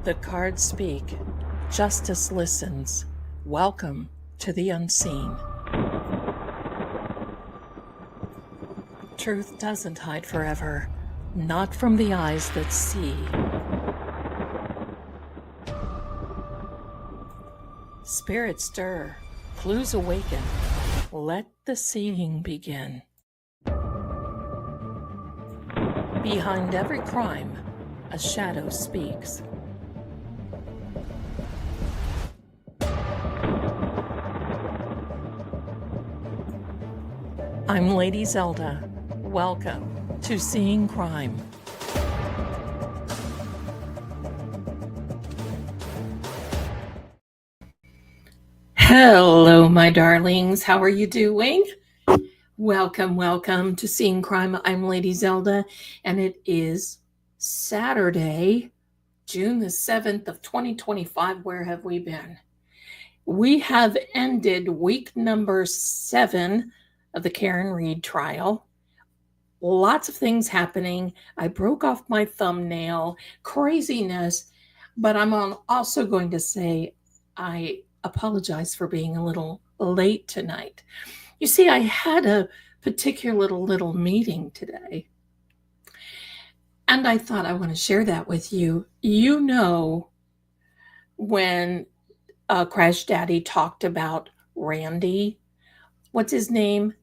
The cards speak. Justice listens. Welcome to the unseen. Truth doesn't hide forever, not from the eyes that see. Spirits stir, clues awaken. Let the seeing begin. Behind every crime, a shadow speaks. I'm Lady Zelda. Welcome to Seeing Crime. Hello, my darlings. How are you doing? Welcome to Seeing Crime. I'm Lady Zelda, and it is Saturday, June the 7th of 2025. Where have we been? We have ended week number 7 of the Karen Reed trial. Lots of things happening. I broke off my thumbnail, craziness, but I'm also going to say I apologize for being a little late tonight. You see, I had a particular little meeting today, and I thought I want to share that with you. You know, when Crash Daddy talked about Randy, what's his name?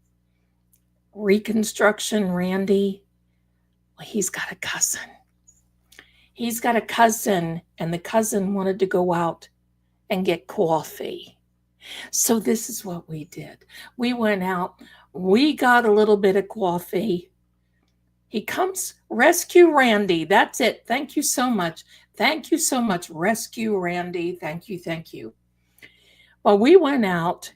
Reconstruction Randy. Well, he's got a cousin. He's got a cousin, and the cousin wanted to go out and get coffee. So this is what we did. We went out, we got a little bit of coffee. He comes, rescue Randy. That's it. Thank you so much. Thank you so much. Rescue Randy. Thank you. Well, we went out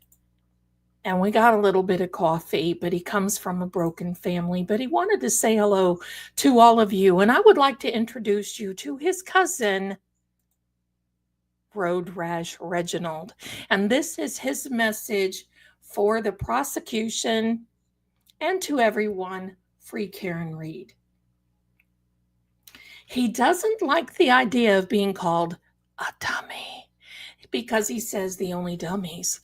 and we got a little bit of coffee, but he comes from a broken family, but he wanted to say hello to all of you. And I would like to introduce you to his cousin, Road Rash Reginald. And this is his message for the prosecution and to everyone, free Karen Reed. He doesn't like the idea of being called a dummy because he says the only dummies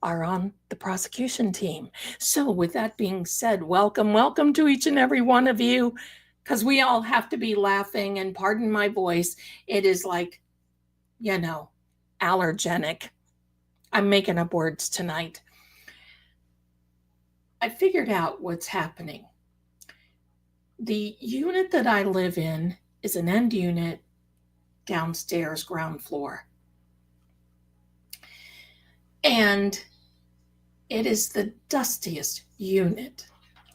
are on the prosecution team. So with that being said, welcome to each and every one of you, because we all have to be laughing, and pardon my voice, it is like, allergenic. I'm making up words tonight. I figured out what's happening. The unit that I live in is an end unit, downstairs, ground floor. And it is the dustiest unit.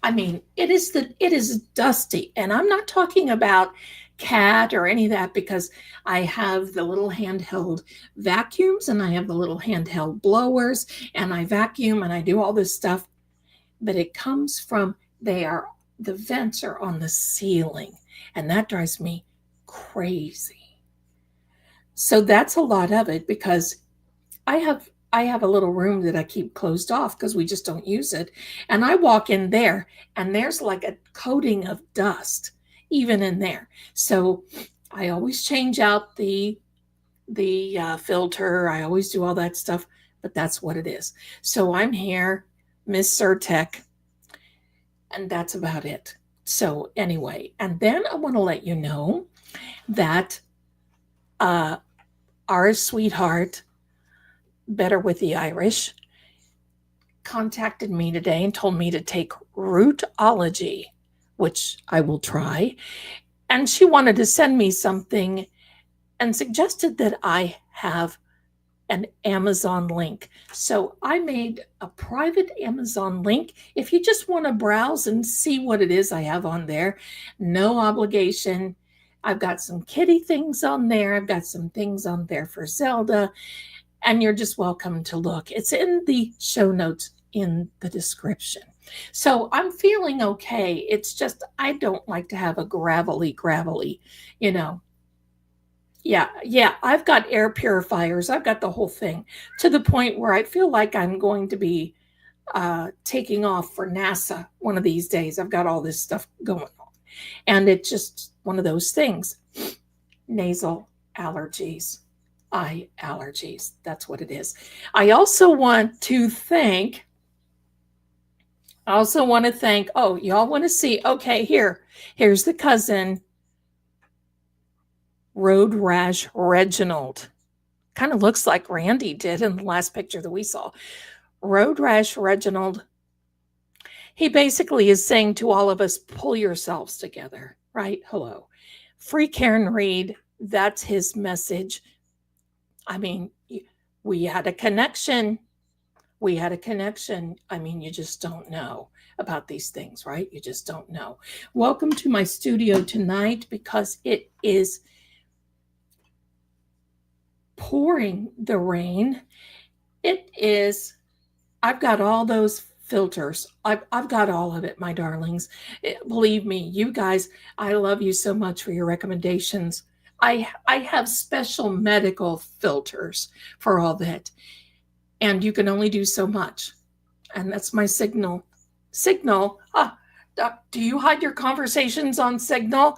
I mean, it is dusty. And I'm not talking about cat or any of that, because I have the little handheld vacuums and I have the little handheld blowers, and I vacuum and I do all this stuff. But it comes from, the vents are on the ceiling, and that drives me crazy. So that's a lot of it, because I have a little room that I keep closed off because we just don't use it. And I walk in there and there's like a coating of dust even in there. So I always change out the filter. I always do all that stuff, but that's what it is. So I'm here, Miss Surtech, and that's about it. So anyway, and then I want to let you know that our sweetheart, Better with the Irish, contacted me today and told me to take rootology, which I will try. And she wanted to send me something and suggested that I have an Amazon link. So I made a private Amazon link. If you just want to browse and see what it is I have on there, no obligation. I've got some kitty things on there. I've got some things on there for Zelda. And you're just welcome to look. It's in the show notes in the description. So I'm feeling okay. It's just I don't like to have a gravelly, Yeah, I've got air purifiers. I've got the whole thing, to the point where I feel like I'm going to be taking off for NASA one of these days. I've got all this stuff going on. And it's just one of those things. Nasal allergies. Eye allergies. That's what it is. I also want to thank, oh, y'all want to see, okay, here's the cousin, Road Rash Reginald. Kind of looks like Randy did in the last picture that we saw. Road Rash Reginald. He basically is saying to all of us, pull yourselves together, right? Hello. Free Karen Reed. That's his message. I mean, we had a connection. I mean, you just don't know about these things, right? You just don't know. Welcome to my studio tonight because it is pouring the rain. I've got all those filters. I've got all of it, my darlings. Believe me, you guys, I love you so much for your recommendations. I have special medical filters for all that. And you can only do so much. And that's my Signal. Signal? Do you hide your conversations on Signal?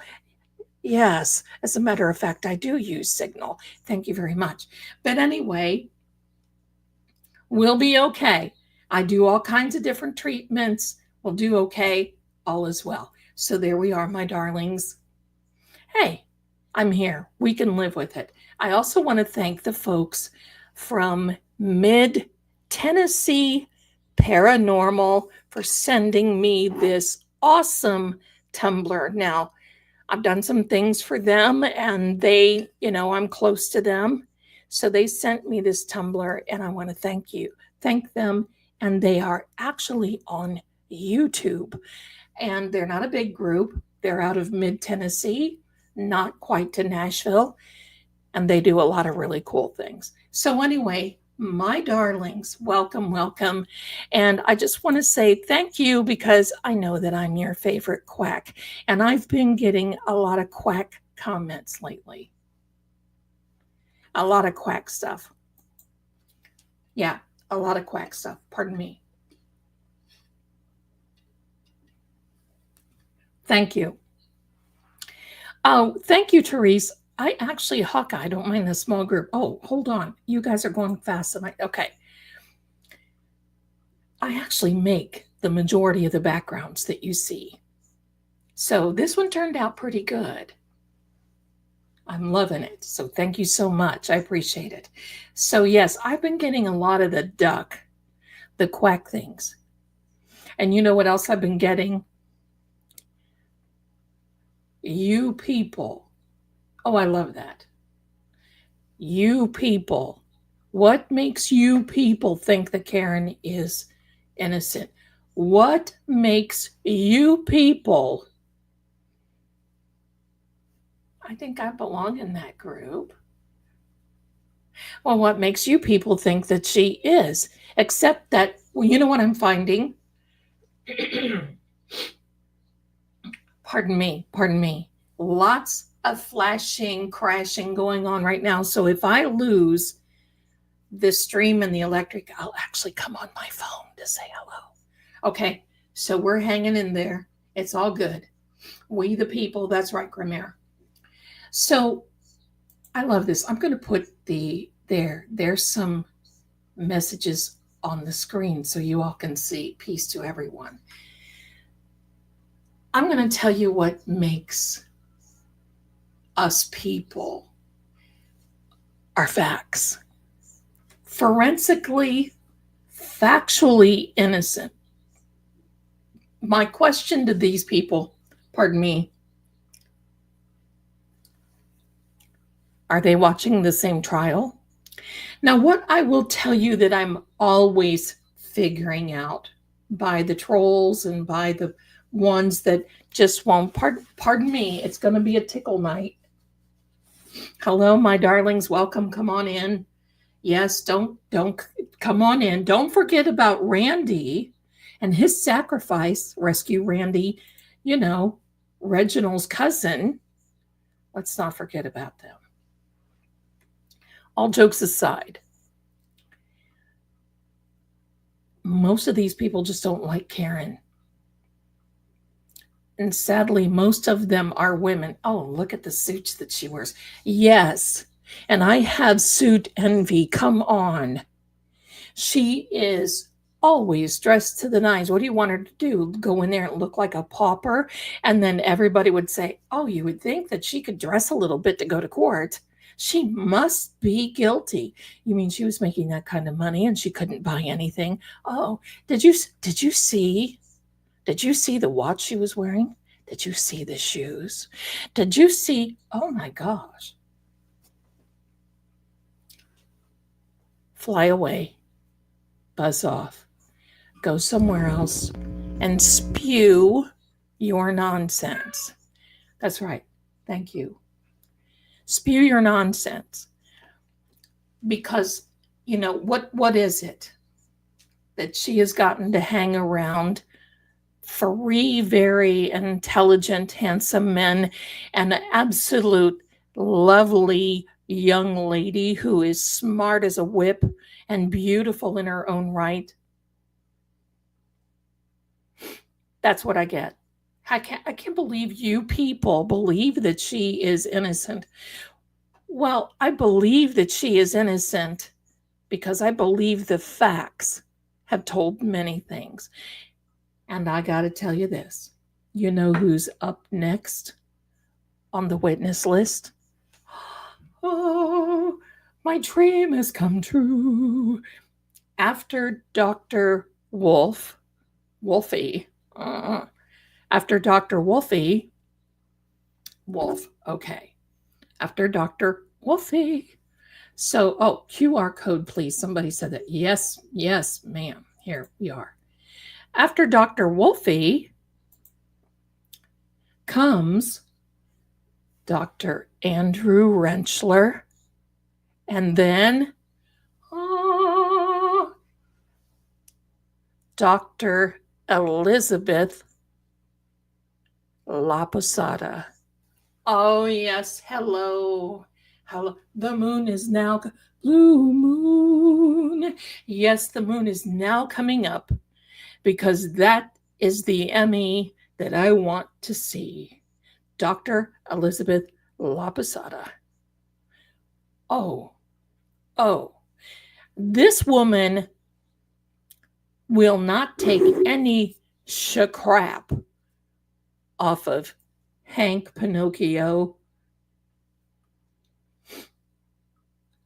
Yes. As a matter of fact, I do use Signal. Thank you very much. But anyway, we'll be okay. I do all kinds of different treatments. We'll do okay. All is well. So there we are, my darlings. Hey, I'm here. We can live with it. I also want to thank the folks from Mid-Tennessee Paranormal for sending me this awesome tumbler. Now, I've done some things for them and they, I'm close to them. So they sent me this tumbler and I want to thank them. And they are actually on YouTube and they're not a big group. They're out of Mid-Tennessee, not quite to Nashville. And they do a lot of really cool things. So anyway, my darlings, welcome, welcome. And I just want to say thank you because I know that I'm your favorite quack. And I've been getting a lot of quack comments lately. A lot of quack stuff. Yeah, a lot of quack stuff. Pardon me. Thank you. Oh, thank you, Therese. Hawkeye, I don't mind the small group. Oh, hold on. You guys are going fast tonight. Okay. I actually make the majority of the backgrounds that you see. So this one turned out pretty good. I'm loving it. So thank you so much. I appreciate it. So yes, I've been getting a lot of the quack things. And you know what else I've been getting? You people. Oh, I love that. You people. What makes you people think that Karen is innocent? What makes you people? I think I belong in that group. Well, what makes you people think that she is? Except that, well, you know what I'm finding? Pardon me. Lots of flashing, crashing going on right now. So if I lose the stream and the electric, I'll actually come on my phone to say hello. Okay, so we're hanging in there. It's all good. We the people, that's right, Grimere. So I love this. I'm going to put there's some messages on the screen so you all can see. Peace to everyone. I'm going to tell you what makes us people our facts. Forensically, factually innocent. My question to these people, pardon me, are they watching the same trial? Now, what I will tell you that I'm always figuring out by the trolls and by the ones that just won't, pardon me, it's going to be a tickle night. Hello, my darlings, welcome, come on in. Yes, don't come on in. Don't forget about Randy and his sacrifice, Rescue Randy, Reginald's cousin. Let's not forget about them. All jokes aside, most of these people just don't like Karen. And sadly, most of them are women. Oh, look at the suits that she wears. Yes, And I have suit envy. Come on. She is always dressed to the nines. What do you want her to do? Go in there and look like a pauper? And then everybody would say, oh, you would think that she could dress a little bit to go to court. She must be guilty. You mean she was making that kind of money and she couldn't buy anything? Oh, did you see the watch she was wearing? Did you see the shoes? Did you see? Oh my gosh. Fly away. Buzz off. Go somewhere else and spew your nonsense. That's right. Thank you. Spew your nonsense. Because, you know, what is it that she has gotten to hang around 3 very intelligent, handsome men and an absolute lovely young lady who is smart as a whip and beautiful in her own right? That's what I get. I can't believe you people believe that she is innocent. Well, I believe that she is innocent because I believe the facts have told many things. And I got to tell you this. You know who's up next on the witness list? Oh, my dream has come true. After Dr. Wolfie, after Dr. Wolfie, okay. After Dr. Wolfie. So, QR code, please. Somebody said that. Yes, ma'am. Here we are. After Dr. Wolfie comes Dr. Andrew Rentschler, and then Dr. Elizabeth La Posada. Oh, yes. Hello. The moon is now, blue moon. Yes, the moon is now coming up because that is the Emmy that I want to see. Dr. Elizabeth La Posada. Oh, this woman will not take any crap off of Hank Pinocchio.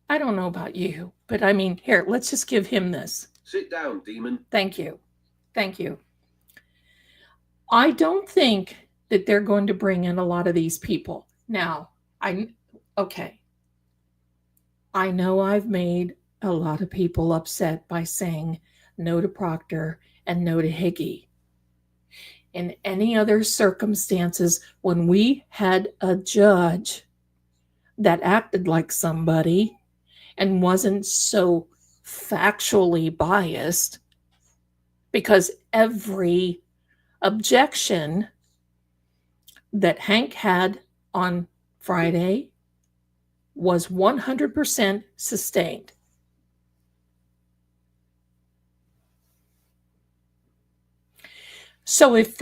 I don't know about you, but I mean, here, let's just give him this. Sit down, demon. Thank you. I don't think that they're going to bring in a lot of these people. Now, I know I've made a lot of people upset by saying no to Proctor and no to Higgy. In any other circumstances, when we had a judge that acted like somebody and wasn't so factually biased, because every objection that Hank had on Friday was 100% sustained. So if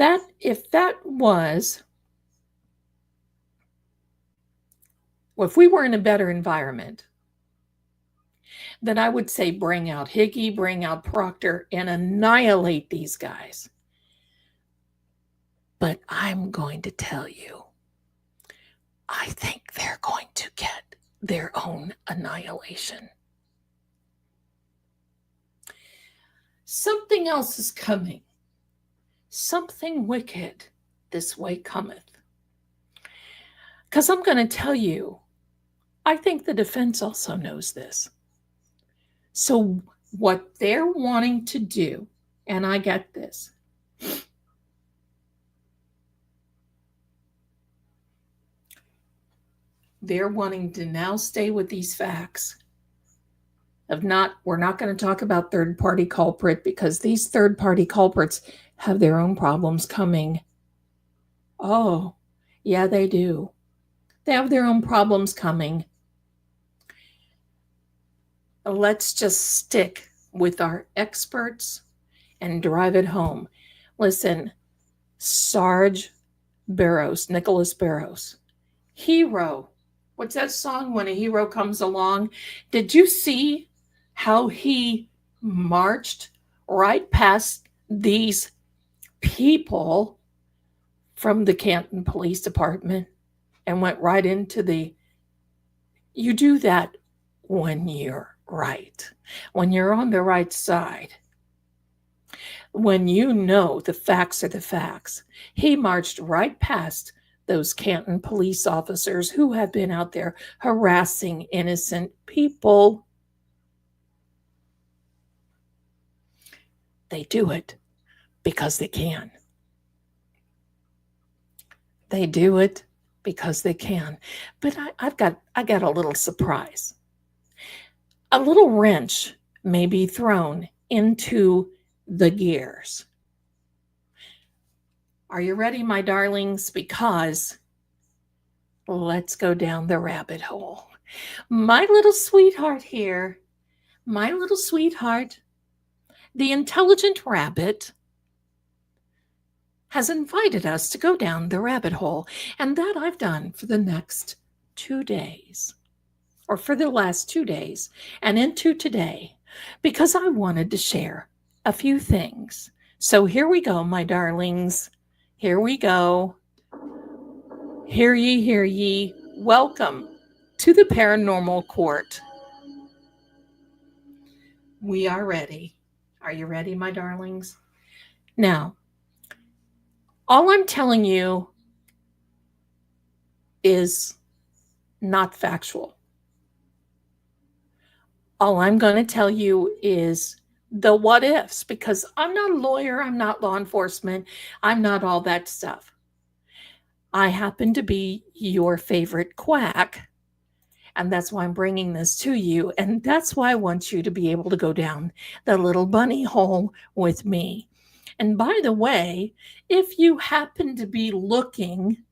we were in a better environment, then I would say bring out Higgy, bring out Proctor, and annihilate these guys. But I'm going to tell you, I think they're going to get their own annihilation. Something else is coming. Something wicked this way cometh. Because I'm going to tell you, I think the defense also knows this. So what they're wanting to do, and I get this, they're wanting to now stay with these facts we're not going to talk about third-party culprit because these third-party culprits have their own problems coming. Oh, yeah, they do. They have their own problems coming. Let's just stick with our experts and drive it home. Listen, Sarge Barrows, Nicholas Barrows, hero What's that song, When a Hero Comes Along? Did you see how he marched right past these people from the Canton Police Department and went right into the... You do that when you're right, when you're on the right side, when you know the facts are the facts. He marched right past those Canton police officers who have been out there harassing innocent people. They do it because they can. They do it because they can. But I got a little surprise. A little wrench may be thrown into the gears. Are you ready, my darlings? Because let's go down the rabbit hole. My little sweetheart here, my little sweetheart, the intelligent rabbit, has invited us to go down the rabbit hole. And that I've done for the next 2 days, or for the last 2 days, and into today, because I wanted to share a few things. So here we go, my darlings. Here we go. Hear ye, hear ye. Welcome to the Paranormal Court. We are ready. Are you ready, my darlings? Now, all I'm telling you is not factual. All I'm going to tell you is the what ifs, because I'm not a lawyer, I'm not law enforcement, I'm not all that stuff. I happen to be your favorite quack, and that's why I'm bringing this to you, and that's why I want you to be able to go down the little bunny hole with me. And by the way, if you happen to be looking,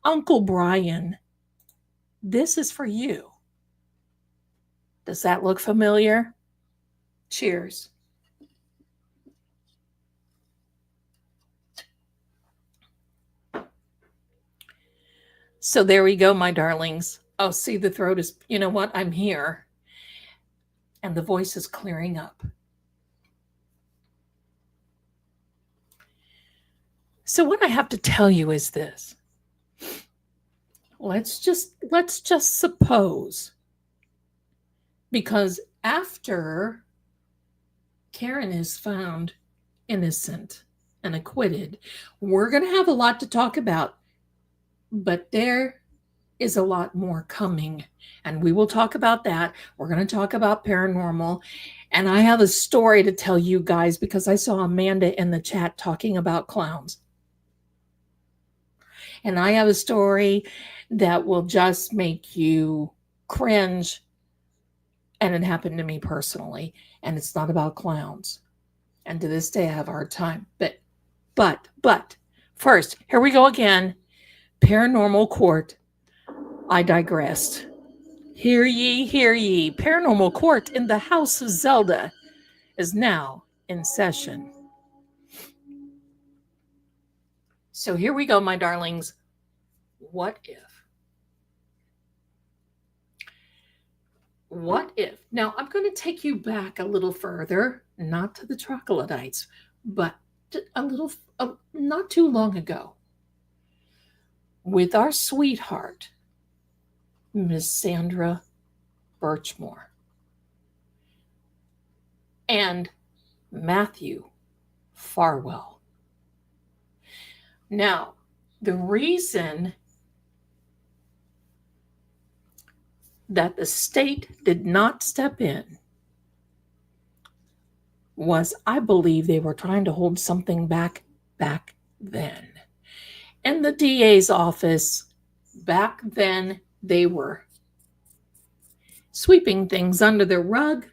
Uncle Brian, this is for you. Does that look familiar? Cheers. So there we go, my darlings. Oh, see, the throat is, you know what? I'm here. And the voice is clearing up. So what I have to tell you is this. Let's just suppose, because after Karen is found innocent and acquitted, we're going to have a lot to talk about, but there is a lot more coming, and we will talk about that. We're going to talk about paranormal, and I have a story to tell you guys because I saw Amanda in the chat talking about clowns. And I have a story that will just make you cringe. And it happened to me personally. And it's not about clowns. And to this day, I have a hard time. But first, here we go again. Paranormal Court. I digressed. Hear ye, hear ye. Paranormal Court in the House of Zelda is now in session. So here we go, my darlings. What if? What if? Now, I'm going to take you back a little further, not to the troglodytes, but not too long ago, with our sweetheart, Miss Sandra Birchmore, and Matthew Farwell. Now, the reason that the state did not step in was, I believe, they were trying to hold something back then. And the DA's office, back then, they were sweeping things under the rug,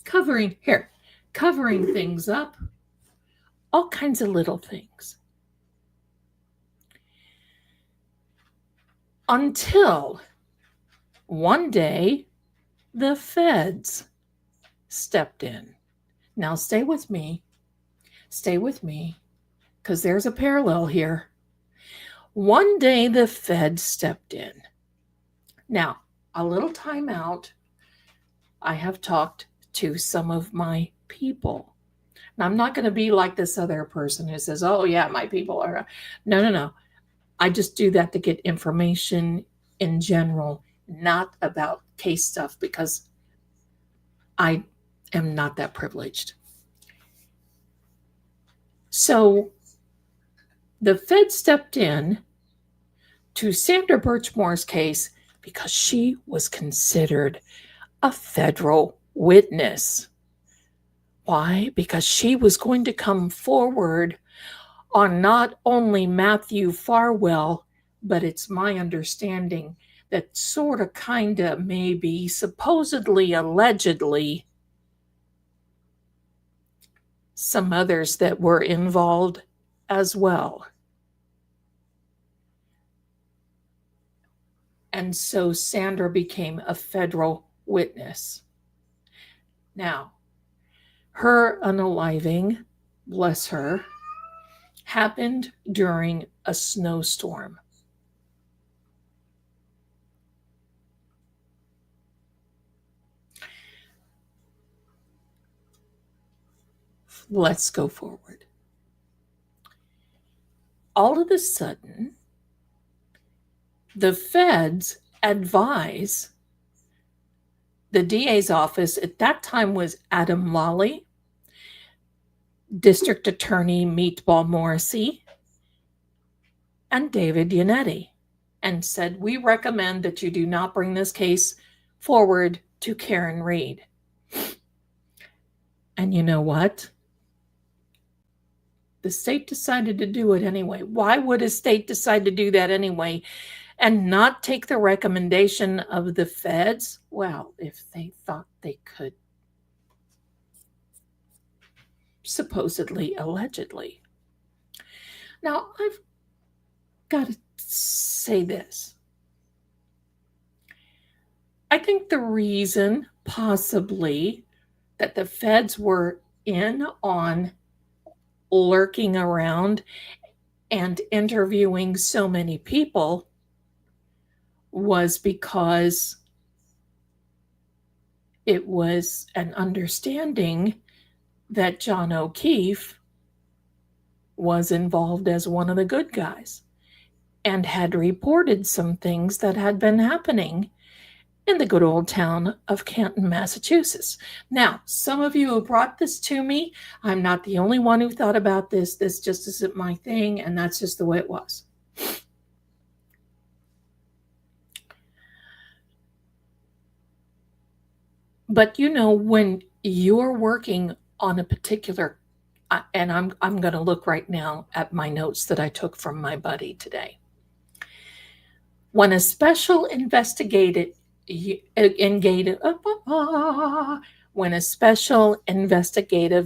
covering things up, all kinds of little things. Until one day, the feds stepped in. Now, stay with me, because there's a parallel here. One day, the feds stepped in. Now, a little time out. I have talked to some of my people. And I'm not going to be like this other person who says, oh, yeah, my people are. No, no, no. I just do that to get information in general, not about case stuff, because I am not that privileged. So the Fed stepped in to Sandra Birchmore's case because she was considered a federal witness. Why? Because she was going to come forward on not only Matthew Farwell, but it's my understanding that sort of, kind of, maybe, supposedly, allegedly, some others that were involved as well. And so Sandra became a federal witness. Now, her unaliving, bless her, happened during a snowstorm. Let's go forward. All of a sudden, the feds advise the DA's office, at that time was Adam Lawley, District Attorney Meatball Morrissey, and David Yannetti, and said, we recommend that you do not bring this case forward to Karen Reed. And you know what? The state decided to do it anyway. Why would a state decide to do that anyway and not take the recommendation of the feds? Well, if they thought they could, supposedly, allegedly. Now, I've got to say this. I think the reason, possibly, that the feds were in on lurking around and interviewing so many people was because it was an understanding that John O'Keefe was involved as one of the good guys and had reported some things that had been happening in the good old town of Canton, Massachusetts. Now, some of you who brought this to me, I'm not the only one who thought about this. This just isn't my thing, and that's just the way it was. But you know, when you're working on a particular, and I'm going to look right now at my notes that I took from my buddy today. When a special investigative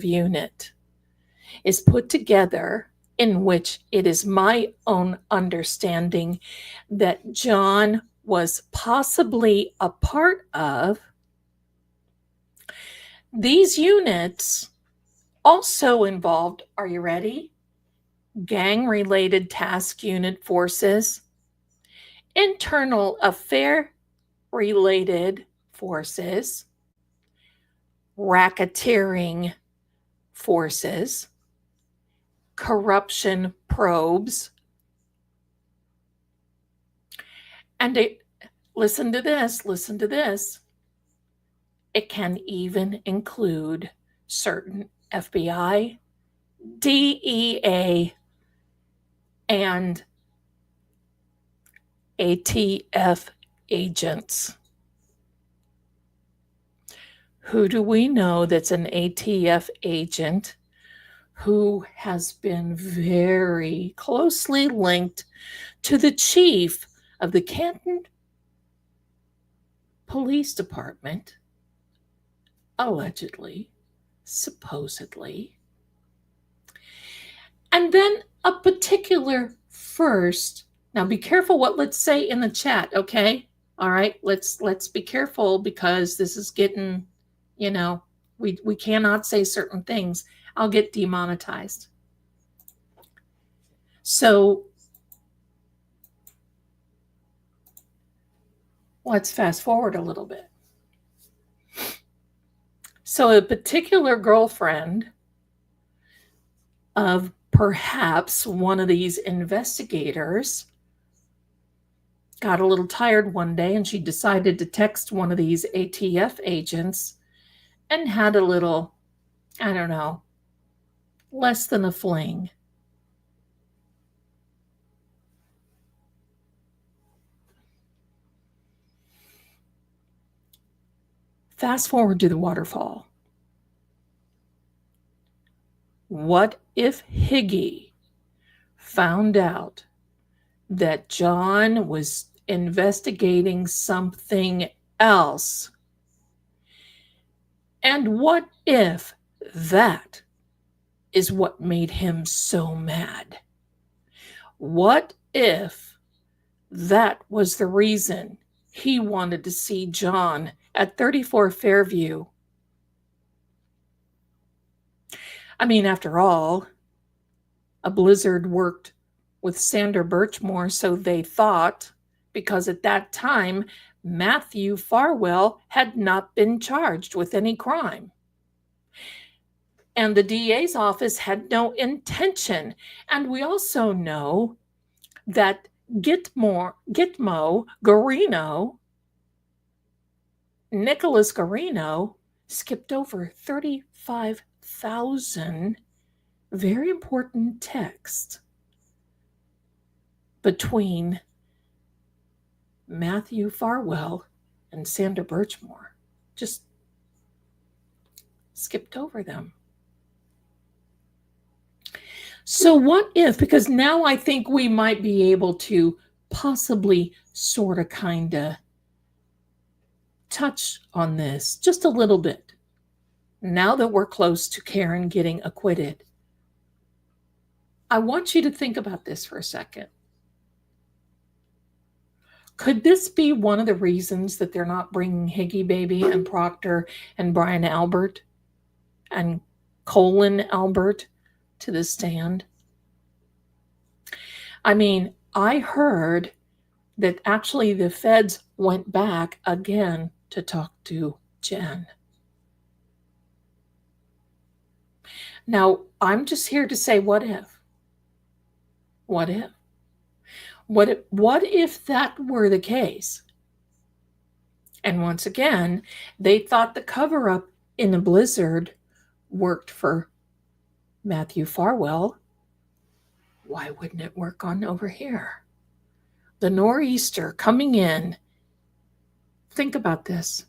unit is put together, in which it is my own understanding that John was possibly a part of, these units also involved, are you ready? Gang-related task unit forces, internal affair-related forces, racketeering forces, corruption probes, and listen to this, it can even include certain FBI, DEA, and ATF agents. Who do we know that's an ATF agent who has been very closely linked to the chief of the Canton Police Department, allegedly, supposedly? And then a particular first, now be careful what let's say in the chat, okay? All right, let's be careful, because this is getting, you know, we cannot say certain things. I'll get demonetized. So Let's fast forward a little bit. So a particular girlfriend of perhaps one of these investigators got a little tired one day, and she decided to text one of these ATF agents and had a little, I don't know, less than a fling. Fast forward to the waterfall. What if Higgy found out that John was investigating something else? And what if that is what made him so mad? What if that was the reason he wanted to see John at 34 Fairview? I mean, after all, a blizzard worked with Sander Birchmore, so they thought, because at that time, Matthew Farwell had not been charged with any crime. And the DA's office had no intention. And we also know that Gitmo Garino, Nicholas Garino, skipped over 35,000 very important texts between Matthew Farwell and Sander Birchmore. Just skipped over them. So what if, because now I think we might be able to possibly sort of kind of touch on this just a little bit. Now that we're close to Karen getting acquitted, I want you to think about this for a second. Could this be one of the reasons that they're not bringing Higgy Baby and Proctor and Brian Albert and Colin Albert to the stand? I mean, I heard that actually the feds went back again to talk to Jen. Now, I'm just here to say, what if? What if? What if that were the case? And once again, they thought the cover-up in the blizzard worked for Matthew Farwell. Why wouldn't it work on over here? The nor'easter coming in. Think about this.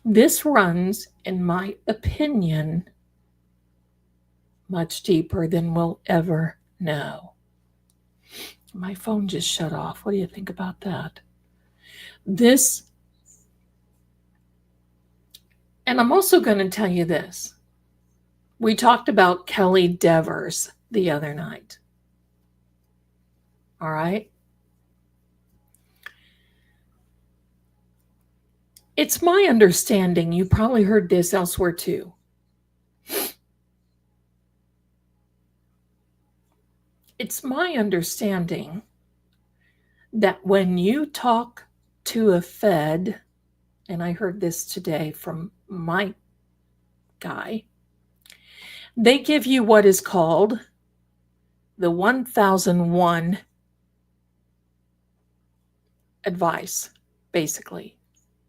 This runs, in my opinion, much deeper than we'll ever know. My phone just shut off. What do you think about that? This, and I'm also going to tell you this. We talked about Kelly Devers the other night. All right? It's my understanding, you probably heard this elsewhere too. It's my understanding that when you talk to a Fed, and I heard this today from my guy, they give you what is called the 1001 advice, basically.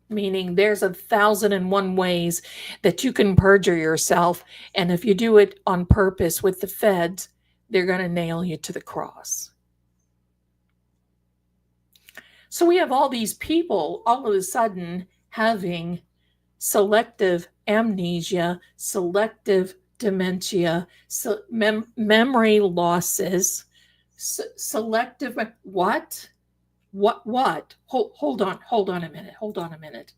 Meaning there's 1,001 ways that you can perjure yourself, and if you do it on purpose with the feds, they're going to nail you to the cross. So we have all these people all of a sudden having selective amnesia, selective dementia, memory losses, selective what? What? Hold on a minute.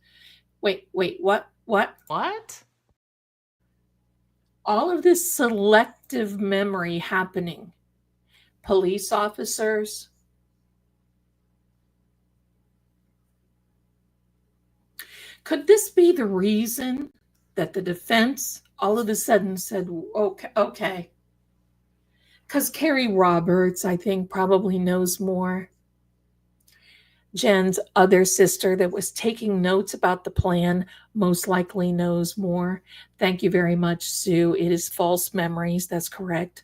Wait, what? All of this selective memory happening. Police officers. Could this be the reason that the defense all of a sudden said, okay, Because Carrie Roberts, I think, probably knows more. Jen's other sister that was taking notes about the plan most likely knows more. Thank you very much, Sue. It is false memories. That's correct.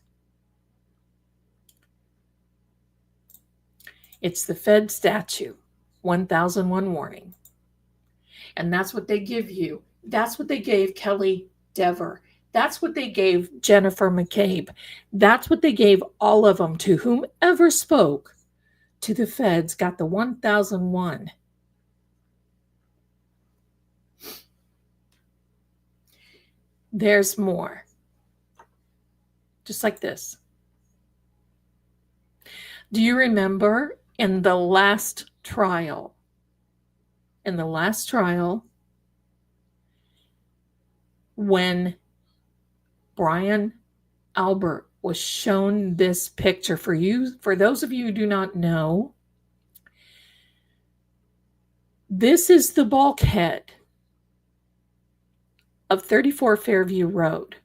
It's the Fed statute, 1001 warning. And that's what they give you. That's what they gave Kelly Dever. That's what they gave Jennifer McCabe. That's what they gave all of them to whomever spoke to the feds, got the 1001. There's more. Just like this. Do you remember in the last trial? In the last trial, when Brian Albert was shown this picture, for those of you who do not know, this is the bulkhead of 34 Fairview Road.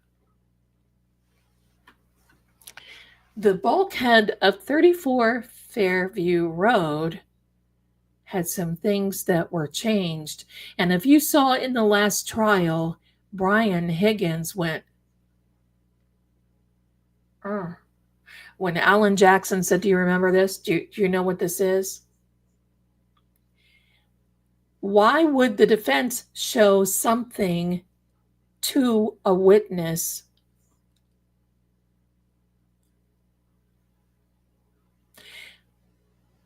The bulkhead of 34 Fairview Road had some things that were changed. And if you saw in the last trial, Brian Higgins went, when Alan Jackson said, do you remember this? Do you know what this is? Why would the defense show something to a witness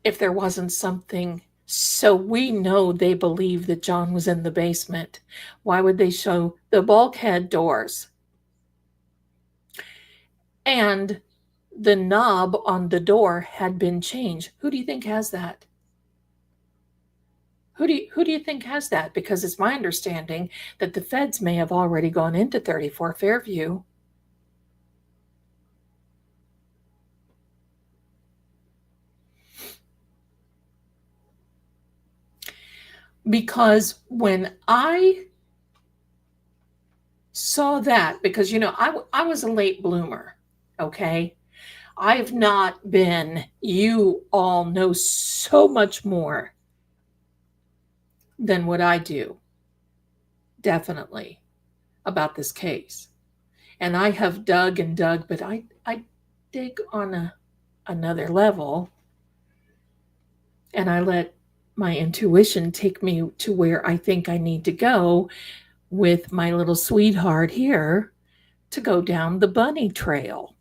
if there wasn't something? So we know they believe that John was in the basement. Why would they show the bulkhead doors? And the knob on the door had been changed. Who do you think has that? Who do you think has that? Because it's my understanding that the feds may have already gone into 34 Fairview. Because when I saw that, because, I was a late bloomer, okay? I've not been, you all know so much more than what I do, definitely, about this case. And I have dug and dug, but I dig on another level, and I let my intuition take me to where I think I need to go with my little sweetheart here to go down the bunny trail.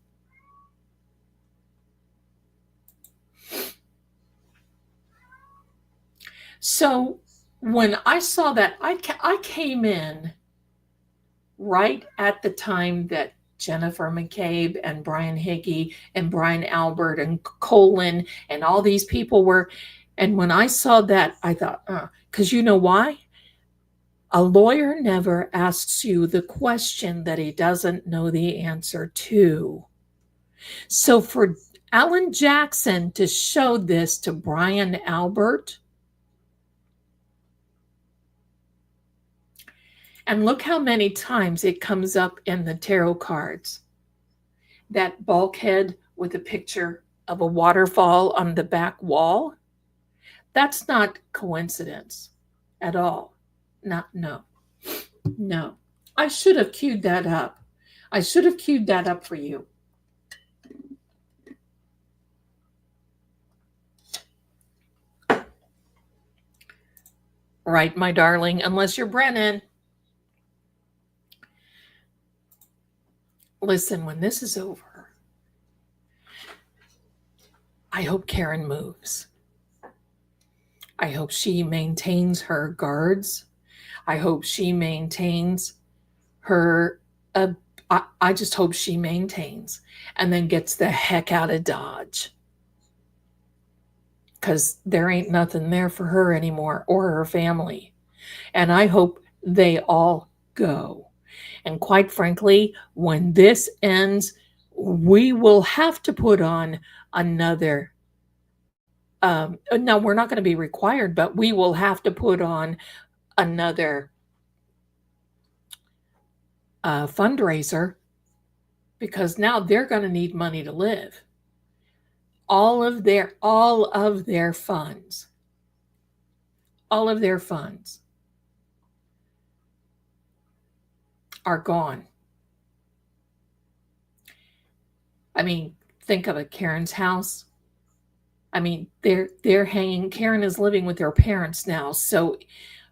So when I saw that, I came in right at the time that Jennifer McCabe and Brian Hickey and Brian Albert and Colin and all these people were. And when I saw that, I thought, because you know why? A lawyer never asks you the question that he doesn't know the answer to. So for Alan Jackson to show this to Brian Albert, and look how many times it comes up in the tarot cards. That bulkhead with a picture of a waterfall on the back wall, that's not coincidence at all. No. I should have queued that up. I should have queued that up for you. Right, my darling, unless you're Brennan. Listen, when this is over, I hope Karen moves. I hope she maintains her guards. I hope she maintains her, I just hope she maintains and then gets the heck out of Dodge. Because there ain't nothing there for her anymore or her family. And I hope they all go. And quite frankly, when this ends, we will have to put on another. No, we're not going to be required, but we will have to put on another fundraiser because now they're going to need money to live. All of their funds are gone. I mean, think of it, Karen's house. I mean, they're hanging. Karen is living with her parents now, so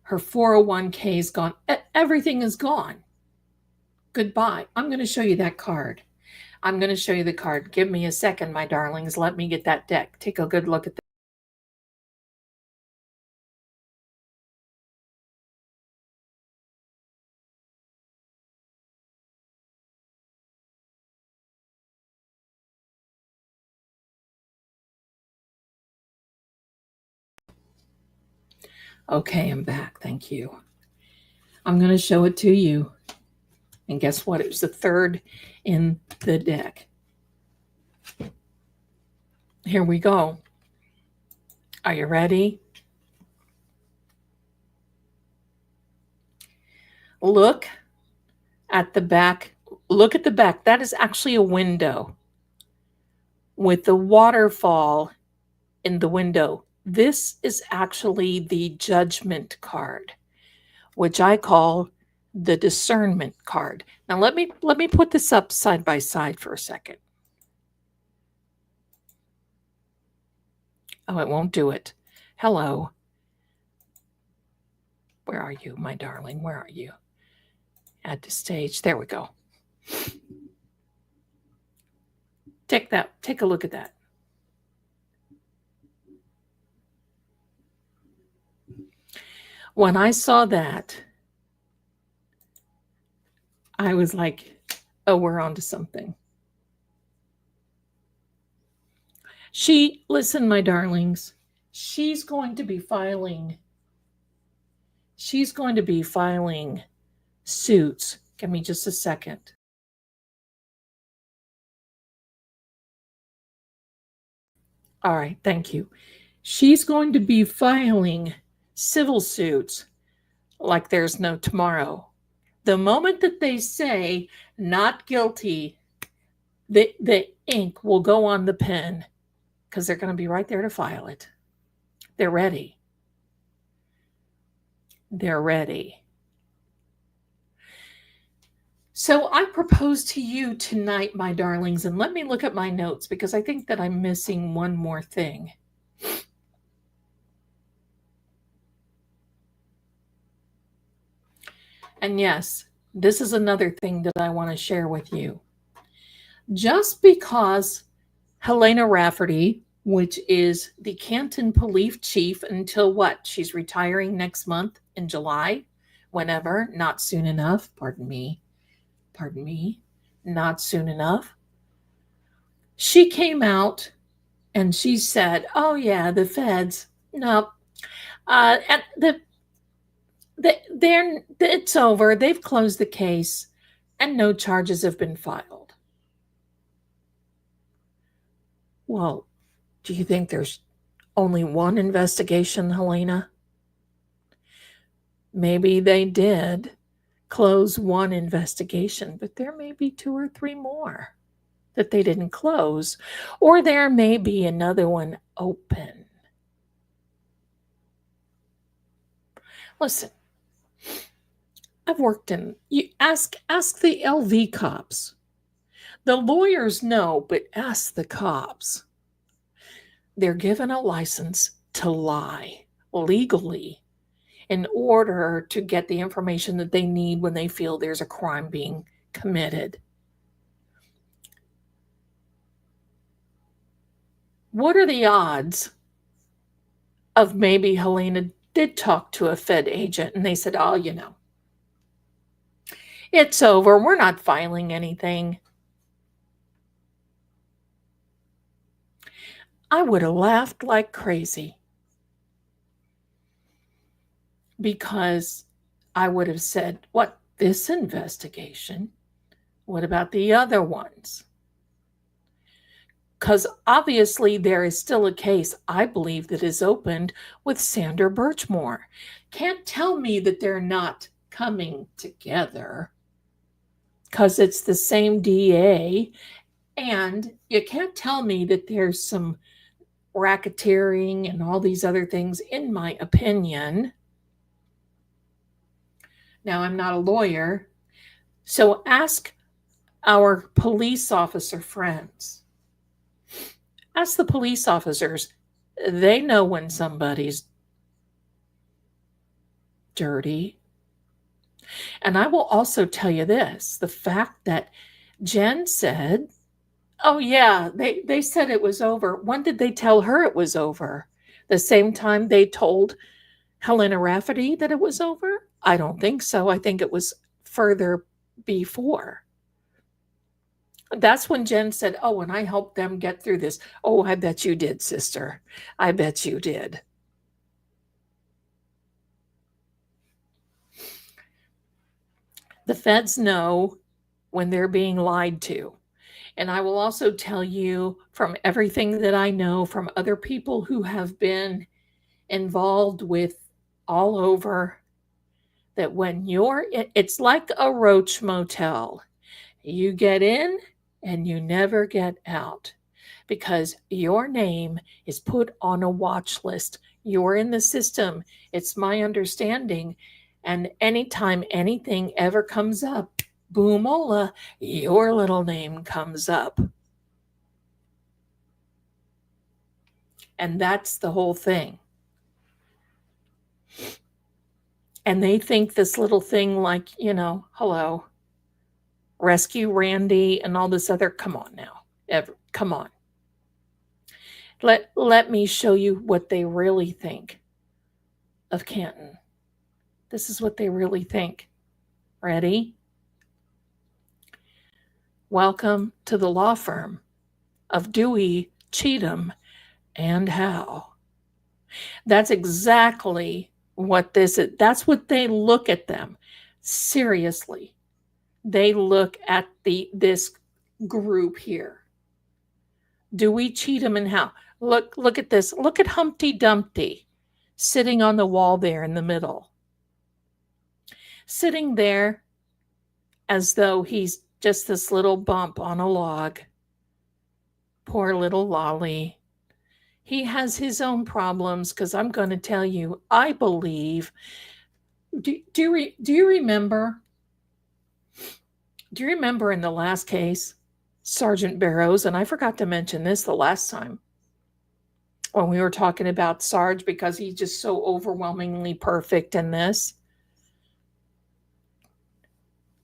her 401k is gone. Everything is gone. Goodbye. I'm going to show you that card. I'm going to show you the card. Give me a second, my darlings. Let me get that deck. Take a good look at that. Okay, I'm back. Thank you. I'm going to show it to you. And guess what? It was the third in the deck. Here we go. Are you ready? Look at the back. Look at the back. That is actually a window with the waterfall in the window. This is actually the judgment card, which I call the discernment card. Now let me put this up side by side for a second. Oh, it won't do it. Hello. Where are you, my darling? Where are you? Add to stage. There we go. Take a look at that. When I saw that, I was like, oh, we're on to something. Listen, my darlings, she's going to be filing suits. Give me just a second. All right, thank you. She's going to be filing civil suits like there's no tomorrow. The moment that they say not guilty, the ink will go on the pen because they're going to be right there to file it. They're ready. They're ready. So I propose to you tonight, my darlings, and let me look at my notes because I think that I'm missing one more thing. And yes, this is another thing that I want to share with you. Just because Helena Rafferty, which is the Canton Police Chief until what? She's retiring next month in July, whenever, not soon enough, pardon me, not soon enough. She came out and she said, oh yeah, the feds, no, and it's over. They've closed the case and no charges have been filed. Well, do you think there's only one investigation, Helena? Maybe they did close one investigation, but there may be 2 or 3 more that they didn't close, or there may be another one open. Listen, I've worked in, you ask the LV cops. The lawyers know, but ask the cops. They're given a license to lie legally in order to get the information that they need when they feel there's a crime being committed. What are the odds of maybe Helena did talk to a Fed agent and they said, oh, you know, it's over. We're not filing anything. I would have laughed like crazy because I would have said, what, this investigation? What about the other ones? Because obviously there is still a case, I believe, that is opened with Sandra Birchmore. Can't tell me that they're not coming together. because it's the same DA. And you can't tell me that there's some racketeering and all these other things, in my opinion. Now, I'm not a lawyer, so ask our police officer friends. Ask the police officers. They know when somebody's dirty. And I will also tell you this, the fact that Jen said, oh yeah, they said it was over. When did they tell her it was over? The same time they told Helena Rafferty that it was over? I don't think so. I think it was further before. That's when Jen said, oh, and I helped them get through this. Oh, I bet you did, sister. I bet you did. The feds know when they're being lied to. And I will also tell you from everything that I know from other people who have been involved with all over, that when it's like a roach motel. You get in and you never get out because your name is put on a watch list. You're in the system. It's my understanding. And anytime anything ever comes up, boomola, your little name comes up. And that's the whole thing. And they think this little thing like, hello, rescue Randy and all this other, come on now, come on. Let me show you what they really think of Canton. This is what they really think. Ready? Welcome to the law firm of Dewey, Cheatham, and Howe. That's exactly what this is. That's what they look at them. Seriously. They look at this group here. Dewey, Cheatham, and Howe. Look at this. Look at Humpty Dumpty sitting on the wall there in the middle. Sitting there as though he's just this little bump on a log. Poor little Lolly. He has his own problems because I'm going to tell you, I believe. Do you remember? Do you remember in the last case, Sergeant Barrows, and I forgot to mention this the last time when we were talking about Sarge because he's just so overwhelmingly perfect in this.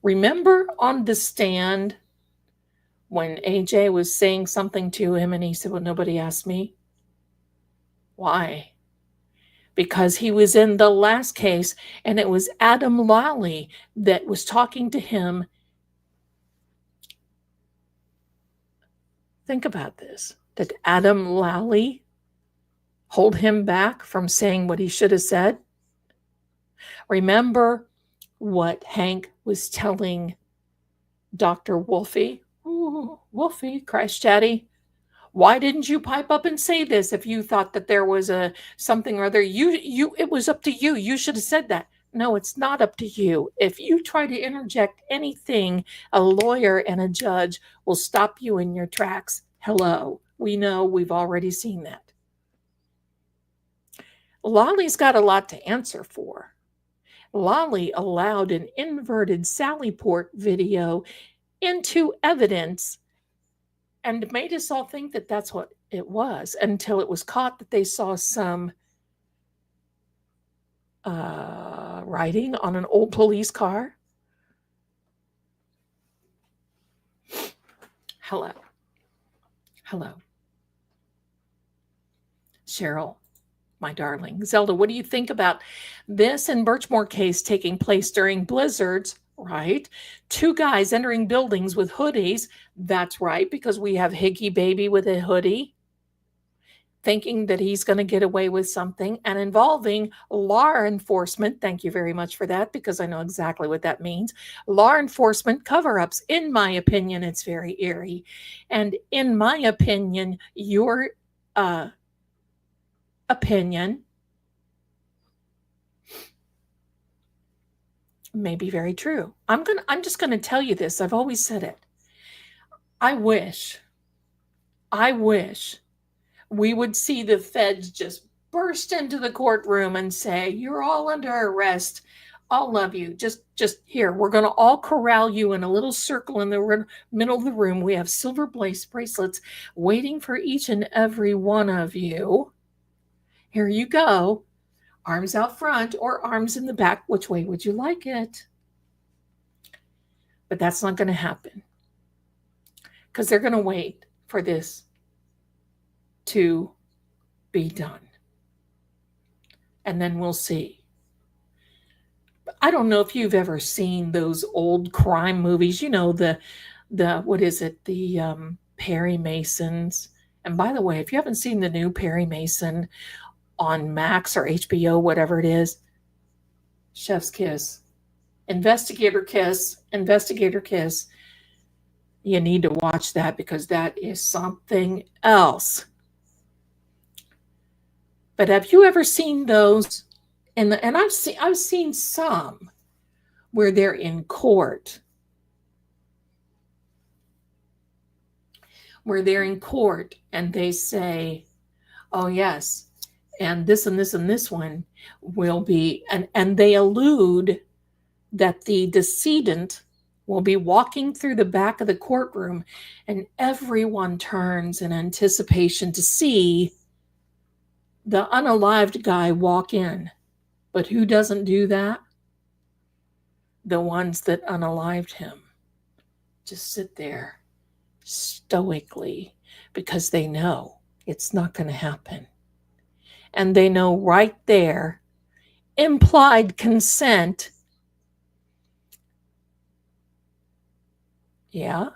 Remember on the stand when AJ was saying something to him and he said, well, nobody asked me? Why? Because he was in the last case and it was Adam Lally that was talking to him. Think about this. Did Adam Lally hold him back from saying what he should have said? Remember what Hank was telling Dr. Wolfie? Ooh, Wolfie, Christ Chatty. Why didn't you pipe up and say this if you thought that there was something or other? It was up to you. You should have said that. No, it's not up to you. If you try to interject anything, a lawyer and a judge will stop you in your tracks. Hello. We know, we've already seen that. Lolly's got a lot to answer for. Lolly allowed an inverted Sallyport video into evidence and made us all think that that's what it was until it was caught that they saw some writing on an old police car. Hello. Cheryl, my darling. Zelda, what do you think about this and Birchmore case taking place during blizzards? Right. 2 guys entering buildings with hoodies. That's right, because we have Higgy Baby with a hoodie, thinking that he's going to get away with something, and involving law enforcement. Thank you very much for that, because I know exactly what that means. Law enforcement cover-ups. In my opinion, it's very eerie. And in my opinion, your opinion, may be very true. I'm just gonna tell you this. I've always said it. I wish we would see the feds just burst into the courtroom and say, "You're all under arrest. All of you, just here. We're going to all corral you in a little circle in the middle of the room. We have silver bracelets waiting for each and every one of you. Here you go. Arms out front or arms in the back. Which way would you like it?" But that's not going to happen, because they're going to wait for this to be done. And then we'll see. I don't know if you've ever seen those old crime movies, the what is it? The Perry Masons. And by the way, if you haven't seen the new Perry Mason on Max or HBO, whatever it is, Chef's Kiss, Investigator Kiss, you need to watch that, because that is something else. But have you ever seen those? And I've seen some where they're in court. And they say, "Oh yes, and this and this and this one will be," and they allude that the decedent will be walking through the back of the courtroom, and everyone turns in anticipation to see the unalived guy walk in. But who doesn't do that? The ones that unalived him just sit there stoically, because they know it's not going to happen. And they know right there, implied consent. Yeah.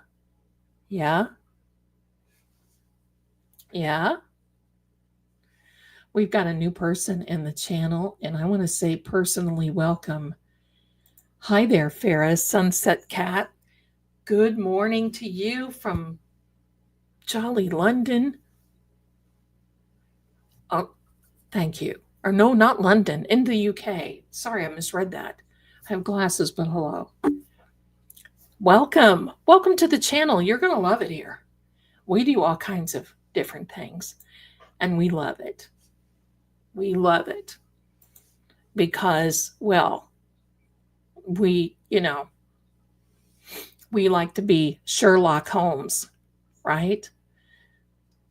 We've got a new person in the channel, and I want to say personally welcome. Hi there, Farah Sunset Cat. Good morning to you from jolly London. Oh, thank you. Or no, not London, in the UK. Sorry, I misread that. I have glasses, but hello. Welcome to the channel. You're going to love it here. We do all kinds of different things, and we love it. Because, well, we like to be Sherlock Holmes, right?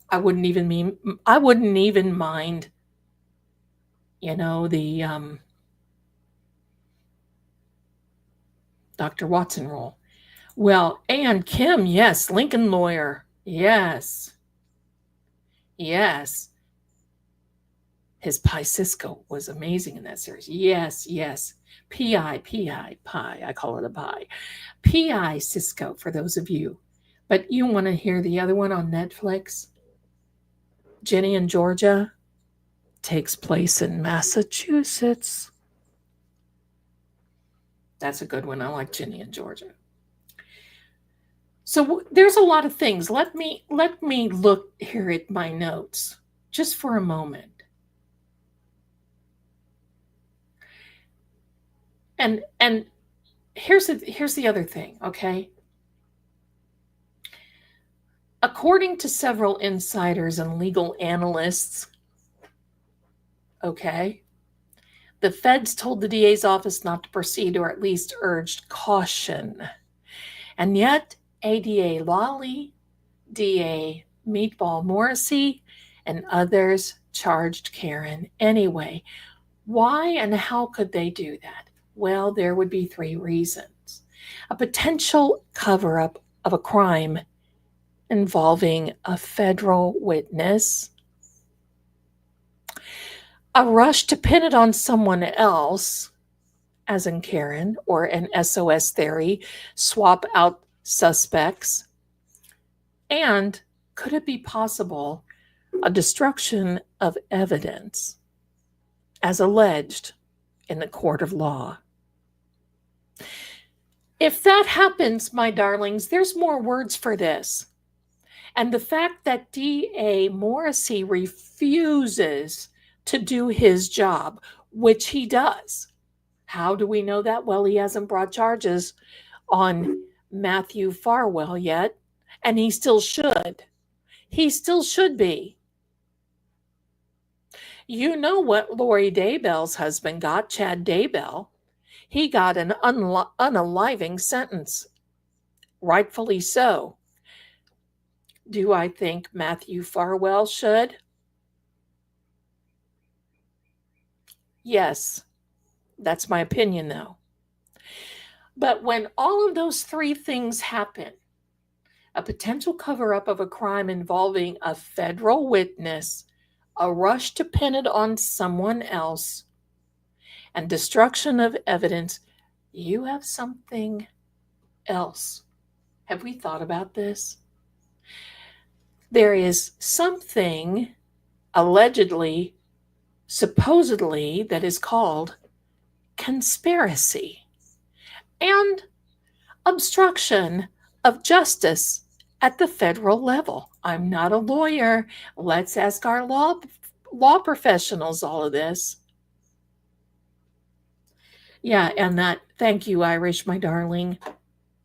I wouldn't even mind, the Dr. Watson role. Well, and Kim, yes, Lincoln lawyer. Yes. His Pi Cisco was amazing in that series. Yes. Pi. I call it a pie. Pi Cisco, for those of you. But you want to hear the other one on Netflix? Ginny in Georgia takes place in Massachusetts. That's a good one. I like Ginny in Georgia. So there's a lot of things. Let me look here at my notes just for a moment. And here's the other thing, okay? According to several insiders and legal analysts, okay, the feds told the DA's office not to proceed, or at least urged caution. And yet, ADA Lawley, DA Meatball Morrissey, and others charged Karen anyway. Why and how could they do that? Well, there would be three reasons. A potential cover-up of a crime involving a federal witness, a rush to pin it on someone else, as in Karen, or an SOS theory, swap out suspects, and could it be possible a destruction of evidence, as alleged in the court of law? If that happens, my darlings, there's more words for this. And the fact that DA Morrissey refuses to do his job, which he does, How do we know that? Well, he hasn't brought charges on Matthew Farwell yet, and he still should. He still should be. You know what Lori Daybell's husband got, Chad Daybell. He got an unaliving sentence, rightfully so. Do I think Matthew Farwell should? Yes, that's my opinion, though. But when all of those three things happen, a potential cover-up of a crime involving a federal witness, a rush to pin it on someone else, and destruction of evidence, you have something else. Have we thought about this? There is something allegedly, supposedly, that is called conspiracy and obstruction of justice at the federal level. I'm not a lawyer. Let's ask our law professionals all of this. Yeah, and that, thank you, Irish, my darling.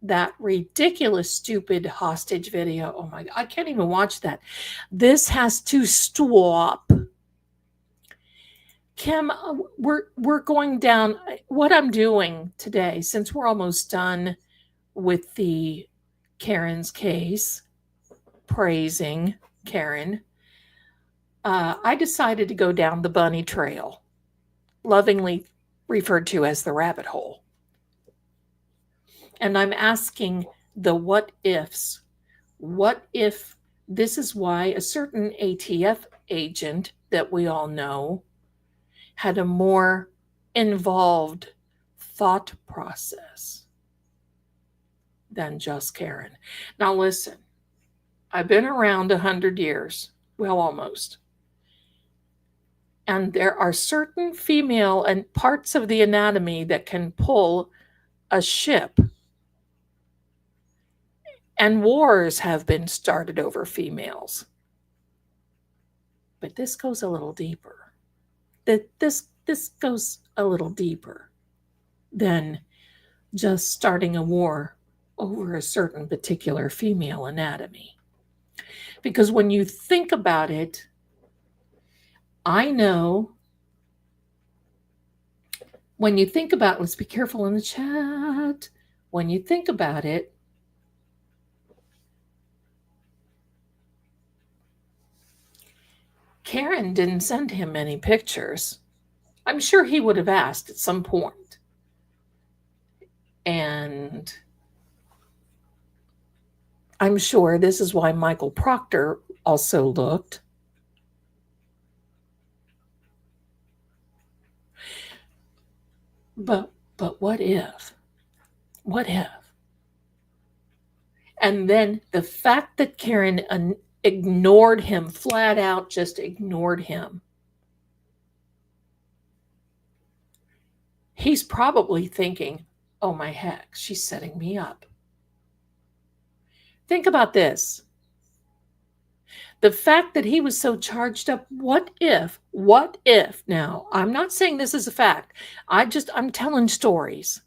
That ridiculous, stupid hostage video. Oh my God, I can't even watch that. This has to stop. Kim, we're going down. What I'm doing today, since we're almost done with the Karen's case, praising Karen, I decided to go down the bunny trail, lovingly referred to as the rabbit hole. And I'm asking the what ifs. What if this is why a certain ATF agent that we all know had a more involved thought process than just Karen? Now listen, I've been around 100 years, well, almost. And there are certain female and parts of the anatomy that can pull a ship. And wars have been started over females. But this goes a little deeper. This goes a little deeper than just starting a war over a certain particular female anatomy. Because when you think about it, I know when you think about, let's be careful in the chat. When you think about it, Karen didn't send him any pictures. I'm sure he would have asked at some point. And I'm sure this is why Michael Proctor also looked. But what if? What if? And then the fact that Karen ignored him, flat out just ignored him. He's probably thinking, oh my heck, she's setting me up. Think about this. The fact that he was so charged up, what if, now, I'm not saying this is a fact. I'm telling stories.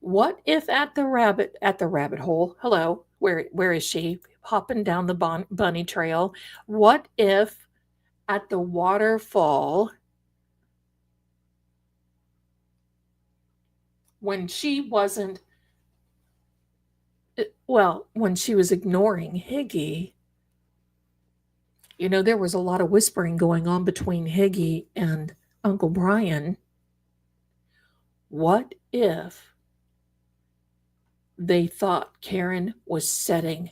What if at the rabbit hole, hello, where is she? Hopping down the bunny trail. What if at the waterfall, when she was ignoring Higgy, there was a lot of whispering going on between Higgy and Uncle Brian. What if they thought Karen was setting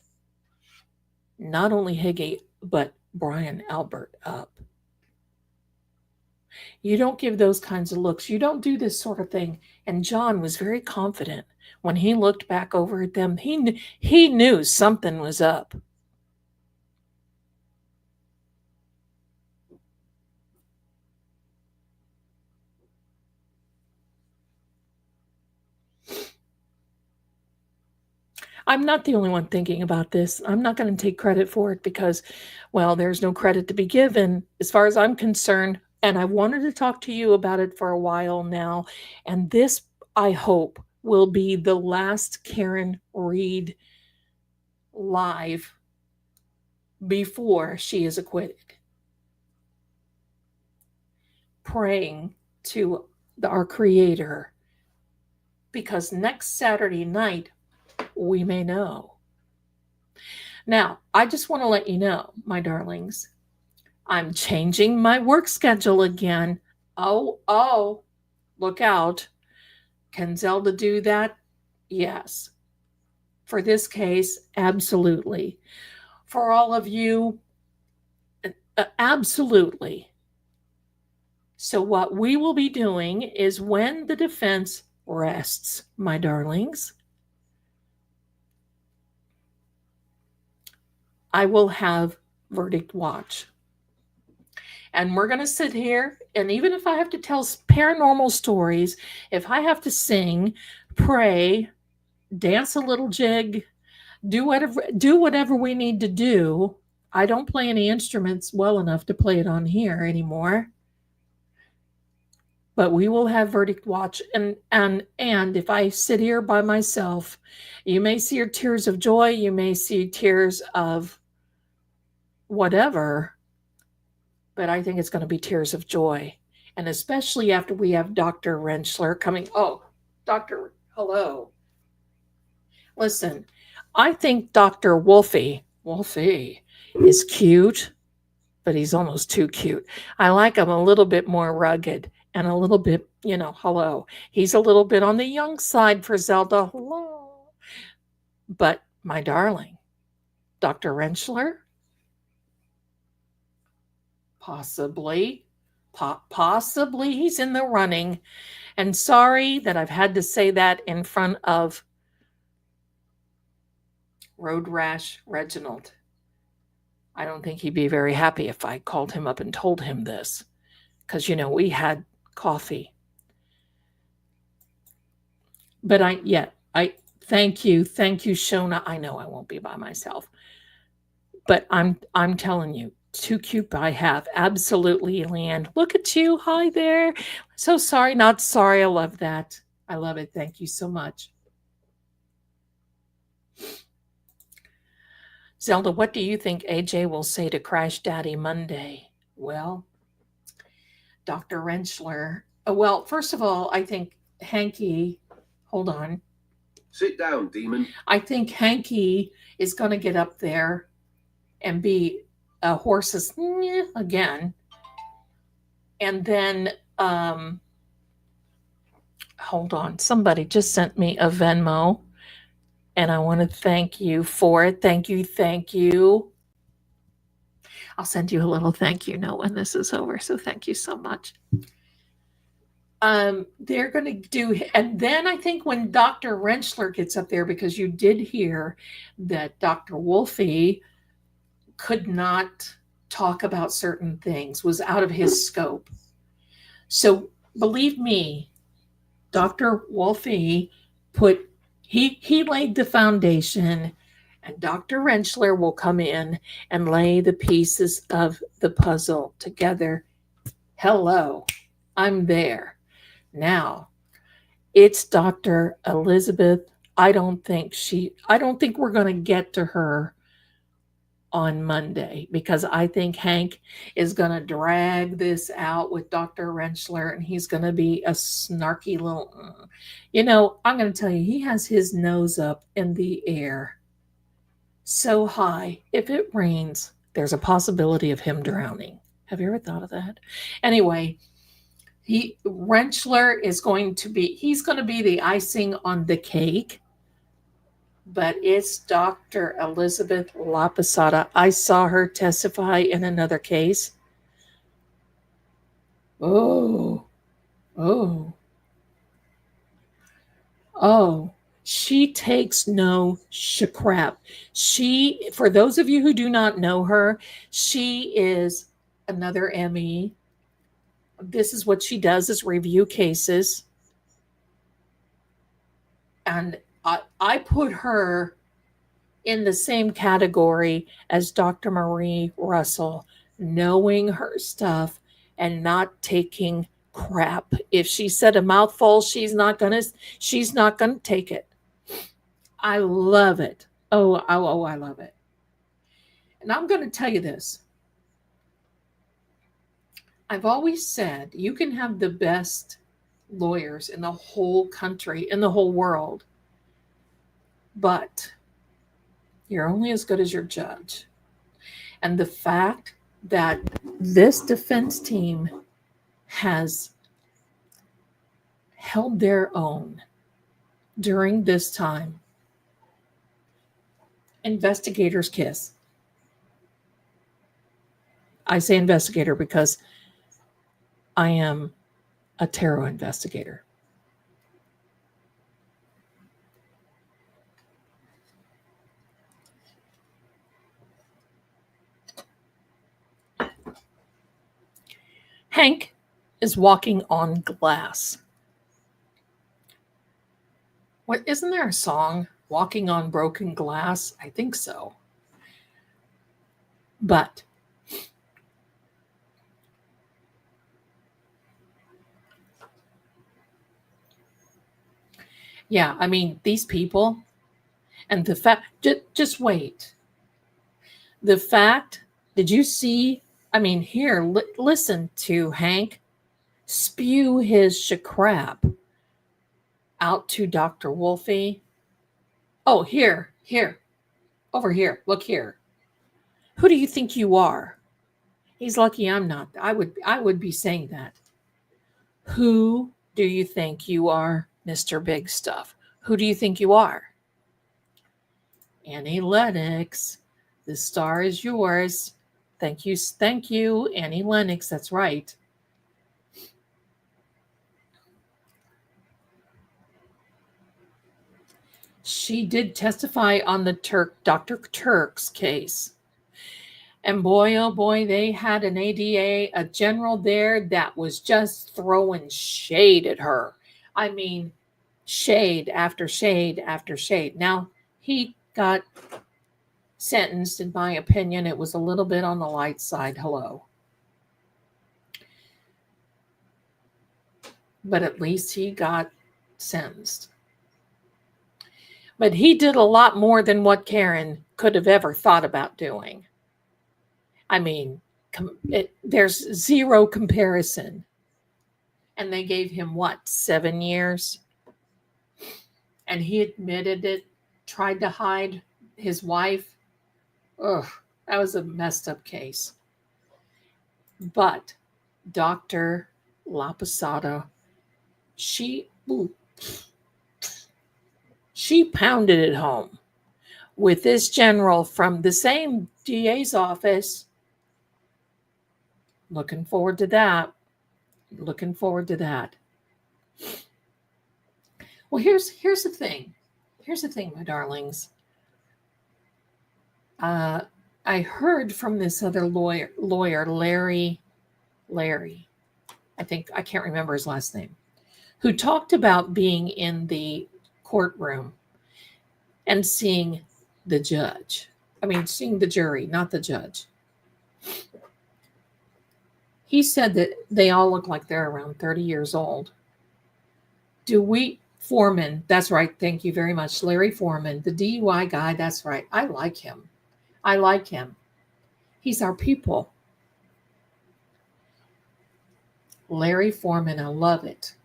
not only Higgy, but Brian Albert up? You don't give those kinds of looks. You don't do this sort of thing. And John was very confident when he looked back over at them. He knew something was up. I'm not the only one thinking about this. I'm not going to take credit for it because, well, there's no credit to be given. As far as I'm concerned, And I wanted to talk to you about it for a while now. And this, I hope, will be the last Karen Reed live before she is acquitted. Praying to our Creator, because next Saturday night we may know. Now, I just want to let you know, my darlings, I'm changing my work schedule again. Oh, look out. Can Zelda do that? Yes. For this case, absolutely. For all of you, absolutely. So what we will be doing is, when the defense rests, my darlings, I will have verdict watch. And we're going to sit here, and even if I have to tell paranormal stories, if I have to sing, pray, dance a little jig, do whatever we need to do. I don't play any instruments well enough to play it on here anymore. But we will have verdict watch, and if I sit here by myself, you may see tears of joy, you may see tears of whatever, but I think it's going to be tears of joy. And especially after we have Dr. Rentschler coming. Oh, Dr. Hello. Listen, I think Dr. Wolfie is cute, but he's almost too cute. I like him a little bit more rugged and a little bit, hello. He's a little bit on the young side for Zelda. Hello. But my darling, Dr. Rentschler, possibly he's in the running. And sorry that I've had to say that in front of Road Rash Reginald. I don't think he'd be very happy if I called him up and told him this, because we had coffee. But I thank you, Shona. I know I won't be by myself, but I'm telling you, too cute. I have absolutely, Leanne. Look at you. Hi there. So sorry, not sorry. I love that. I love it. Thank you so much. Zelda, what do you think AJ will say to Crash Daddy Monday? Well, Dr. Rentschler. Well, first of all, I think Hanky, hold on. Sit down, demon. I think Hanky is going to get up there and be a horse's again. And then, hold on. Somebody just sent me a Venmo, and I want to thank you for it. Thank you. I'll send you a little thank you note when this is over. So thank you so much. They're going to do, and then I think when Dr. Rentschler gets up there, because you did hear that Dr. Wolfie could not talk about certain things, was out of his scope. So believe me, Dr. Wolfie he laid the foundation, and Dr. Rentschler will come in and lay the pieces of the puzzle together. Hello, I'm there. Now, it's Dr. Elizabeth. I don't think we're going to get to her on Monday, because I think Hank is going to drag this out with Dr. Rentschler, and he's going to be a snarky little, I'm going to tell you, he has his nose up in the air so high. If it rains, there's a possibility of him drowning. Have you ever thought of that? Anyway, Rentschler is going to be the icing on the cake. But it's Dr. Elizabeth La Posada. I saw her testify in another case. Oh, she takes no crap. For those of you who do not know her, she is another ME. This is what she does, is review cases. And I put her in the same category as Dr. Marie Russell, knowing her stuff and not taking crap. If she said a mouthful, she's not gonna take it. I love it. Oh, I love it. And I'm going to tell you this. I've always said you can have the best lawyers in the whole country, in the whole world, but you're only as good as your judge. And the fact that this defense team has held their own during this time, investigators kiss. I say investigator because I am a tarot investigator. Hank is walking on glass. What, isn't there a song, Walking on Broken Glass? I think so. But yeah, I mean, these people and the fact, just wait. The fact, did you see? I mean, here, listen to Hank spew his crap out to Dr. Wolfie. Oh, here, over here, look here. Who do you think you are? He's lucky I'm not. I would be saying that. Who do you think you are, Mr. Big Stuff? Who do you think you are? Annie Lennox, the star is yours. Thank you, Annie Lennox. That's right. She did testify on the Dr. Turk's case. And boy, oh boy, they had an ADA, a general there that was just throwing shade at her. I mean, shade after shade after shade. Now, he got sentenced, in my opinion. It was a little bit on the light side. Hello. But at least he got sentenced. But he did a lot more than what Karen could have ever thought about doing. I mean, there's zero comparison. And they gave him, what, 7 years? And he admitted it, tried to hide his wife. Ugh, that was a messed up case. But Dr. LaPosada, she pounded it home with this general from the same DA's office. Looking forward to that. Looking forward to that. Well, here's the thing. Here's the thing, my darlings. I heard from this other lawyer, Larry. I can't remember his last name, who talked about being in the courtroom and seeing the judge. I mean, seeing the jury, not the judge. He said that they all look like they're around 30 years old. Foreman, that's right. Thank you very much. Larry Foreman, the DUI guy, that's right. I like him. He's our people. Larry Foreman, I love it.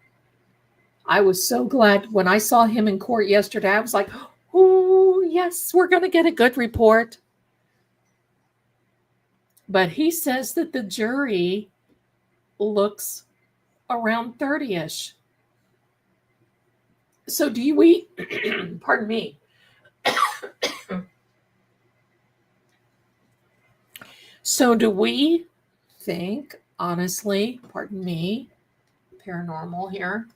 I was so glad when I saw him in court yesterday. I was like, oh, yes, we're going to get a good report. But he says that the jury looks around 30-ish. So pardon me. So do we think, honestly, pardon me, paranormal here.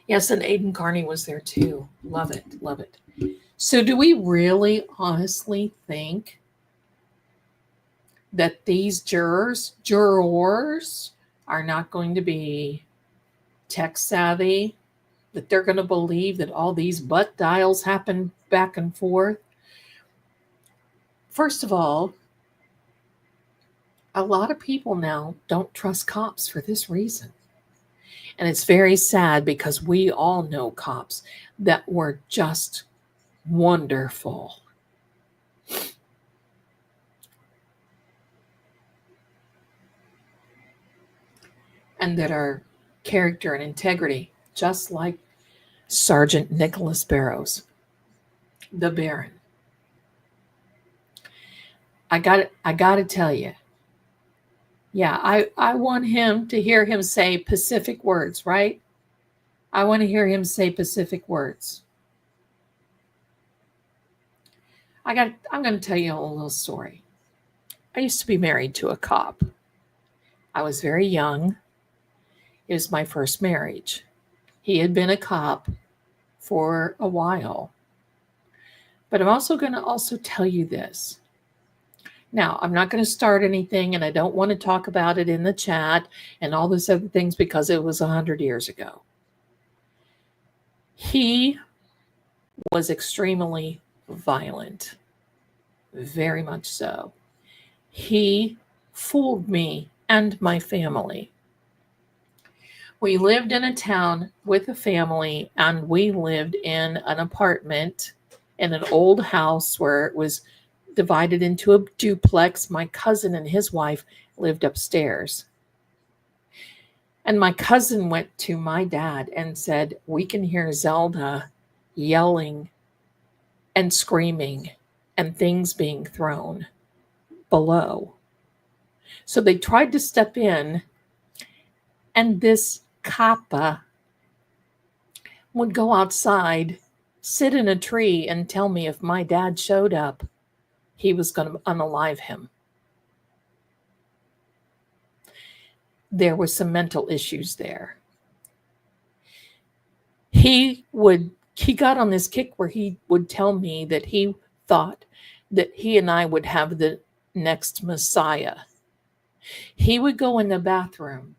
Yes, and Aiden Carney was there too. Love it. So do we really honestly think that these jurors are not going to be tech savvy, that they're going to believe that all these butt dials happen back and forth? First of all, a lot of people now don't trust cops for this reason. And it's very sad because we all know cops that were just wonderful. And that are character and integrity, just like Sergeant Nicholas Barrows, the Baron. I got to tell you, yeah, I want him to hear him say Pacific words, right? I want to hear him say Pacific words. I'm going to tell you a little story. I used to be married to a cop. I was very young. It was my first marriage. He had been a cop for a while. But I'm also going to tell you this. Now, I'm not going to start anything, and I don't want to talk about it in the chat and all those other things because it was 100 years ago. He was extremely violent, very much so. He fooled me and my family. We lived in a town with a family, and we lived in an apartment in an old house where it was divided into a duplex. My cousin and his wife lived upstairs. And my cousin went to my dad and said, "We can hear Zelda yelling and screaming and things being thrown below." So they tried to step in, and this kappa would go outside, sit in a tree, and tell me if my dad showed up, he was going to unalive him. There were some mental issues there. He got on this kick where he would tell me that he thought that he and I would have the next Messiah. He would go in the bathroom,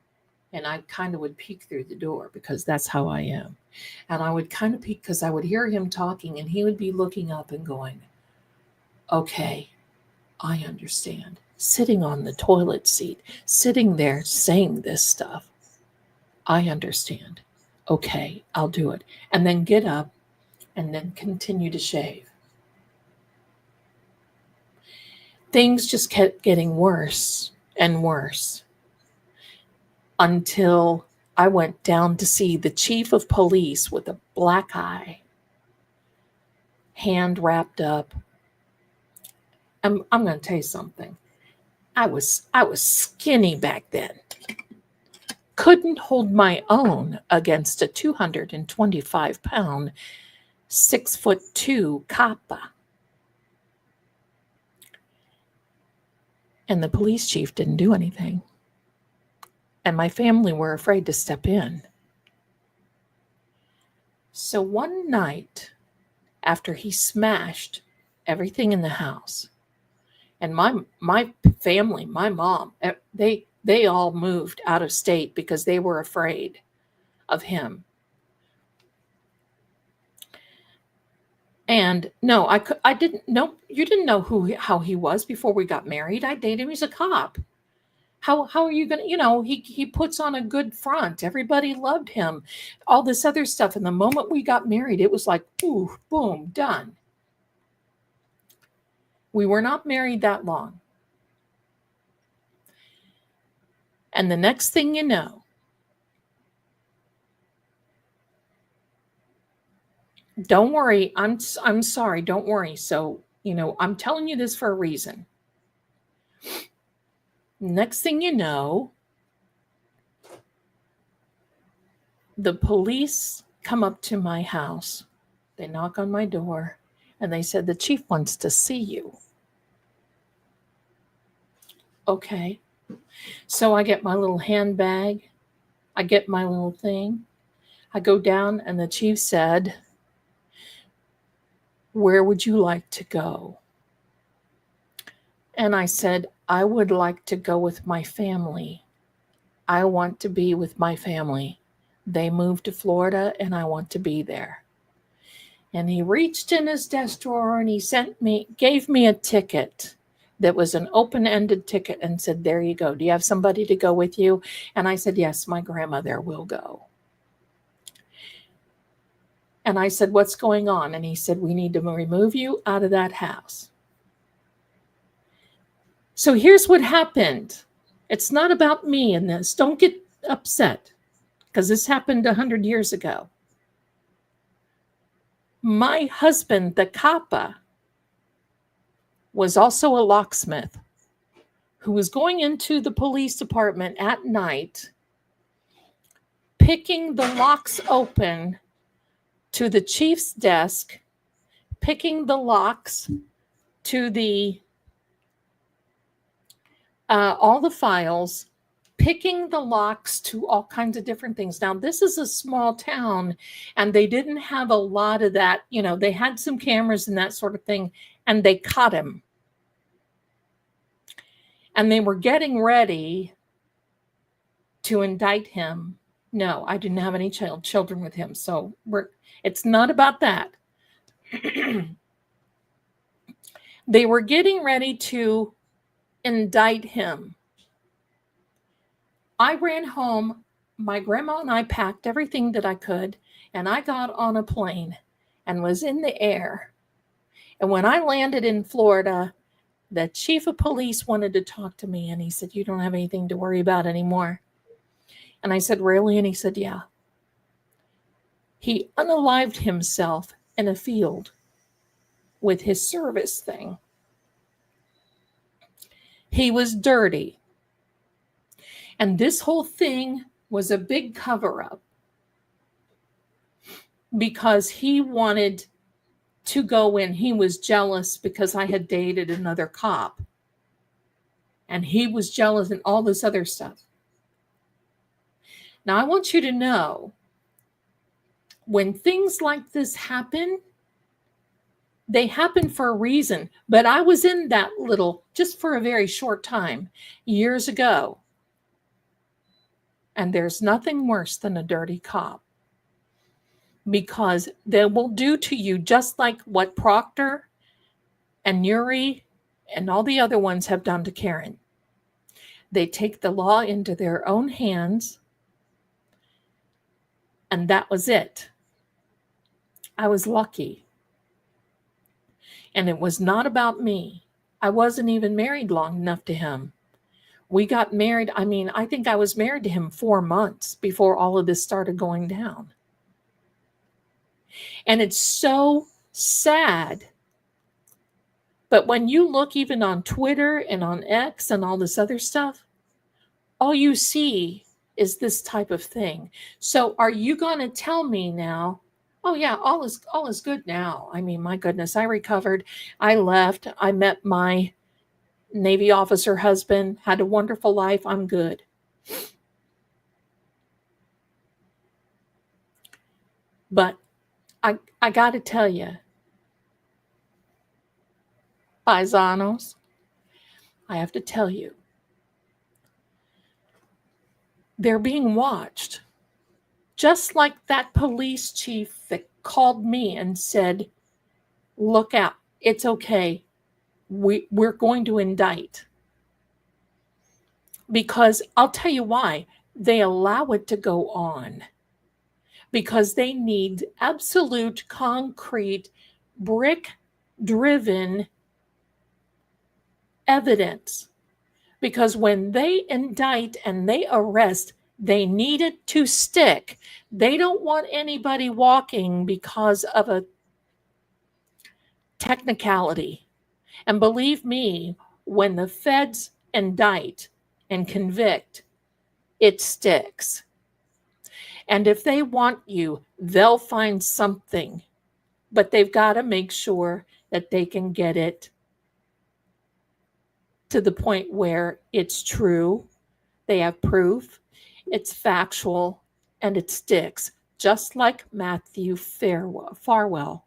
and I kind of would peek through the door because that's how I am. And I would kind of peek because I would hear him talking, and he would be looking up and going, "Okay, I understand." Sitting on the toilet seat, sitting there saying this stuff. "I understand. Okay, I'll do it." And then get up and then continue to shave. Things just kept getting worse and worse until I went down to see the chief of police with a black eye, hand wrapped up. I'm going to tell you something. I was skinny back then. Couldn't hold my own against a 225-pound, 6'2" kappa. And the police chief didn't do anything. And my family were afraid to step in. So one night, after he smashed everything in the house, and my family, my mom, they all moved out of state because they were afraid of him. And no, I didn't know. You didn't know how he was before we got married. I dated him. He's a cop. How are you going to, he puts on a good front. Everybody loved him. All this other stuff. And the moment we got married, it was like, ooh, boom, done. We were not married that long. And the next thing you know, don't worry, I'm sorry, don't worry. So, I'm telling you this for a reason. Next thing you know, the police come up to my house. They knock on my door and they said, "The chief wants to see you." Okay. So I get my little handbag. I get my little thing. I go down and the chief said, "Where would you like to go?" And I said, "I would like to go with my family. I want to be with my family. They moved to Florida and I want to be there." And he reached in his desk drawer and he gave me a ticket that was an open-ended ticket and said, there you go. Do you have somebody to go with you? And I said, yes, my grandmother will go. And I said, what's going on? And he said, we need to remove you out of that house. So here's what happened. It's not about me in this. Don't get upset because this happened 100 years ago. My husband, the Kappa, was also a locksmith who was going into the police department at night, picking the locks open to the chief's desk, picking the locks to the all the files, picking the locks to all kinds of different things. Now, this is a small town, and they didn't have a lot of that. You know, they had some cameras and that sort of thing, and they caught him. And they were getting ready to indict him. No, I didn't have any children with him, so it's not about that. They were getting ready to indict him. I ran home. My grandma and I packed everything that I could, and I got on a plane and was in the air. And when I landed in Florida, the chief of police wanted to talk to me, and he said, you don't have anything to worry about anymore. And I said, really? And he said, yeah. He unalived himself in a field with his service thing. He was dirty. And this whole thing was a big cover-up because he wanted to go in. He was jealous because I had dated another cop. And he was jealous and all this other stuff. Now, I want you to know, when things like this happen, they happen for a reason. But I was in that just for a very short time, years ago. And there's nothing worse than a dirty cop. Because they will do to you just like what Proctor and Yuri and all the other ones have done to Karen. They take the law into their own hands. And that was it. I was lucky. And it was not about me. I wasn't even married long enough to him. We got married. I think I was married to him 4 months before all of this started going down. And it's so sad. But when you look even on Twitter and on X and all this other stuff, all you see is this type of thing. So are you going to tell me now, oh yeah, all is good now? My goodness, I recovered. I left. I met my Navy officer husband, had a wonderful life. I'm good. But I got to tell you, paisanos, I have to tell you, they're being watched. Just like that police chief that called me and said, look out, it's okay. We're going to indict. Because I'll tell you why. They allow it to go on. Because they need absolute, concrete, brick-driven evidence. Because when they indict and they arrest, they need it to stick. They don't want anybody walking because of a technicality. And believe me, when the feds indict and convict, it sticks. And if they want you, they'll find something. But they've got to make sure that they can get it to the point where it's true, they have proof, it's factual, and it sticks. Just like Matthew Farwell.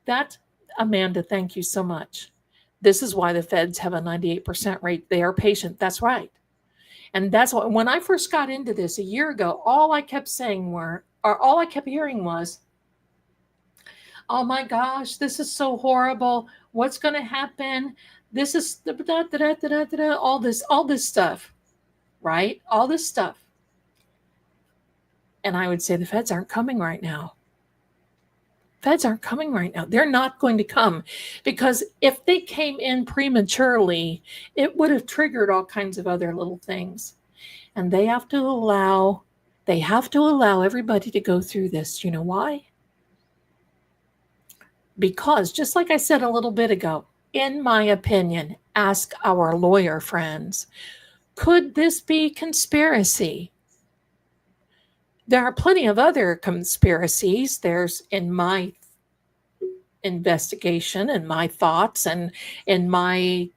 That, Amanda, thank you so much. This is why the feds have a 98% rate. They are patient. That's right. And that's why when I first got into this a year ago, all I kept saying all I kept hearing was, oh my gosh, this is so horrible. What's going to happen? This is all this stuff, right? All this stuff. And I would say the feds aren't coming right now. Feds aren't coming right now. They're not going to come, because if they came in prematurely, it would have triggered all kinds of other little things. And they have to allow everybody to go through this. You know why? Because just like I said a little bit ago, in my opinion, ask our lawyer friends, could this be conspiracy? There are plenty of other conspiracies. There's, in my investigation and my thoughts and in my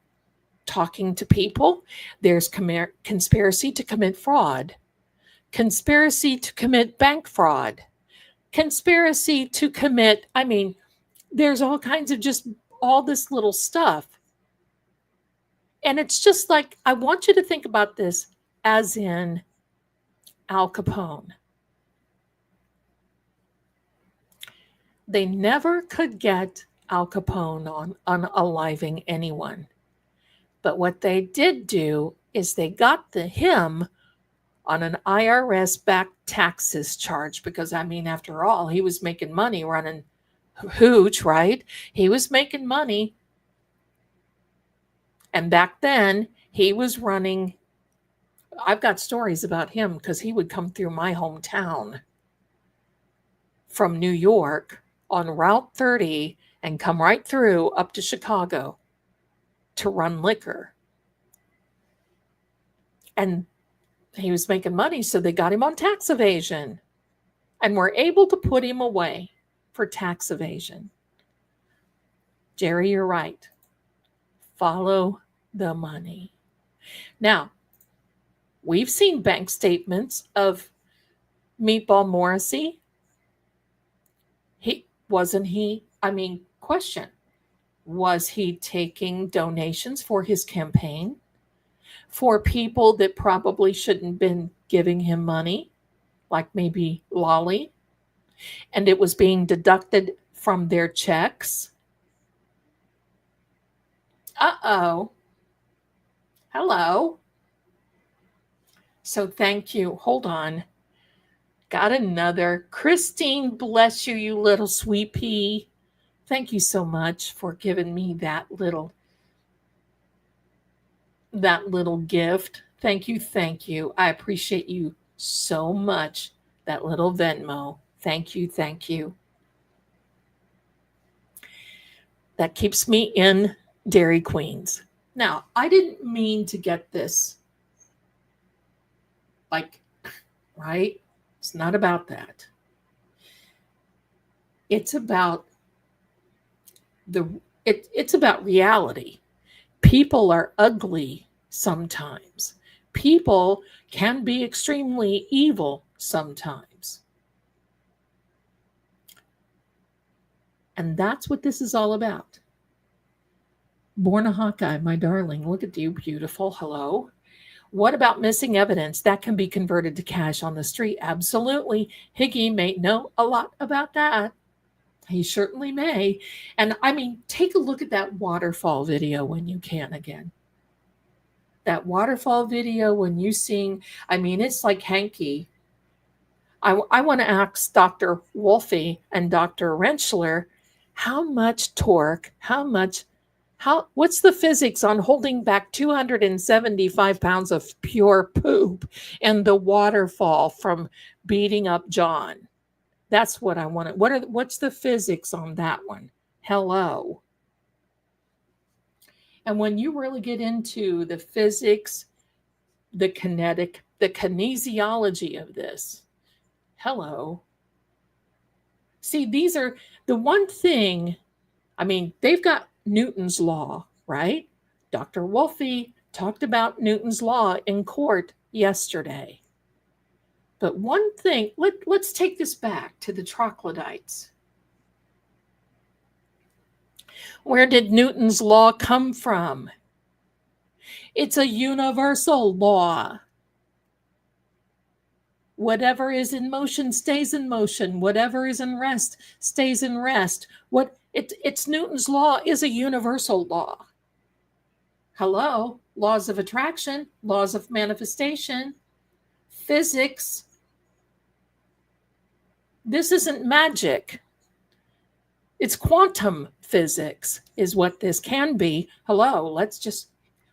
talking to people, there's conspiracy to commit fraud, conspiracy to commit bank fraud, conspiracy to commit, there's all kinds of just all this little stuff. And it's just like, I want you to think about this as in Al Capone. They never could get Al Capone on unaliving anyone. But what they did do is they got him on an IRS-backed taxes charge, because, after all, he was making money running hooch, right? He was making money. And back then, he was running, I've got stories about him because he would come through my hometown from New York on Route 30 and come right through up to Chicago to run liquor. And he was making money, so they got him on tax evasion and were able to put him away for tax evasion. Jerry, you're right. Follow the money. Now, we've seen bank statements of Meatball Morrissey. Question. Was he taking donations for his campaign for people that probably shouldn't have been giving him money, like maybe Lolly, and it was being deducted from their checks? Uh-oh. Hello. So thank you. Hold on. Got another. Christine, bless you, you little sweet pea. Thank you so much for giving me that little gift. Thank you. I appreciate you so much. That little Venmo. Thank you. That keeps me in Dairy Queens. Now, I didn't mean to get this, right? It's not about that. It's about it's about reality. People are ugly sometimes. People can be extremely evil sometimes. And that's what this is all about. Born a Hawkeye, my darling. Look at you, beautiful. Hello. What about missing evidence that can be converted to cash on the street? Absolutely. Higgy may know a lot about that. He certainly may. And take a look at that waterfall video when you can again. That waterfall video when you sing, it's like hanky. I want to ask Dr. Wolfe and Dr. Rentschler, how much torque, what's the physics on holding back 275 pounds of pure poop and the waterfall from beating up John? That's what I want. What's the physics on that one? Hello. And when you really get into the physics, the kinesiology of this, hello. See, these are the one thing, they've got Newton's law, right? Dr. Wolfe talked about Newton's law in court yesterday. But one thing, let's take this back to the troglodytes. Where did Newton's law come from? It's a universal law. Whatever is in motion stays in motion. Whatever is in rest stays in rest. It's Newton's law is a universal law. Hello, laws of attraction, laws of manifestation, physics. This isn't magic. It's quantum physics is what this can be. Hello, let's just,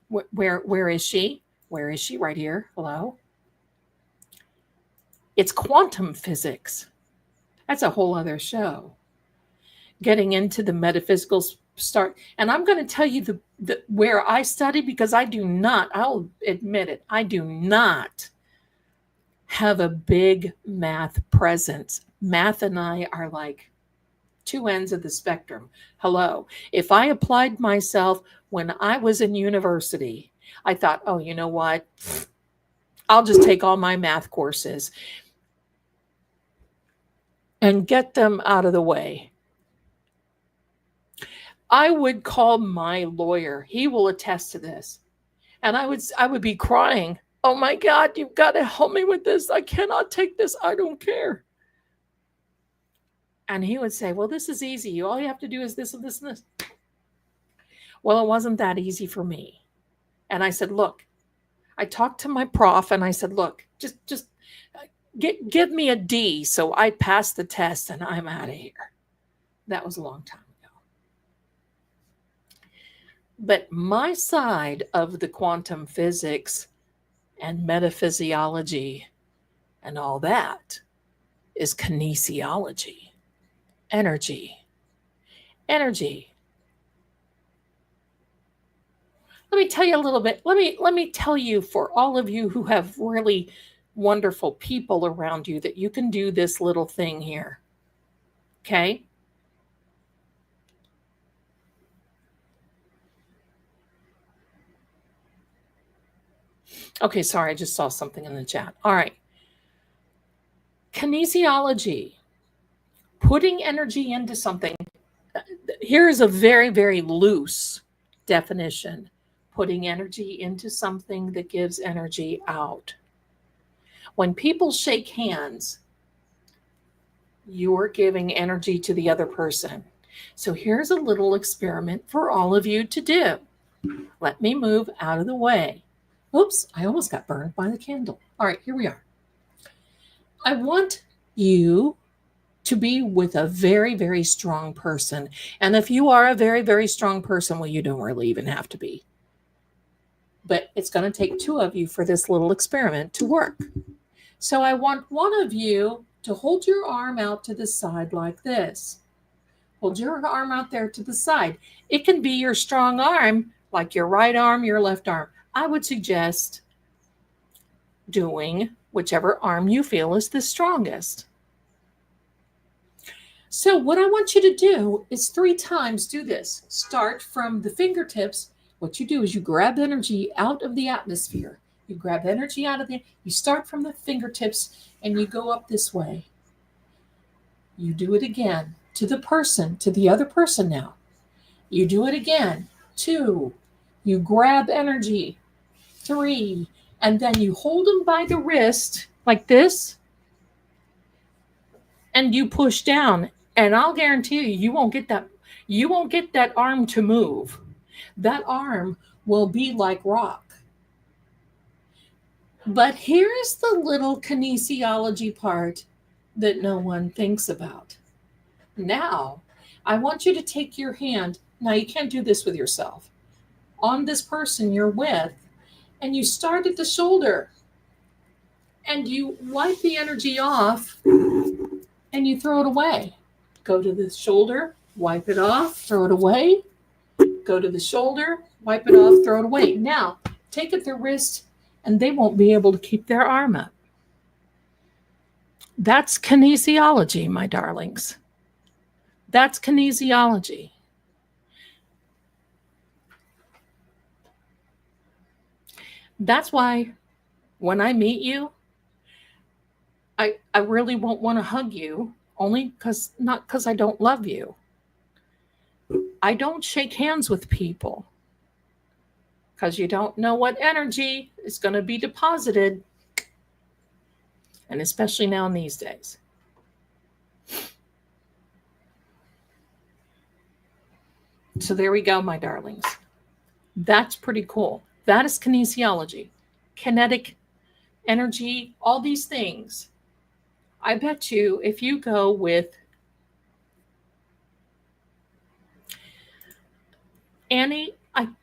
where is she? Where is she? Right here. Hello. It's quantum physics. That's a whole other show. Getting into the metaphysical start. And I'm going to tell you the where I study, because I do not, I'll admit it, I do not have a big math presence. Math and I are like two ends of the spectrum. Hello. If I applied myself when I was in university, I thought, oh, you know what? I'll just take all my math courses and get them out of the way. I would call my lawyer. He will attest to this. And I would be crying. Oh my God, you've got to help me with this. I cannot take this. I don't care. And he would say, well, this is easy. All you have to do is this and this and this. Well, it wasn't that easy for me. And I said, look, I talked to my prof and I said, look, just give me a D so I pass the test and I'm out of here. That was a long time ago. But my side of the quantum physics and metaphysiology and all that is kinesiology. Energy. Let me tell you a little bit. Let me tell you, for all of you who have really wonderful people around you, that you can do this little thing here. Okay? Okay, sorry, I just saw something in the chat. All right. Kinesiology. Putting energy into something. Here is a very, very loose definition. Putting energy into something that gives energy out. When people shake hands, you're giving energy to the other person. So here's a little experiment for all of you to do. Let me move out of the way. Oops, I almost got burned by the candle. All right, here we are. I want you to be with a very, very strong person. And if you are a very, very strong person, well, you don't really even have to be. But it's going to take two of you for this little experiment to work. So I want one of you to hold your arm out to the side like this. Hold your arm out there to the side. It can be your strong arm, like your right arm, your left arm. I would suggest doing whichever arm you feel is the strongest. So what I want you to do is 3 times do this. Start from the fingertips. What you do is you grab energy out of the atmosphere. You grab energy out of you start from the fingertips and you go up this way. You do it again to the person, to the other person now. You do it again. 2. You grab energy. 3. And then you hold them by the wrist like this. And you push down. And I'll guarantee you, you won't get that arm to move. That arm will be like rock. But here's the little kinesiology part that no one thinks about. Now, I want you to take your hand. Now, you can't do this with yourself. On this person you're with, and you start at the shoulder. And you wipe the energy off, and you throw it away. Go to the shoulder, wipe it off, throw it away. Go to the shoulder, wipe it off, throw it away. Now, take at the wrist, and they won't be able to keep their arm up. That's kinesiology, my darlings. That's kinesiology. That's why when I meet you, I really won't want to hug you, not because I don't love you. I don't shake hands with people because you don't know what energy is going to be deposited. and especially now in these days. So there we go, my darlings. That's pretty cool. That is kinesiology, kinetic energy, all these things. I bet you if you go with Annie,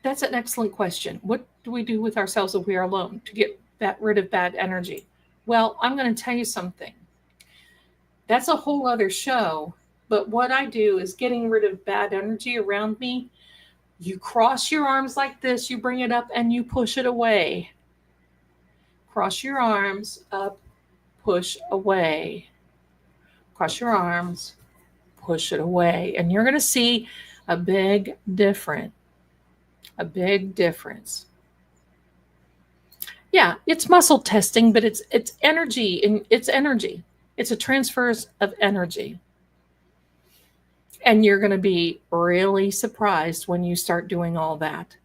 that's an excellent question. What do we do with ourselves if we are alone to get rid of bad energy? Well, I'm going to tell you something. That's a whole other show. But what I do is getting rid of bad energy around me. You cross your arms like this, you bring it up and you push it away. Cross your arms up, push away. Cross your arms, push it away. And you're going to see a big difference. A big difference. Yeah, it's muscle testing, but it's energy, and it's energy. It's a transfers of energy. And you're going to be really surprised when you start doing all that.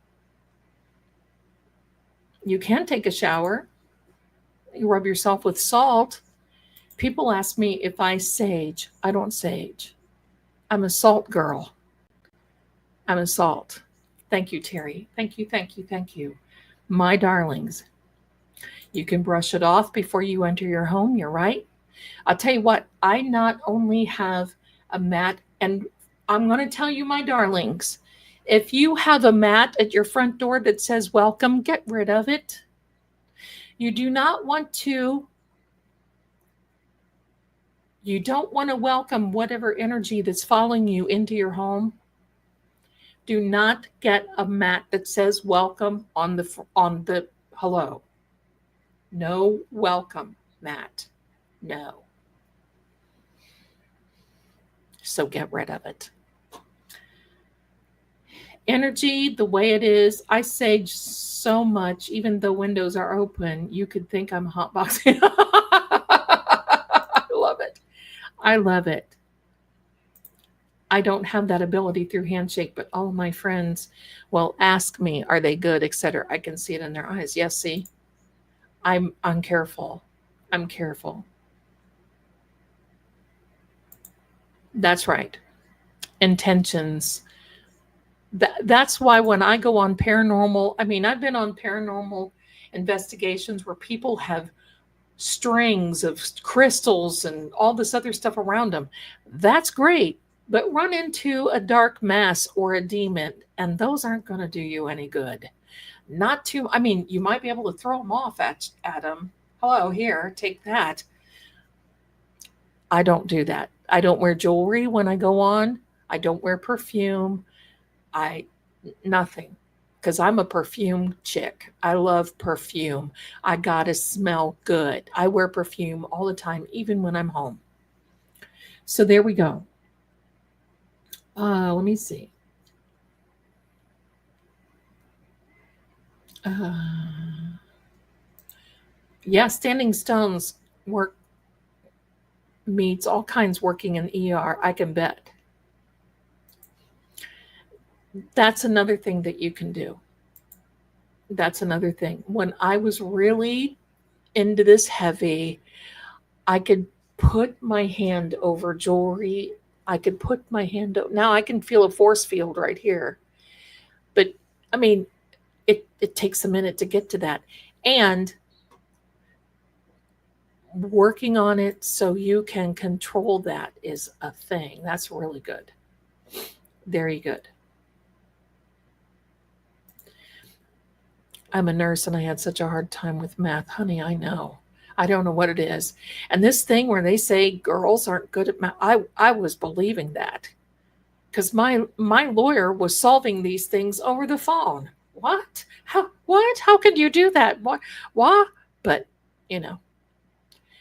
You can take a shower. You rub yourself with salt. People ask me if I sage. I don't sage. I'm a salt girl. I'm a salt. Thank you, Terry. Thank you, thank you, thank you. My darlings, you can brush it off before you enter your home. You're right. I'll tell you what, I not only have a mat, and I'm going to tell you, my darlings, if you have a mat at your front door that says welcome, get rid of it. You don't want to welcome whatever energy that's following you into your home. Do not get a mat that says welcome on the hello. No welcome mat. No. So get rid of it. Energy, the way it is, I sage so much, even though windows are open, you could think I'm hotboxing. I love it. I love it. I don't have that ability through handshake, but all of my friends will ask me, are they good, etc. I can see it in their eyes. Yes, see? I'm careful. I'm careful. That's right. Intentions. That's why when I go on paranormal, I've been on paranormal investigations where people have strings of crystals and all this other stuff around them. That's great. But run into a dark mass or a demon, and those aren't going to do you any good. Not too, you might be able to throw them off at them. Hello, here, take that. I don't do that. I don't wear jewelry when I go on. I don't wear perfume. Nothing. Because I'm a perfume chick. I love perfume. I gotta smell good. I wear perfume all the time, even when I'm home. So there we go. Let me see. Yeah, standing stones work meets all kinds working in ER, I can bet. That's another thing that you can do. That's another thing. When I was really into this heavy, I could put my hand over jewelry. I could put my hand over. Now I can feel a force field right here. But it takes a minute to get to that. And working on it so you can control that is a thing. That's really good. Very good. I'm a nurse and I had such a hard time with math. Honey, I know. I don't know what it is. And this thing where they say girls aren't good at math, I was believing that. Because my lawyer was solving these things over the phone. What? What? How could you do that? What? But,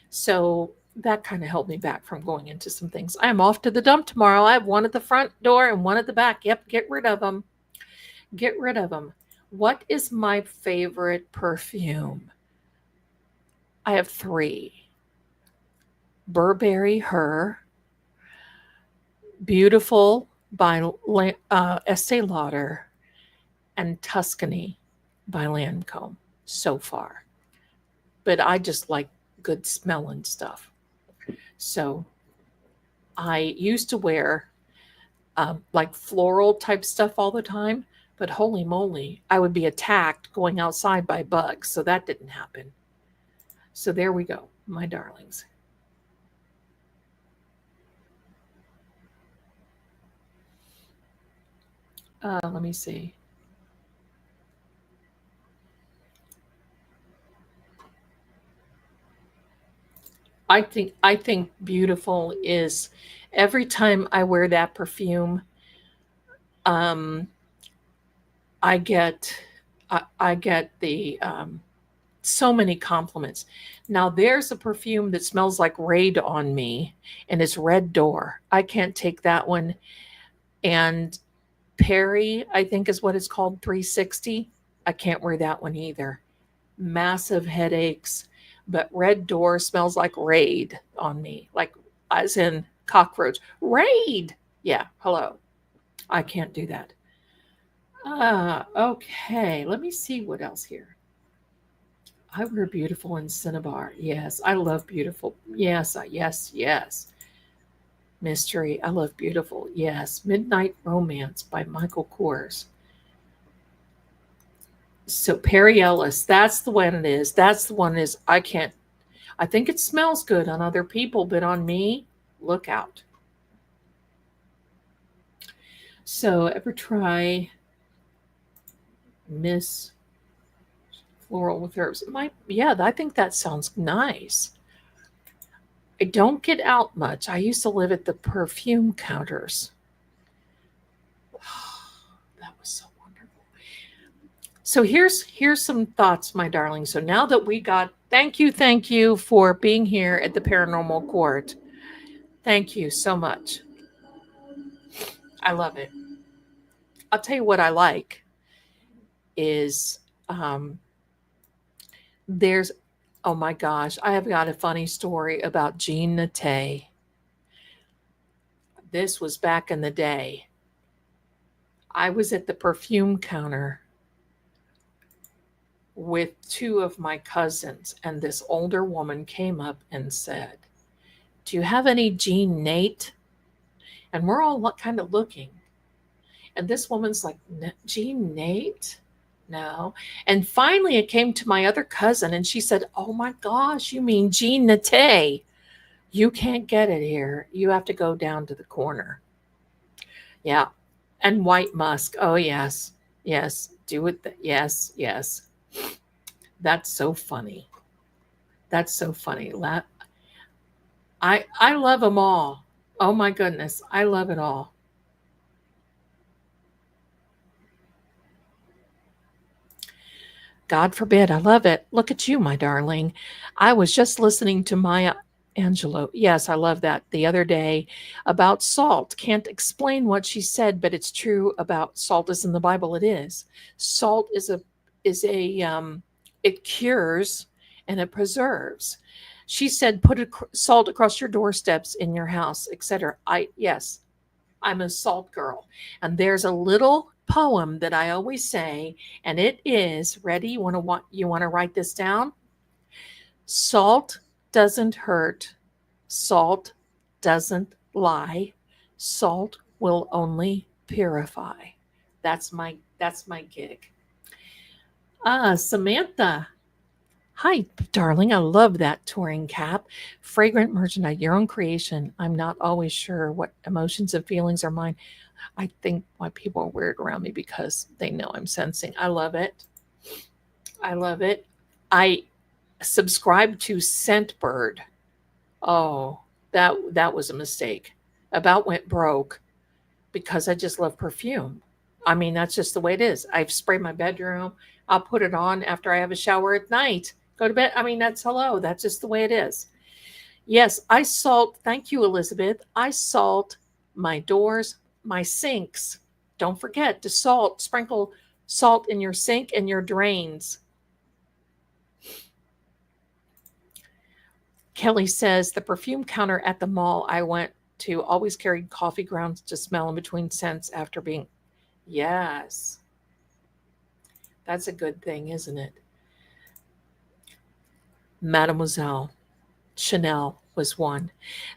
So that kind of held me back from going into some things. I'm off to the dump tomorrow. I have one at the front door and one at the back. Yep, get rid of them. Get rid of them. What is my favorite perfume? I have 3. Burberry Her, Beautiful by Estee Lauder, and Tuscany by Lancome so far. But I just like good smelling stuff. So I used to wear like floral type stuff all the time, but holy moly, I would be attacked going outside by bugs. So that didn't happen. So there we go, my darlings. Let me see. I think beautiful is every time I wear that perfume, um, I get I get the so many compliments. Now there's a perfume that smells like Raid on me, and it's Red Door. I can't take that one. And Perry, I think is what it's called, 360. I can't wear that one either. Massive headaches. But Red Door smells like Raid on me, like as in cockroach. Raid! Yeah, hello. I can't do that. Okay. Let me see what else here. I wear beautiful in Cinnabar. Yes, I love beautiful. Yes, yes. Mystery. I love beautiful. Yes. Midnight Romance by Michael Kors. So Perry Ellis, that's the one it is. That's the one is I can't. I think it smells good on other people, but on me, look out. So ever try Miss Floral with Herbs? Yeah, I think that sounds nice. I don't get out much. I used to live at the perfume counters. That was so wonderful. So here's some thoughts, my darling. So now that we got thank you for being here at the Paranormal Court. Thank you so much. I love it. I'll tell you what I like is there's oh my gosh, I have got a funny story about Jean Naté. This was back in the day. I was at the perfume counter with two of my cousins, and this older woman came up and said, "Do you have any Jean Nate?" And we're all kind of looking. And this woman's like, "Jean Nate? No." And finally it came to my other cousin, and she said, "Oh my gosh, you mean Jean Naté? You can't get it here. You have to go down to the corner." Yeah. And white musk. Oh, yes. Yes. Do it. Yes. That's so funny. That's so funny. I love them all. Oh my goodness. I love it all. God forbid. I love it. Look at you, my darling. I was just listening to Maya Angelou. Yes, I love that the other day about salt. Can't explain what she said, but it's true about salt is in the Bible. It is. Salt is a it cures and it preserves. She said, "Put salt across your doorsteps in your house, etc." Yes, I'm a salt girl. And there's a little poem that I always say, and it is ready. You want to write this down? Salt doesn't hurt. Salt doesn't lie. Salt will only purify. That's my gig. Samantha. Hi, darling. I love that touring cap. Fragrant merchandise, your own creation. I'm not always sure what emotions and feelings are mine. I think why people are weird around me because they know I'm sensing. I love it. I love it. I subscribe to Scentbird. Oh, that was a mistake. About went broke because I just love perfume. I mean, that's just the way it is. I've sprayed my bedroom. I'll put it on after I have a shower at night. Go to bed. I mean, that's hello. That's just the way it is. Yes, I salt. Thank you, Elizabeth. I salt my doors, my sinks. Don't forget to sprinkle salt in your sink and your drains. Kelly says the perfume counter at the mall I went to always carried coffee grounds to smell in between scents after being. Yes. That's a good thing, isn't it? Mademoiselle. Chanel was one.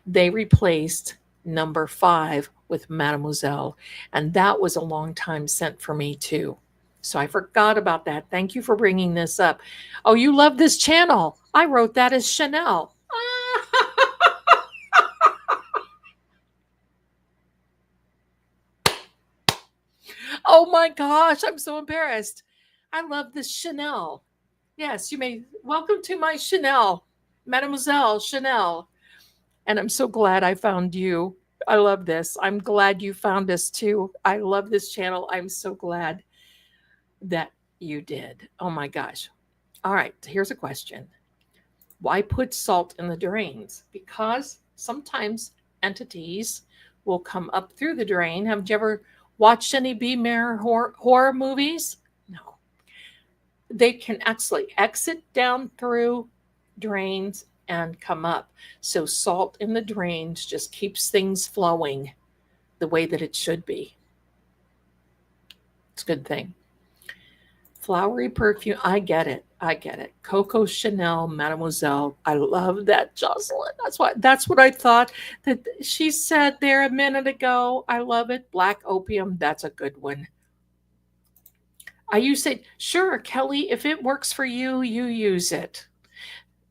They replaced number 5 with Mademoiselle, and that was a long time scent for me too. So I forgot about that. Thank you for bringing this up. Oh, you love this channel. I wrote that as Chanel. Oh my gosh, I'm so embarrassed. I love this Chanel. Yes, you may. Welcome to my Chanel, Mademoiselle Chanel. And I'm so glad I found you. I love this. I'm glad you found us too. I love this channel. I'm so glad that you did. Oh my gosh. All right, here's a question. Why put salt in the drains? Because sometimes entities will come up through the drain. Have you ever watched any B-Mare horror movies? No. They can actually exit down through drains and come up. So salt in the drains just keeps things flowing the way that it should be. It's a good thing. Flowery perfume. I get it. I get it. Coco Chanel, Mademoiselle. I love that, Jocelyn. That's what I thought that she said there a minute ago. I love it. Black opium. That's a good one. I use it. Sure, Kelly, if it works for you, you use it.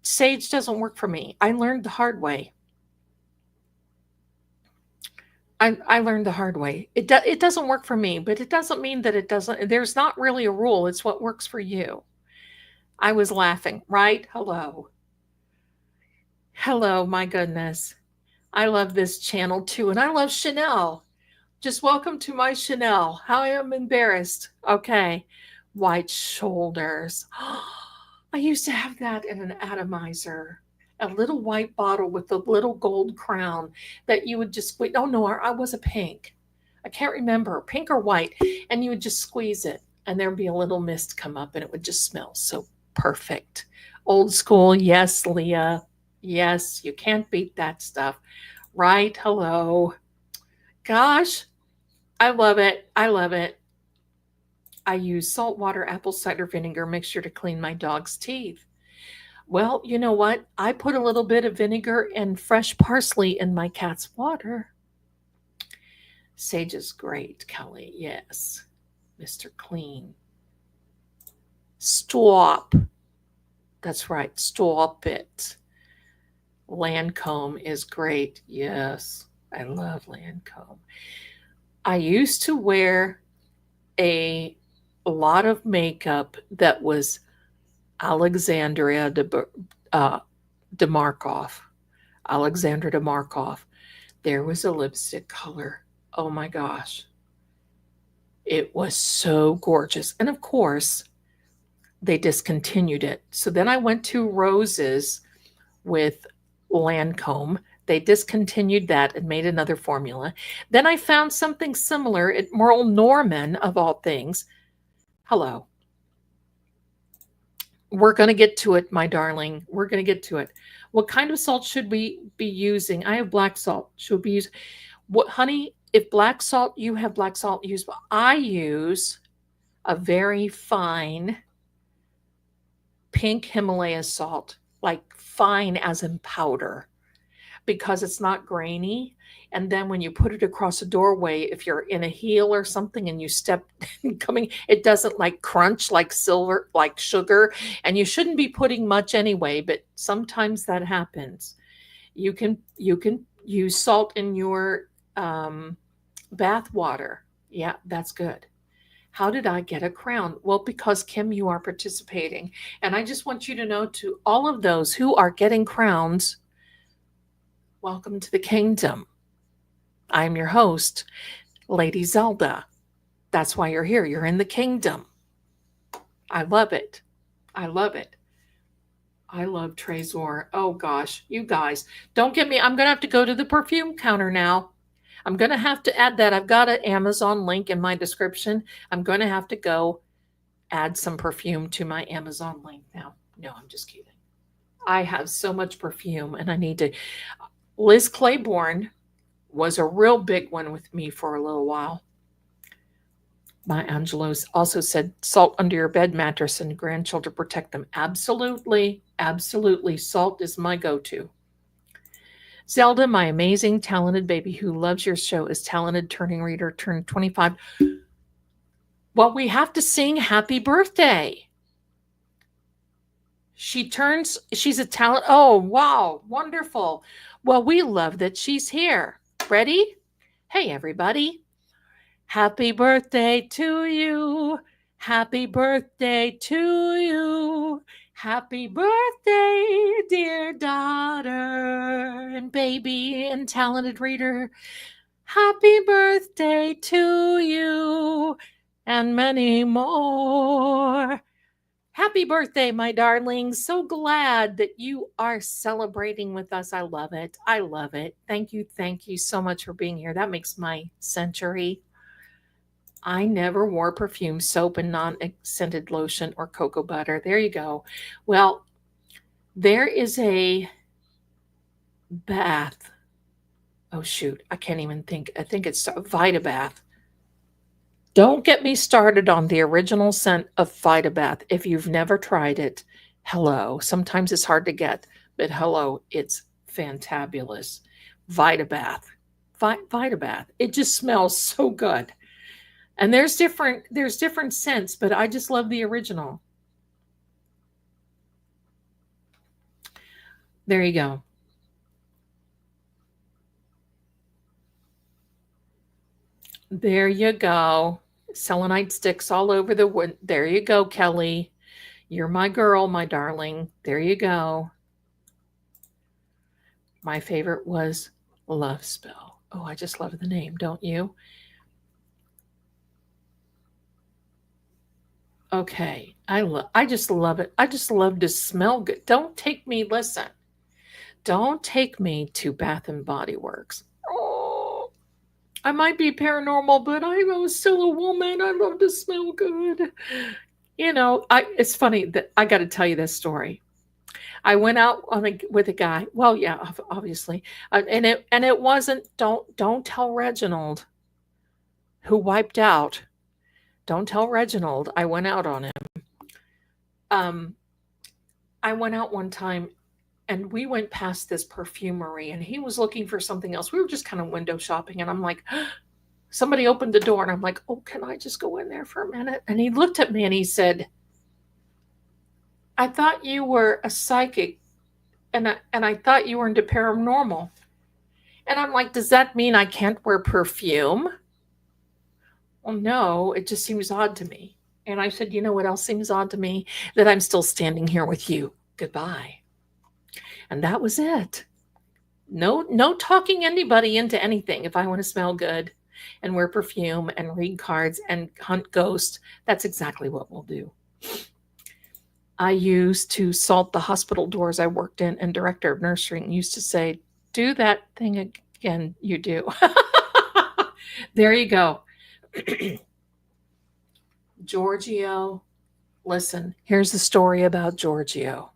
Sage doesn't work for me. I learned the hard way. I learned the hard way. It doesn't work for me, but it doesn't mean that it doesn't. There's not really a rule. It's what works for you. I was laughing, right? Hello. Hello, my goodness. I love this channel too. And I love Chanel. Just welcome to my Chanel. How I am embarrassed. Okay. White shoulders. I used to have that in an atomizer. A little white bottle with a little gold crown that you would just squeeze. Oh, no, I was a pink. I can't remember, pink or white. And you would just squeeze it and there'd be a little mist come up and it would just smell so perfect. Old school. Yes, Leah. Yes, you can't beat that stuff. Right? Hello. Gosh, I love it. I love it. I use saltwater apple cider vinegar mixture to clean my dog's teeth. Well, you know what? I put a little bit of vinegar and fresh parsley in my cat's water. Sage is great, Kelly. Yes. Mr. Clean. Stop. That's right. Stop it. Lancome is great. Yes. I love Lancome. I used to wear a lot of makeup that was Alexandria DeMarkov. Alexandra DeMarkov. There was a lipstick color. Oh my gosh. It was so gorgeous. And of course, they discontinued it. So then I went to Roses with Lancome. They discontinued that and made another formula. Then I found something similar at Merle Norman, of all things. Hello. We're going to get to it, my darling. We're going to get to it. What kind of salt should we be using? I have black salt. Should we use what, honey? If black salt, you have black salt, use. I use a very fine pink Himalaya salt, like fine as in powder, because it's not grainy. And then when you put it across a doorway, if you're in a heel or something and you step coming, it doesn't like crunch like silver, like sugar. And you shouldn't be putting much anyway, but sometimes that happens. You can use salt in your bath water. Yeah, that's good. How did I get a crown? Well, because Kim, you are participating. And I just want you to know, to all of those who are getting crowns, welcome to the kingdom. I'm your host, Lady Zelda. That's why you're here. You're in the kingdom. I love it. I love it. I love Trésor. Oh gosh, you guys, don't get me. I'm going to have to go to the perfume counter now. I'm going to have to add that. I've got an Amazon link in my description. I'm going to have to go add some perfume to my Amazon link now. No, I'm just kidding. I have so much perfume and I need to. Liz Claiborne was a real big one with me for a little while. My Angelos also said salt under your bed mattress and grandchildren protect them. Absolutely. Absolutely. Salt is my go-to. Zelda, my amazing, talented baby who loves your show, is talented turning reader, turned 25. Well, we have to sing happy birthday. She's a talent. Oh, wow. Wonderful. Well, we love that she's here. Ready? Hey, everybody. Happy birthday to you. Happy birthday to you. Happy birthday, dear daughter and baby and talented reader. Happy birthday to you and many more. Happy birthday, my darlings. So glad that you are celebrating with us. I love it. I love it. Thank you. Thank you so much for being here. That makes my century. I never wore perfume, soap, and non-scented lotion or cocoa butter. There you go. Well, there is a bath. Oh, shoot. I can't even think. I think it's Vitabath. Don't get me started on the original scent of Vitabath. If you've never tried it, hello. Sometimes it's hard to get, but hello, it's fantabulous. Vitabath. Vitabath. It just smells so good. And there's different scents, but I just love the original. There you go. There you go. Selenite sticks all over the wood. There you go, Kelly. You're my girl, my darling. There you go. My favorite was Love Spell. Oh, I just love the name, don't you? Okay. I just love it. I just love to smell good. Don't take me, listen. Don't take me to Bath and Body Works. Oh, I might be paranormal, but I'm still a woman. I love to smell good. It's funny that I got to tell you this story. I went out with a guy. Well, yeah, obviously, and it wasn't. Don't tell Reginald, who wiped out. Don't tell Reginald. I went out on him. I went out one time, and we went past this perfumery, and he was looking for something else. We were just kind of window shopping, and I'm like, somebody opened the door, and I'm like, oh, can I just go in there for a minute? And he looked at me and he said, I thought you were a psychic, and I thought you were into paranormal. And I'm like, does that mean I can't wear perfume? Well, no, it just seems odd to me. And I said, you know what else seems odd to me? That I'm still standing here with you. Goodbye. And that was it. No talking anybody into anything. If I want to smell good and wear perfume and read cards and hunt ghosts, that's exactly what we'll do. I used to salt the hospital doors I worked in, and director of nursing used to say, do that thing again, you do. There you go. Giorgio, listen, here's the story about Giorgio.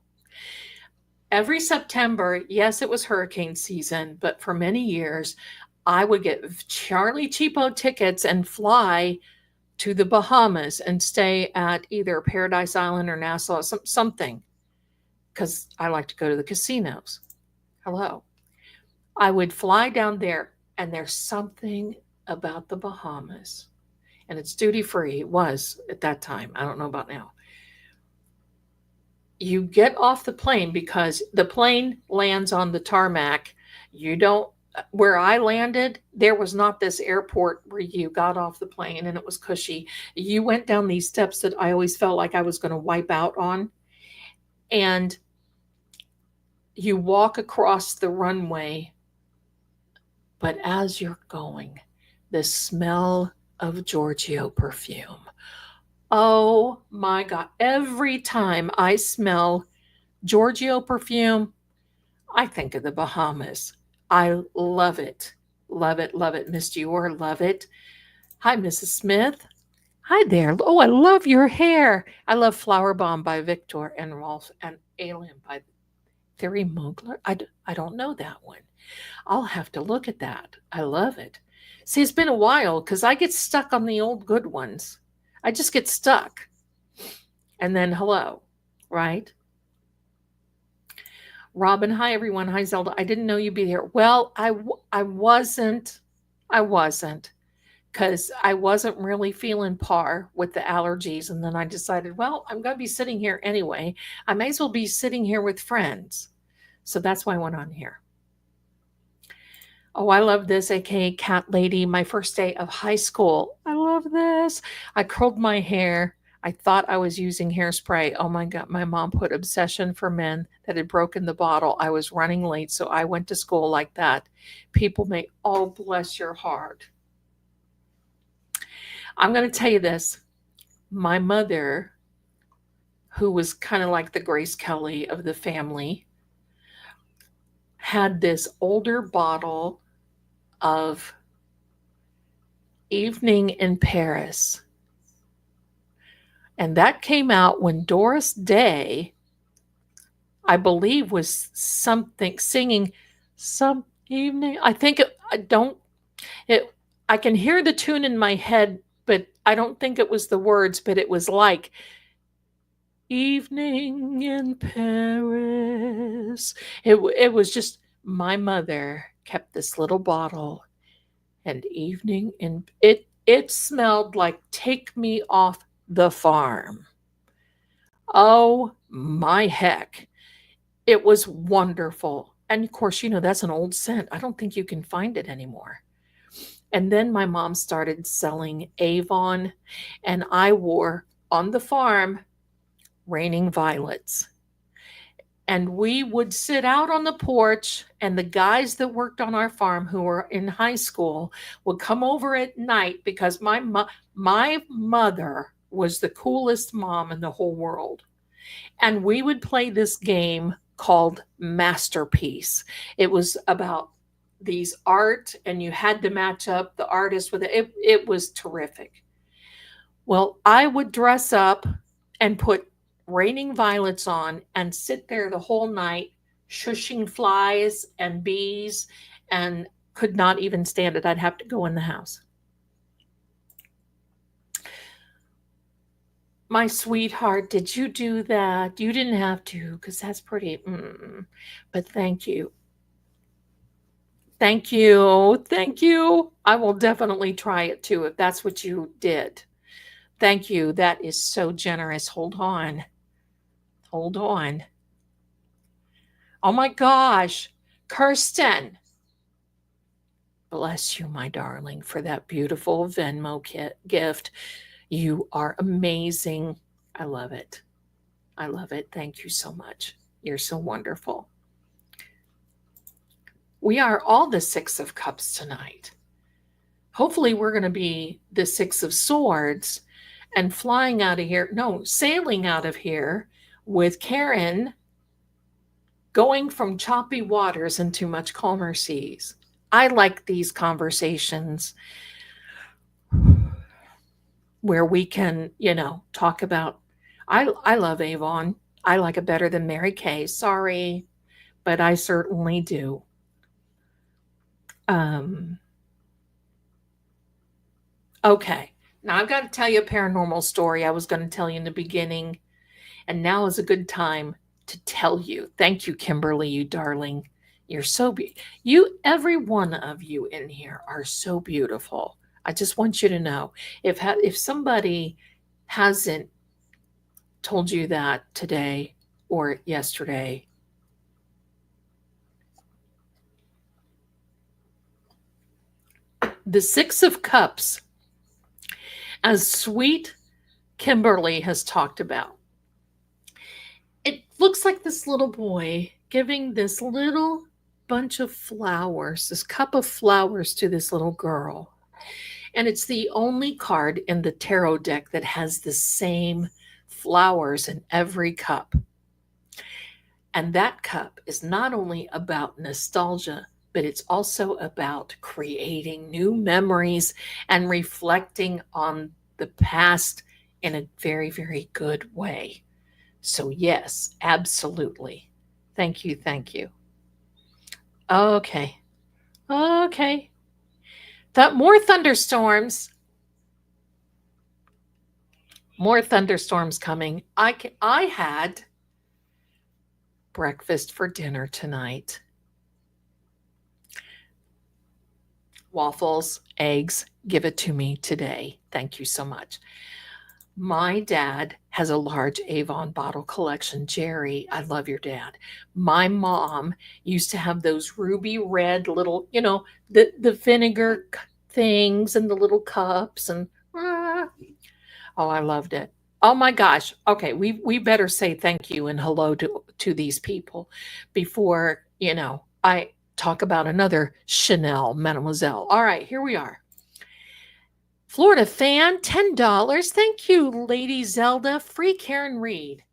Every September, yes, it was hurricane season, but for many years, I would get Charlie Cheapo tickets and fly to the Bahamas and stay at either Paradise Island or Nassau, something, because I like to go to the casinos. Hello. I would fly down there, and there's something about the Bahamas, and it's duty free. It was at that time. I don't know about now. You get off the plane because the plane lands on the tarmac. Where I landed, there was not this airport where you got off the plane and it was cushy. You went down these steps that I always felt like I was going to wipe out on. And you walk across the runway. But as you're going, the smell of Giorgio perfume. Oh my God. Every time I smell Giorgio perfume, I think of the Bahamas. I love it. Love it. Love it. Miss Dior, love it. Hi, Mrs. Smith. Hi there. Oh, I love your hair. I love Flower Bomb by Victor and Rolf, and Alien by Thierry Mugler. I don't know that one. I'll have to look at that. I love it. See, it's been a while because I get stuck on the old good ones. I just get stuck. And then hello, right? Robin, hi everyone. Hi Zelda. I didn't know you'd be here. Well, I wasn't. I wasn't because I wasn't really feeling par with the allergies. And then I decided, well, I'm going to be sitting here anyway. I may as well be sitting here with friends. So that's why I went on here. Oh, I love this, aka Cat Lady. My first day of high school. I love this. I curled my hair. I thought I was using hairspray. Oh my God, my mom put Obsession for Men that had broken the bottle. I was running late, so I went to school like that. People may, oh, bless your heart. I'm going to tell you this. My mother, who was kind of like the Grace Kelly of the family, had this older bottle of Evening in Paris. And that came out when Doris Day, I believe, was something singing some evening. I think I can hear the tune in my head, but I don't think it was the words, but it was like Evening in Paris. It was just, my mother kept this little bottle, and evening in it smelled like Take Me Off the Farm. Oh my heck. It was wonderful. And of course, that's an old scent. I don't think you can find it anymore. And then my mom started selling Avon, and I wore on the farm Raining Violets. And we would sit out on the porch, and the guys that worked on our farm who were in high school would come over at night because my mother was the coolest mom in the whole world. And we would play this game called Masterpiece. It was about these art, and you had to match up the artist with it. It was terrific. Well, I would dress up and put Raining Violets on and sit there the whole night shushing flies and bees, and could not even stand it. I'd have to go in the house. My sweetheart, did you do that? You didn't have to, because that's pretty. But thank you. Thank you. Thank you. I will definitely try it too if that's what you did. Thank you. That is so generous. Hold on. Hold on. Oh my gosh. Kirsten. Bless you, my darling, for that beautiful Venmo gift. You are amazing. I love it. I love it. Thank you so much. You're so wonderful. We are all the Six of Cups tonight. Hopefully, we're going to be the Six of Swords and flying out of here. No, sailing out of here with Karen, going from choppy waters into much calmer seas. I like these conversations where we can, talk about, I love Avon. I like it better than Mary Kay. Sorry, but I certainly do. Okay, now I've got to tell you a paranormal story I was going to tell you in the beginning, and now is a good time to tell you. Thank you, Kimberly, you darling. You're so every one of you in here are so beautiful. I just want you to know, if somebody hasn't told you that today or yesterday, the Six of Cups, as sweet Kimberly has talked about, it looks like this little boy giving this little bunch of flowers, this cup of flowers, to this little girl. And it's the only card in the tarot deck that has the same flowers in every cup. And that cup is not only about nostalgia, but it's also about creating new memories and reflecting on the past in a very, very good way. So yes, absolutely. Thank you. Thank you. Okay. Okay. More thunderstorms. More thunderstorms coming. I had breakfast for dinner tonight? Waffles, eggs, give it to me today. Thank you so much. My dad has a large Avon bottle collection. Jerry, I love your dad. My mom used to have those ruby red little, the vinegar things and the little cups and oh, I loved it. Oh my gosh. Okay, we better say thank you and hello to these people before, I talk about another Chanel Mademoiselle. All right, here we are. Florida fan, $10. Thank you, Lady Zelda. Free Karen Reed.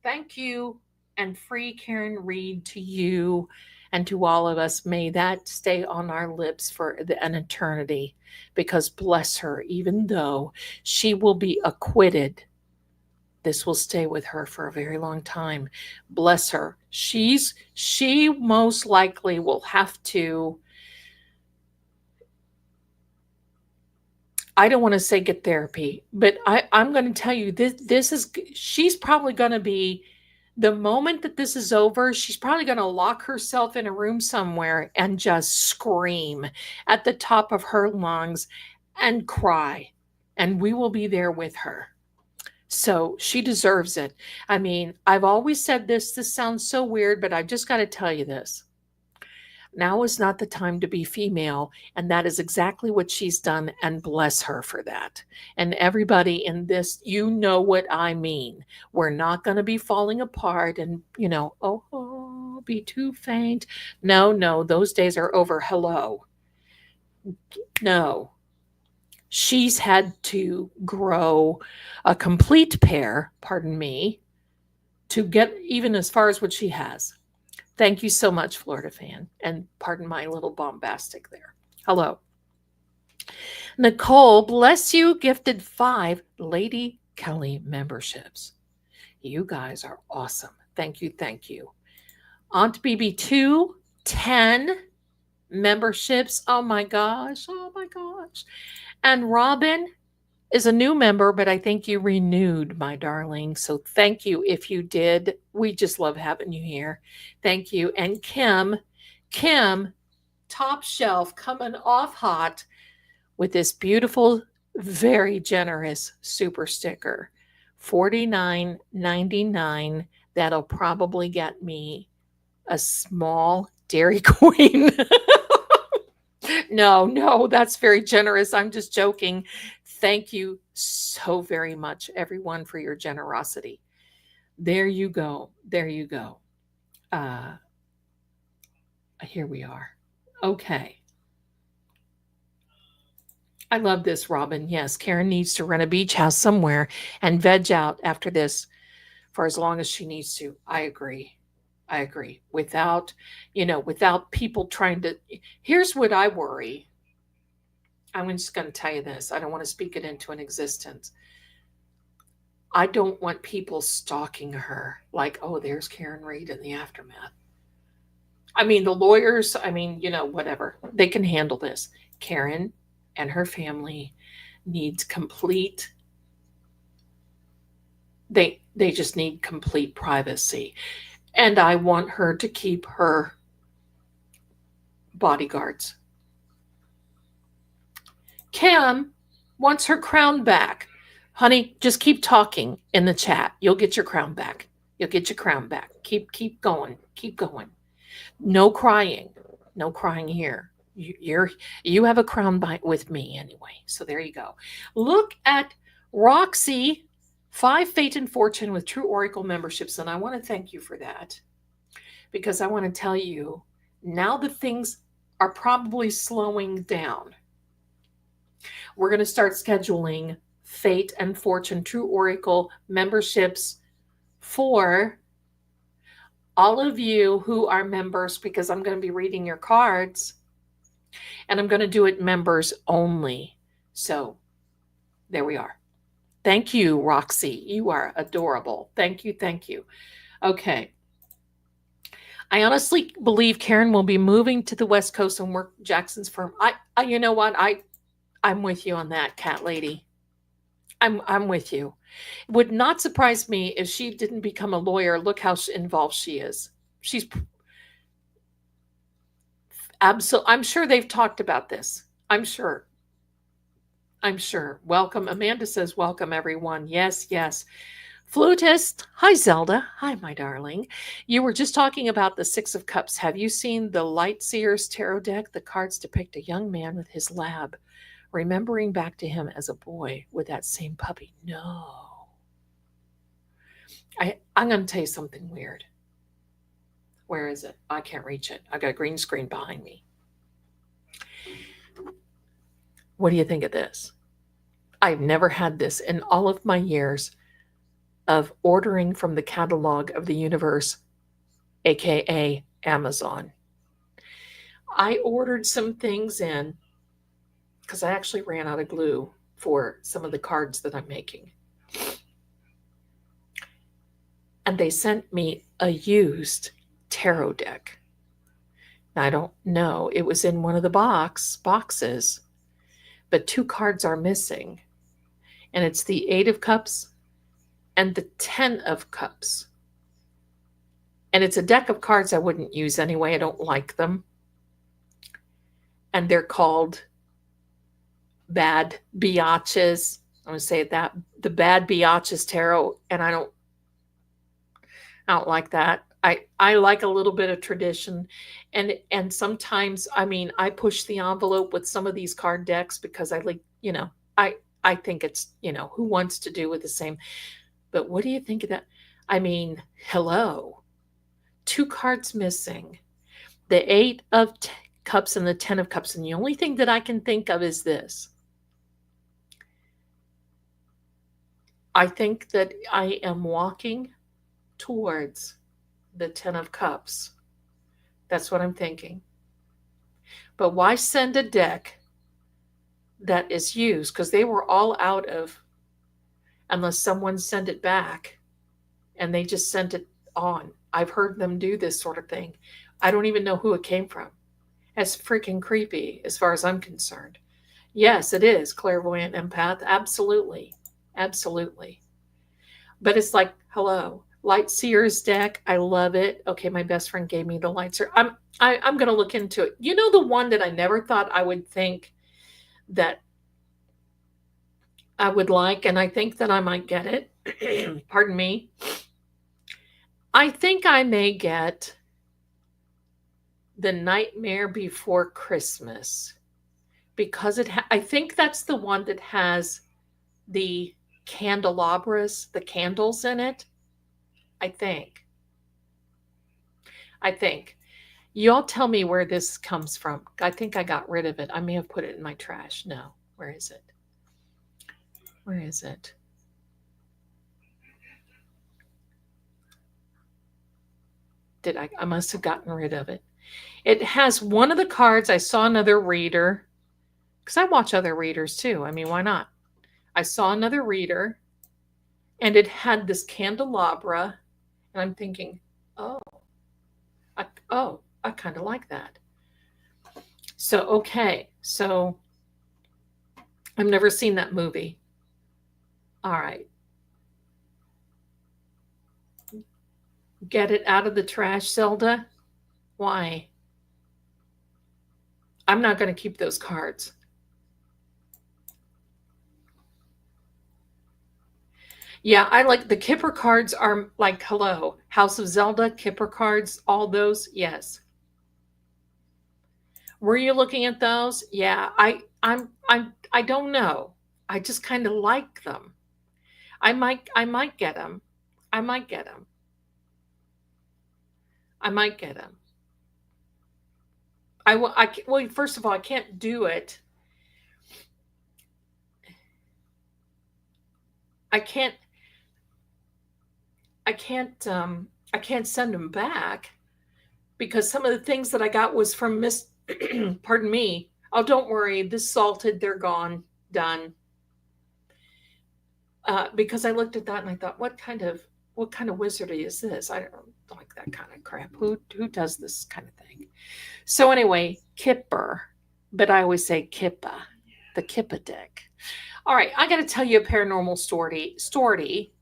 Thank you, and free Karen Reed to you and to all of us. May that stay on our lips for an eternity, because bless her, even though she will be acquitted, this will stay with her for a very long time. Bless her. She most likely will have to, I don't want to say get therapy, but I'm going to tell you she's probably going to be, the moment that this is over, she's probably going to lock herself in a room somewhere and just scream at the top of her lungs and cry. And we will be there with her. So she deserves it. I mean, I've always said this sounds so weird, but I've just got to tell you this. Now is not the time to be female. And that is exactly what she's done. And bless her for that. And everybody in this, you know what I mean. We're not going to be falling apart and, be too faint. No, those days are over. Hello. No. She's had to grow a complete pair, pardon me, to get even as far as what she has. Thank you so much, Florida fan. And pardon my little bombastic there. Hello. Nicole, bless you, gifted 5 Lady Kelly memberships. You guys are awesome. Thank you. Aunt BB2, 10 memberships. Oh my gosh. And Robin is a new member, but I think you renewed, my darling. So thank you if you did. We just love having you here. Thank you. And Kim, top shelf, coming off hot with this beautiful, very generous super sticker. $49.99. That'll probably get me a small Dairy Queen. No, that's very generous. I'm just joking. Thank you so very much, everyone, for your generosity. There you go. Here we are. Okay. I love this, Robin. Yes, Karen needs to rent a beach house somewhere and veg out after this for as long as she needs to. I agree. Without people trying to, here's what I worry. I'm just going to tell you this. I don't want to speak it into an existence. I don't want people stalking her like, oh, there's Karen Reed in the aftermath. I mean, the lawyers, whatever. They can handle this. Karen and her family needs complete, they just need complete privacy. And I want her to keep her bodyguards. Kim wants her crown back. Honey, just keep talking in the chat. You'll get your crown back. Keep going. No crying here. You have a crown with me anyway. So there you go. Look at Roxy, 5 Fate and Fortune with True Oracle memberships. And I want to thank you for that, because I want to tell you, now that things are probably slowing down, we're going to start scheduling Fate and Fortune True Oracle memberships for all of you who are members, because I'm going to be reading your cards, and I'm going to do it members only. So there we are. Thank you, Roxy. You are adorable. Thank you. Okay. I honestly believe Karen will be moving to the West Coast and work Jackson's firm. You know what? I'm with you on that, Cat Lady. I'm with you. It would not surprise me if she didn't become a lawyer. Look how involved she is. she's absolutely, I'm sure they've talked about this. I'm sure. Welcome. Amanda says, welcome everyone. Yes, yes. Flutist. Hi, Zelda. Hi, my darling. You were just talking about the Six of Cups. Have you seen the Lightseer's Tarot deck? The cards depict a young man with his lab, remembering back to him as a boy with that same puppy. No. I'm going to tell you something weird. Where is it? I can't reach it. I got a green screen behind me. What do you think of this? I've never had this in all of my years of ordering from the catalog of the universe, aka Amazon. I ordered some things in because I actually ran out of glue for some of the cards that I'm making. And they sent me a used tarot deck. Now, I don't know. It was in one of the boxes, but 2 cards are missing. And it's the 8 of Cups and the 10 of Cups. And it's a deck of cards I wouldn't use anyway. I don't like them. And they're called Bad Biatches. I'm going to say that. The Bad Biatches Tarot. And I don't like that. I like a little bit of tradition. And sometimes, I mean, I push the envelope with some of these card decks because I like, I think it's, who wants to do with the same. But what do you think of that? I mean, hello. 2 cards missing. The 8 of Cups and the 10 of Cups. And the only thing that I can think of is this. I think that I am walking towards the 10 of Cups. That's what I'm thinking. But why send a deck that is used? Because they were all out of, unless someone sent it back and they just sent it on. I've heard them do this sort of thing. I don't even know who it came from. That's freaking creepy as far as I'm concerned. Yes, it is clairvoyant empath. Absolutely. Absolutely. But it's like, hello. Lightseer's deck. I love it. Okay, my best friend gave me the Lightseer. I'm going to look into it. You know, the one that I never thought I would think that I would like, and I think that I might get it. Pardon me. I think I may get The Nightmare Before Christmas because I think that's the one that has the candelabras, the candles in it. I think. Y'all tell me where this comes from. I think I got rid of it. I may have put it in my trash. No. Where is it? Where is it? I must have gotten rid of it. It has one of the cards. I saw another reader because I watch other readers too. I mean, why not? I saw another reader and it had this candelabra. And I'm thinking, I kind of like that. So, okay. So, I've never seen that movie. All right. Get it out of the trash, Zelda. Why? I'm not going to keep those cards. Yeah, I like the Kipper cards are like, hello, House of Zelda, Kipper cards, all those. Yes. Were you looking at those? Yeah, I don't know. I just kind of like them. I might get them. Well, first of all, I can't do it. I can't send them back because some of the things that I got was from pardon me. Oh, don't worry. This salted, they're gone, done. Because I looked at that and I thought, what kind of wizardry is this? I don't like that kind of crap. Who does this kind of thing? So anyway, Kipper, but I always say Kippa, the Kippa deck. All right, I got to tell you a paranormal story,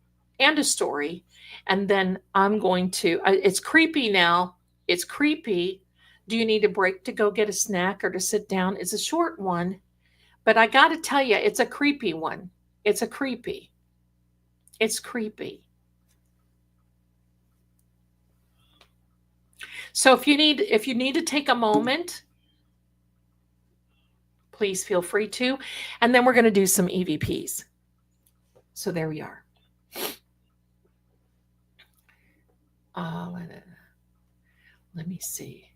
and a story. And then I'm going to, it's creepy now. It's creepy. Do you need a break to go get a snack or to sit down? It's a short one, but I got to tell you, it's a creepy one. It's a creepy. It's creepy. So if you need to take a moment, please feel free to. And then we're going to do some EVPs. So there we are. Let me see.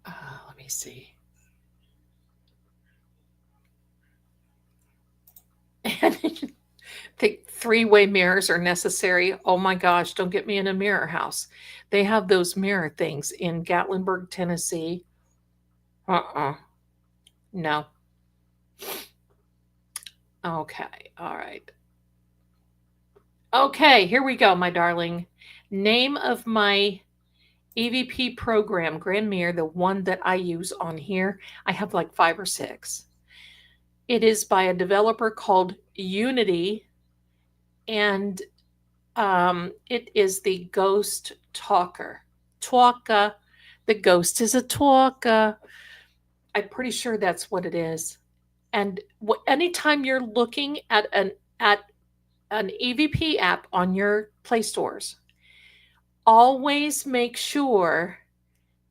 Let me see. Think three-way mirrors are necessary. Oh my gosh, don't get me in a mirror house. They have those mirror things in Gatlinburg, Tennessee. No. Okay, all right. Okay, here we go, my darling. Name of my EVP program, Grand Mirror, the one that I use on here. I have like 5 or 6. It is by a developer called Unity, and it is the Ghost Talker. Talker. The ghost is a talker. I'm pretty sure that's what it is. And anytime you're looking at an EVP app on your Play stores, always make sure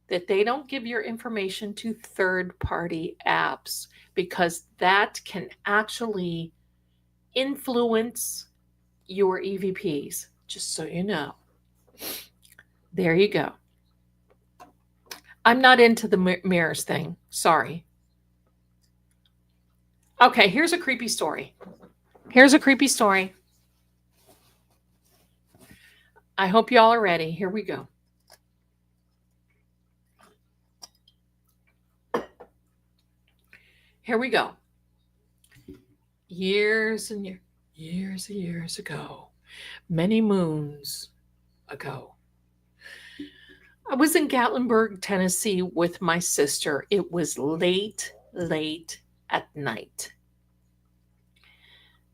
that they don't give your information to third-party apps, because that can actually influence your EVPs, just so you know. There you go. I'm not into the mirrors thing. Sorry. Okay, here's a creepy story. I hope y'all are ready. Here we go. Here we go. Years and years ago, many moons ago, I was in Gatlinburg, Tennessee with my sister. It was late at night.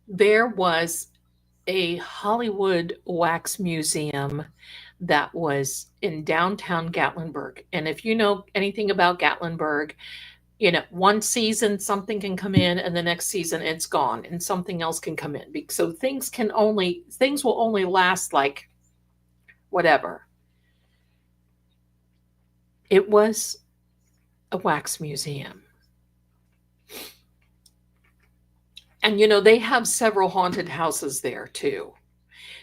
There was a Hollywood wax museum that was in downtown Gatlinburg. And if you know anything about Gatlinburg, you know, one season something can come in and the next season it's gone and something else can come in. So things will only last like whatever. It was a wax museum. And you know, they have several haunted houses there too.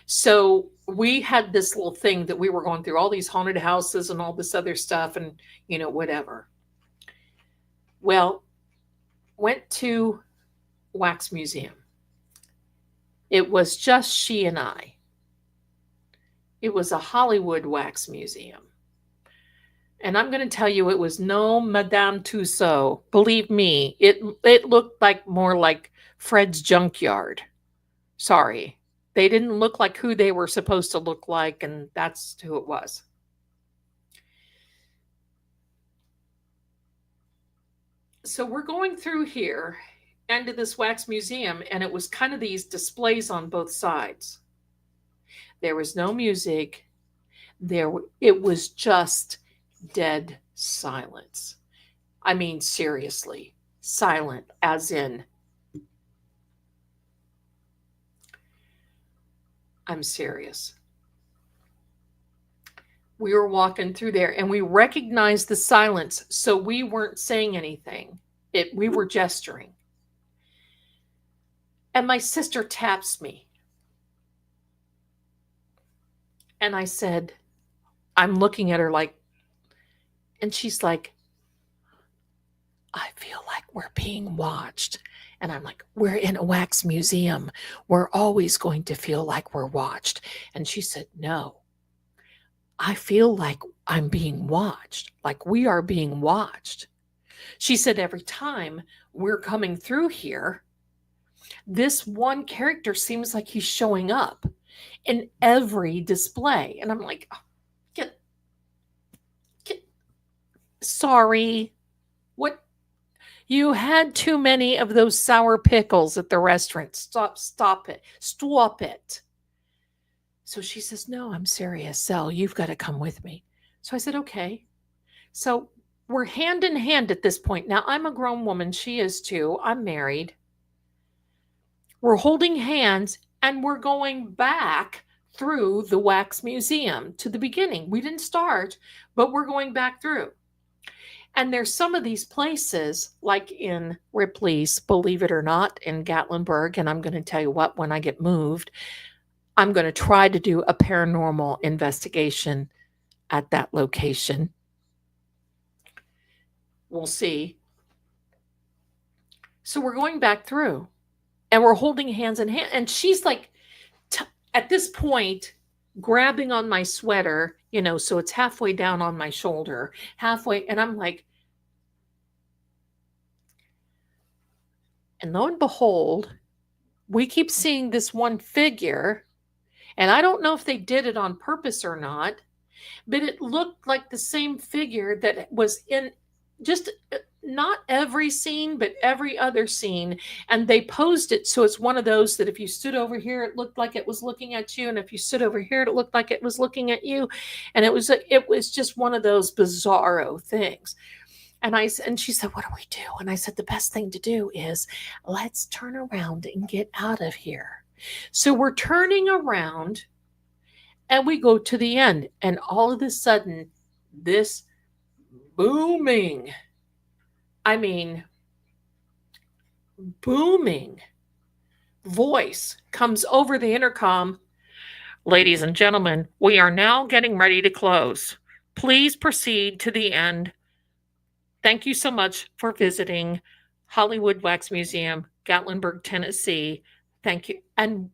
So we had this little thing that we were going through all these haunted houses and all this other stuff and, you know, whatever. Well, went to wax museum. It was just she and I. It was a Hollywood wax museum. And I'm going to tell you, it was no Madame Tussauds. Believe me, it looked like more like Fred's junkyard. Sorry. They didn't look like who they were supposed to look like, and that's who it was. So we're going through here into this wax museum, and it was kind of these displays on both sides. There was no music. It was just dead silence. I mean, seriously, silent, as in, I'm serious. We were walking through there and we recognized the silence, so we weren't saying anything. We were gesturing. And my sister taps me. And I said, I'm looking at her like, and she's like, I feel like we're being watched. And I'm like, we're in a wax museum. We're always going to feel like we're watched. And she said, no, I feel like I'm being watched, like we are being watched. She said, every time we're coming through here, this one character seems like he's showing up in every display. And I'm like, oh, sorry. What? You had too many of those sour pickles at the restaurant. Stop it. Stop it. So she says, no, I'm serious. Sel, you've got to come with me. So I said, okay. So we're hand in hand at this point. Now, I'm a grown woman. She is too. I'm married. We're holding hands and we're going back through the wax museum to the beginning. We didn't start, but we're going back through. And there's some of these places, like in Ripley's, believe it or not, in Gatlinburg. And I'm going to tell you what, when I get moved, I'm going to try to do a paranormal investigation at that location. We'll see. So we're going back through and we're holding hands in hand. And she's like, at this point, grabbing on my sweater, so it's halfway down on my shoulder, halfway. And I'm like, and lo and behold, we keep seeing this one figure. And I don't know if they did it on purpose or not, but it looked like the same figure that was in just not every scene, but every other scene. And they posed it so it's one of those that if you stood over here, it looked like it was looking at you. And if you stood over here, it looked like it was looking at you. And it was just one of those bizarro things. And she said, what do we do? And I said, the best thing to do is let's turn around and get out of here. So we're turning around and we go to the end. And all of a sudden, this booming voice comes over the intercom. Ladies and gentlemen, we are now getting ready to close. Please proceed to the end. Thank you so much for visiting Hollywood Wax Museum, Gatlinburg, Tennessee. Thank you. And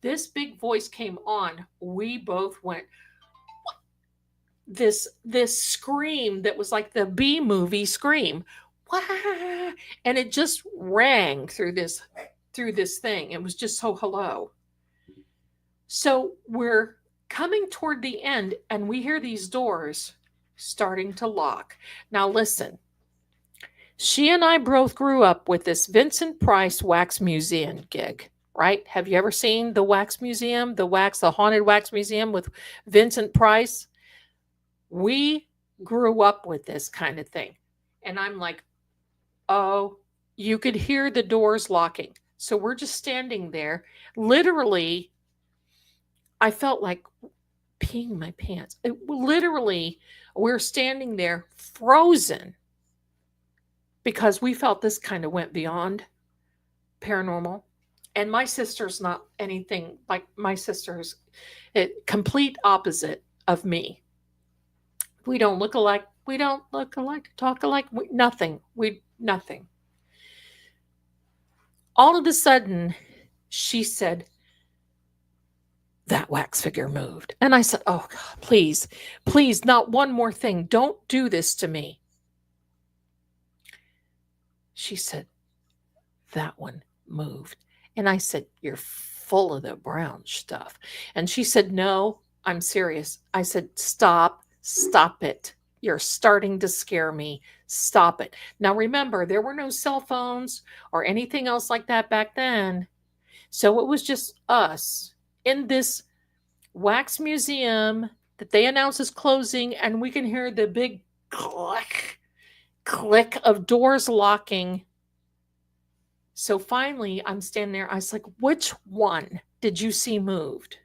this big voice came on. We both went, what? This scream that was like the B movie scream. Wah! And it just rang through this thing. It was just so hello. So we're coming toward the end and we hear these doors starting to lock. Now listen, she and I both grew up with this Vincent Price Wax Museum gig, right? Have you ever seen the Wax Museum, the Haunted Wax Museum with Vincent Price? We grew up with this kind of thing. And I'm like, oh, you could hear the doors locking. So we're just standing there. Literally, I felt like peeing my pants. We're standing there frozen because we felt this kind of went beyond paranormal. And my sister's not anything like my sister's complete opposite of me. We don't look alike. We don't look alike, talk alike. Nothing. Nothing. All of a sudden, she said, that wax figure moved. And I said, oh God, please, not one more thing. Don't do this to me. She said, that one moved. And I said, you're full of the brown stuff. And she said, no, I'm serious. I said, stop it. You're starting to scare me. Stop it. Now remember, there were no cell phones or anything else like that back then. So it was just us in this wax museum that they announce is closing, and we can hear the big click of doors locking. So finally, I'm standing there. I was like, which one did you see moved?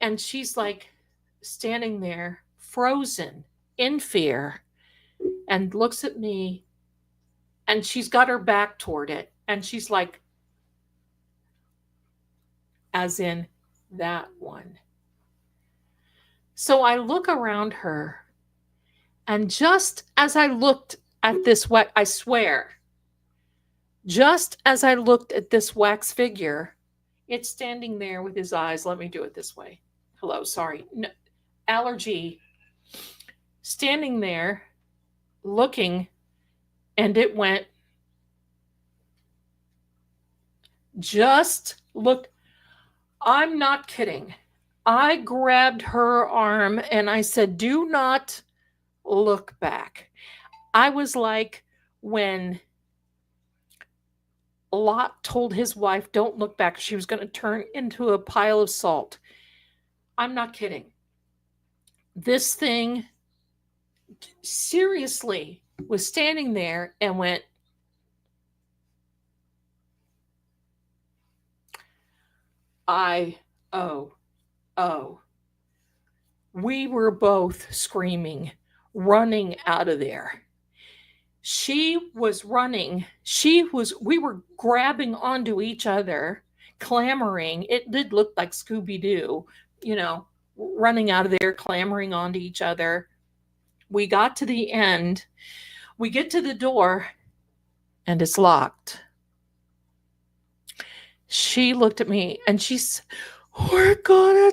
And she's like standing there, frozen in fear, and looks at me, and she's got her back toward it. And she's like, as in that one. So I look around her, and just as I looked at this I swear, just as I looked at this wax figure, it's standing there with his eyes. Let me do it this way. Hello, sorry. No, allergy. Standing there, looking, and it went, just looked. I'm not kidding. I grabbed her arm and I said, do not look back. I was like, when Lot told his wife, don't look back. She was going to turn into a pile of salt. I'm not kidding. This thing seriously was standing there and went, oh. We were both screaming, running out of there. She was running. We were grabbing onto each other, clamoring. It did look like Scooby-Doo, running out of there, clamoring onto each other. We got to the end. We get to the door, and it's locked. She looked at me, and she said, we're gonna.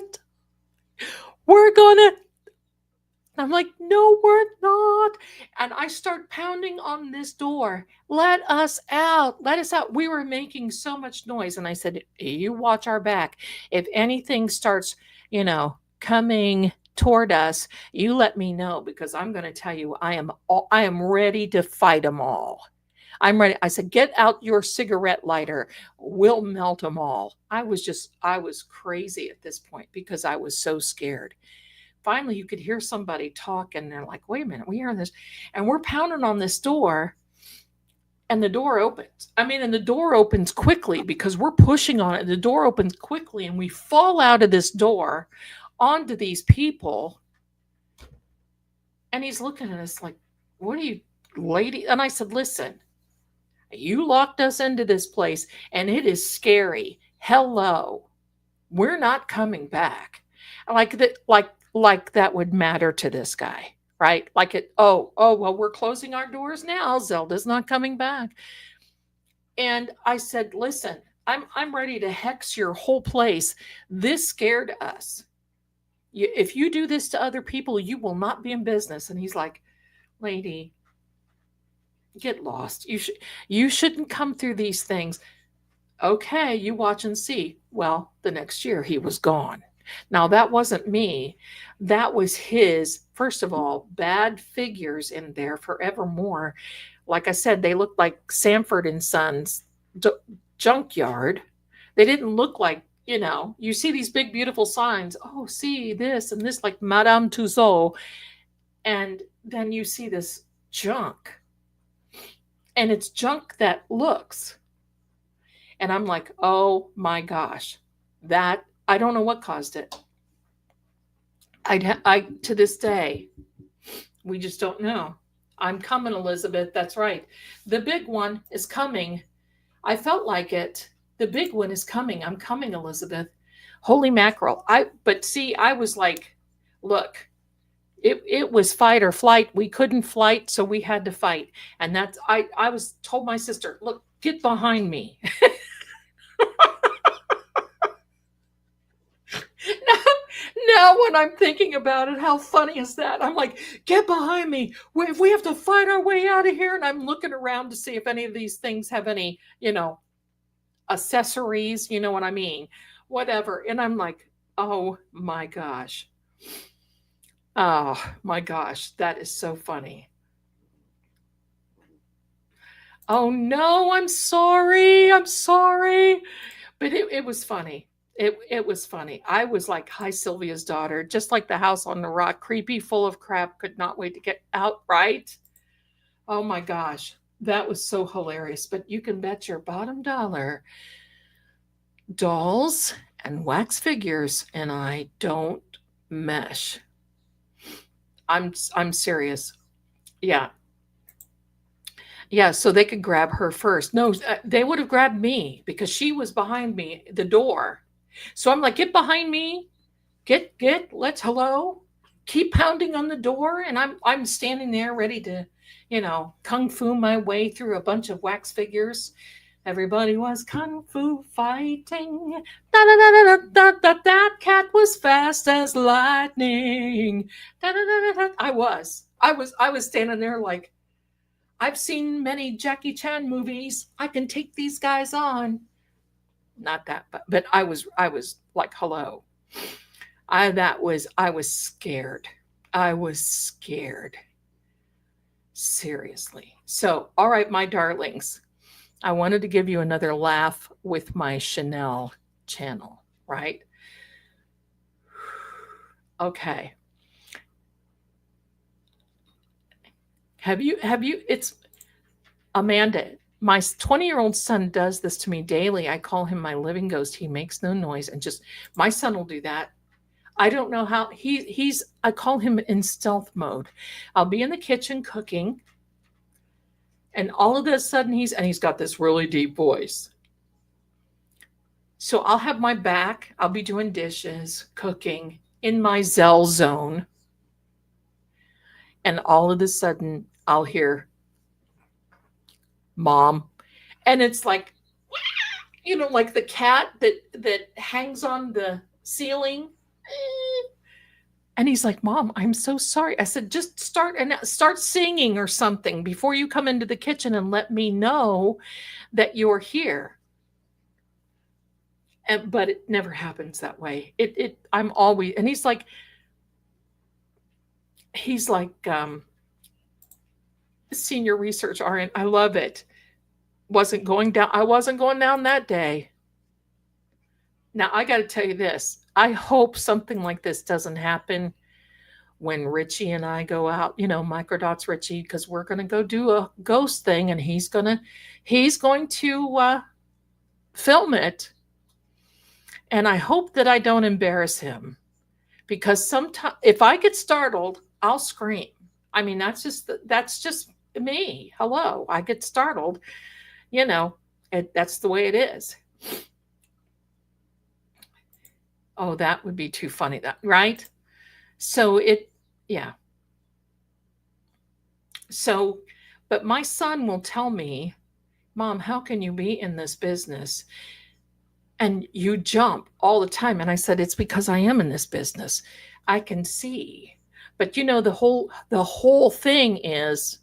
I'm like, no, we're not. And I start pounding on this door. Let us out. Let us out. We were making so much noise. And I said, you watch our back. If anything starts, coming toward us, you let me know, because I'm going to tell you, I am ready to fight them all. I'm ready. I said, get out your cigarette lighter. We'll melt them all. I was crazy at this point because I was so scared. Finally, you could hear somebody talk, and they're like, wait a minute, we hear this. And we're pounding on this door, and the door opens. And the door opens quickly because we're pushing on it. The door opens quickly, and we fall out of this door onto these people. And he's looking at us like, what are you, lady? And I said, listen, you locked us into this place, and it is scary. Hello. We're not coming back. Like that would matter to this guy, right? Well, we're closing our doors now. Zelda's not coming back. And I said, listen, I'm ready to hex your whole place. This scared us. If you do this to other people, you will not be in business. And he's like, lady, get lost. You shouldn't come through these things. Okay, you watch and see. Well, the next year he was gone. Now, that wasn't me. That was his, first of all, bad figures in there forevermore. Like I said, they looked like Sanford and Sons junkyard. They didn't look like, you see these big, beautiful signs. Oh, see this and this, like Madame Tussauds. And then you see this junk. And it's junk that looks. And I'm like, oh my gosh, I don't know what caused it. I to this day, we just don't know. I'm coming, Elizabeth. That's right. The big one is coming. I felt like it. The big one is coming. I'm coming, Elizabeth. Holy mackerel. But see, I was like, look, it was fight or flight. We couldn't flight, so we had to fight. And I was told my sister, look, get behind me. Now, when I'm thinking about it, how funny is that? I'm like, get behind me. If we have to fight our way out of here. And I'm looking around to see if any of these things have any, accessories, you know what I mean? Whatever. And I'm like, oh my gosh. Oh my gosh. That is so funny. Oh no, I'm sorry. But it was funny. It was funny. I was like, hi, Sylvia's daughter, just like the house on the rock, creepy, full of crap, could not wait to get out, right? Oh my gosh, that was so hilarious. But you can bet your bottom dollar, dolls and wax figures and I don't mesh. I'm serious. Yeah. Yeah, so they could grab her first. No, they would have grabbed me because she was behind me, the door. So I'm like, get behind me. Hello. Keep pounding on the door. And I'm standing there ready to, kung fu my way through a bunch of wax figures. Everybody was kung fu fighting. That cat was fast as lightning. I was standing there like, I've seen many Jackie Chan movies. I can take these guys on. Not that, but I was like, hello. I was scared. Seriously. So, all right, my darlings, I wanted to give you another laugh with my Chanel channel, right? Okay. It's Amanda. My 20-year-old son does this to me daily. I call him my living ghost. He makes no noise and just, my son will do that. I don't know how I call him in stealth mode. I'll be in the kitchen cooking, and all of a sudden he's got this really deep voice. So I'll have my back, I'll be doing dishes, cooking in my Zell zone. And all of a sudden I'll hear mom. And it's like, like the cat that hangs on the ceiling. And he's like, Mom, I'm so sorry. I said, just start singing or something before you come into the kitchen and let me know that you're here. But it never happens that way. I'm always, and he's like senior research RN. I love it. I wasn't going down that day. Now I got to tell you this. I hope something like this doesn't happen when Richie and I go out, microdots Richie, because we're going to go do a ghost thing, and he's going to film it. And I hope that I don't embarrass him, because sometimes if I get startled, I'll scream. I mean, that's just me. Hello, I get startled. That's the way it is. Oh, that would be too funny, right? So yeah. So, but my son will tell me, Mom, how can you be in this business and you jump all the time? And I said, it's because I am in this business. I can see. But the whole thing is,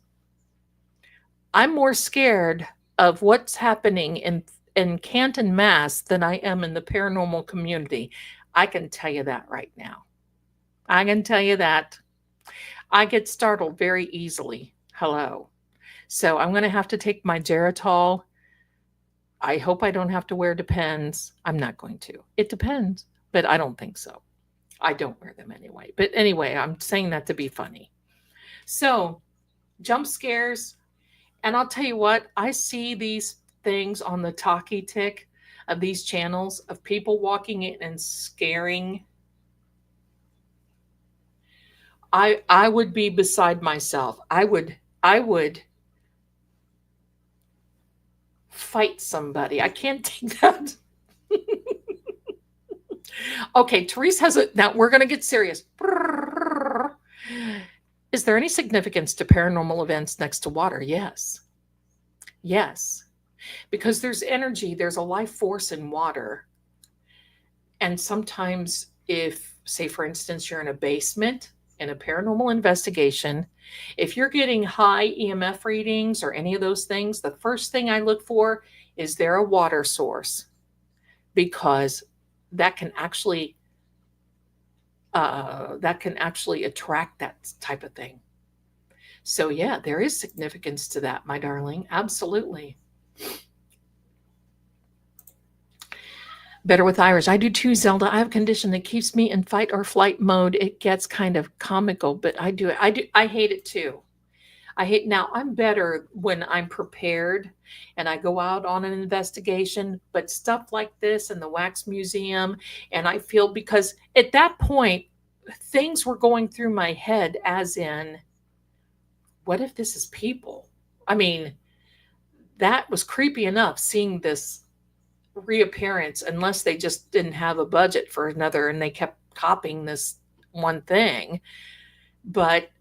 I'm more scared of what's happening in Canton, Mass than I am in the paranormal community. I can tell you that right now. I can tell you that. I get startled very easily. Hello. So I'm going to have to take my Geritol. I hope I don't have to wear Depends. I'm not going to. It depends, but I don't think so. I don't wear them anyway. But anyway, I'm saying that to be funny. So jump scares. And I'll tell you what, I see these things on the talkie tick of these channels of people walking in and scaring. I would be beside myself. I would fight somebody. I can't take that. Okay, Therese has it. Now we're going to get serious. Is there any significance to paranormal events next to water? Yes. Yes. Because there's energy, there's a life force in water. And sometimes if, say, for instance, you're in a basement in a paranormal investigation, if you're getting high EMF readings or any of those things, the first thing I look for is there a water source, because that can actually attract that type of thing. So yeah, there is significance to that, my darling. Absolutely. Better with Irish. I do too, Zelda. I have a condition that keeps me in fight or flight mode. It gets kind of comical, but I do it. I hate it too. Now I'm better when I'm prepared and I go out on an investigation, but stuff like this in the wax museum, and I feel, because at that point things were going through my head as in, what if this is people? I mean, that was creepy enough, seeing this reappearance, unless they just didn't have a budget for another and they kept copying this one thing. But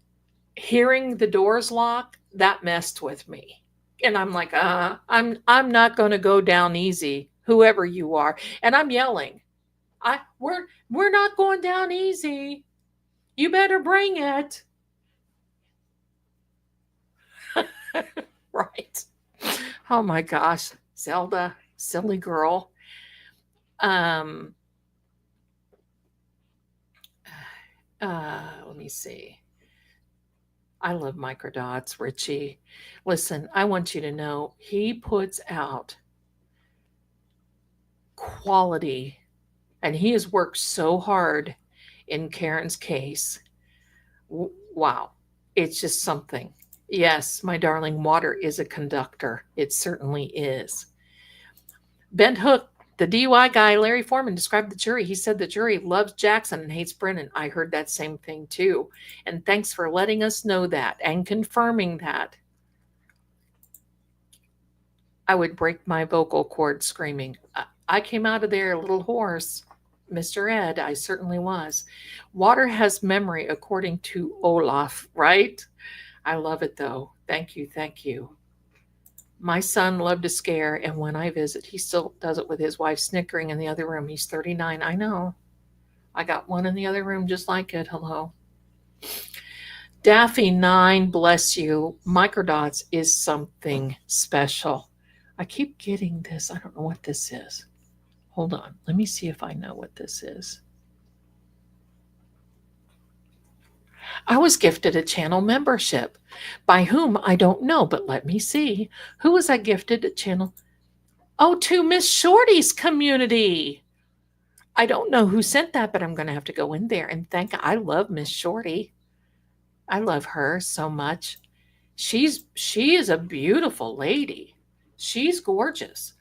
hearing the doors lock, that messed with me. And I'm like, I'm not going to go down easy, whoever you are. And I'm yelling, we're not going down easy. You better bring it. Right. Oh my gosh, Zelda, silly girl. Let me see. I love microdots, Richie. Listen, I want you to know he puts out quality, and he has worked so hard in Karen's case. Wow. It's just something. Yes, my darling, water is a conductor. It certainly is. Bent Hook, the DUI guy, Larry Foreman, described the jury. He said the jury loves Jackson and hates Brennan. I heard that same thing too. And thanks for letting us know that and confirming that. I would break my vocal cord screaming. I came out of there a little hoarse. Mr. Ed, I certainly was. Water has memory, according to Olaf, right? I love it though. Thank you. Thank you. My son loved to scare, and when I visit, he still does it with his wife snickering in the other room. He's 39. I know. I got one in the other room just like it. Hello. Daffy 9, bless you. Microdots is something special. I keep getting this. I don't know what this is. Hold on. Let me see if I know what this is. I was gifted a channel membership. By whom, I don't know, but let me see. Who was I gifted a channel? Oh, to Miss Shorty's community. I don't know who sent that, but I'm going to have to go in there and thank. I love Miss Shorty. I love her so much. She is a beautiful lady. She's gorgeous.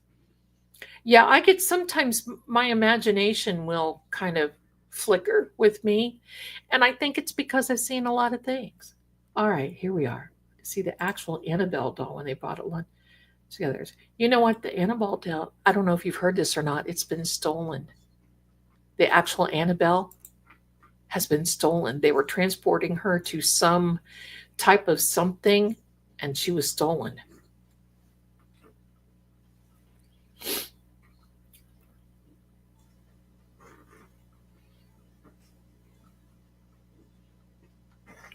Yeah, I get sometimes my imagination will kind of flicker with me, and I think it's because I've seen a lot of things. All right, here we are. See the actual Annabelle doll when they bought it together. You know what? The Annabelle doll, I don't know if you've heard this or not, it's been stolen. The actual Annabelle has been stolen. They were transporting her to some type of something, and she was stolen.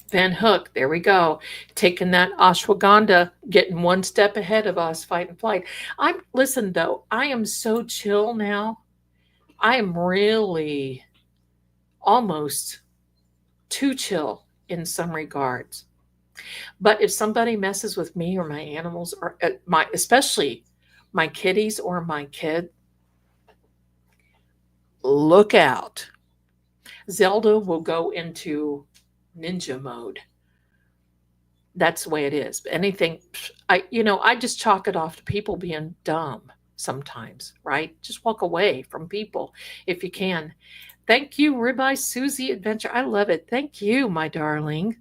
Van Hook, there we go. Taking that ashwagandha, getting one step ahead of us, fight and flight. Listen though, I am so chill now. I am really almost too chill in some regards. But if somebody messes with me or my animals or especially my kitties or my kid, look out. Zelda will go into ninja mode. That's the way it is. Anything, I just chalk it off to people being dumb sometimes, right? Just walk away from people if you can. Thank you, Ribeye Susie Adventure. I love it. Thank you, my darling.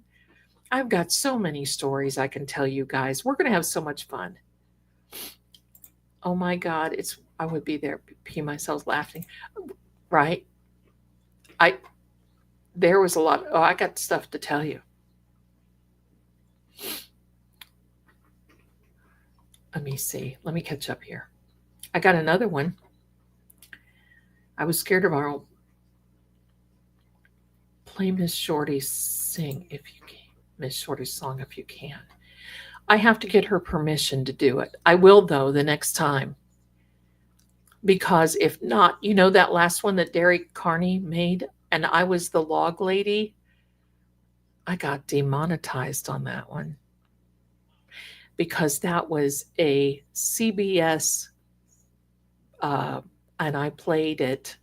I've got so many stories I can tell you guys. We're going to have so much fun. Oh my God, I would be there, pee myself laughing, right? There was a lot. Oh, I got stuff to tell you. Let me see. Let me catch up here. I got another one. I was scared of our play Miss Shorty sing if you can. Miss Shorty's song if you can. I have to get her permission to do it. I will though the next time. Because if not, that last one that Derek Carney made and I was the log lady, I got demonetized on that one. Because that was a CBS and I played it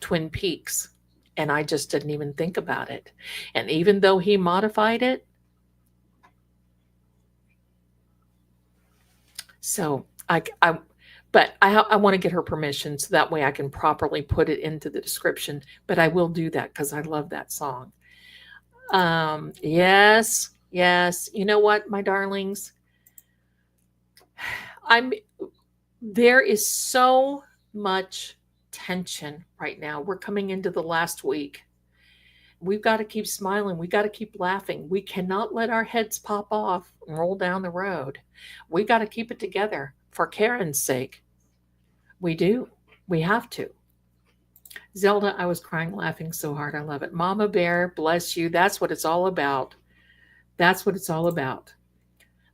Twin Peaks, and I just didn't even think about it. And even though he modified it, so I want to get her permission so that way I can properly put it into the description. But I will do that because I love that song. Yes. You know what, my darlings? There is so much tension right now. We're coming into the last week. We've got to keep smiling. We got to keep laughing. We cannot let our heads pop off and roll down the road. We got to keep it together for Karen's sake. We do. We have to. Zelda, I was crying laughing so hard. I love it. Mama Bear, bless you. That's what it's all about. That's what it's all about.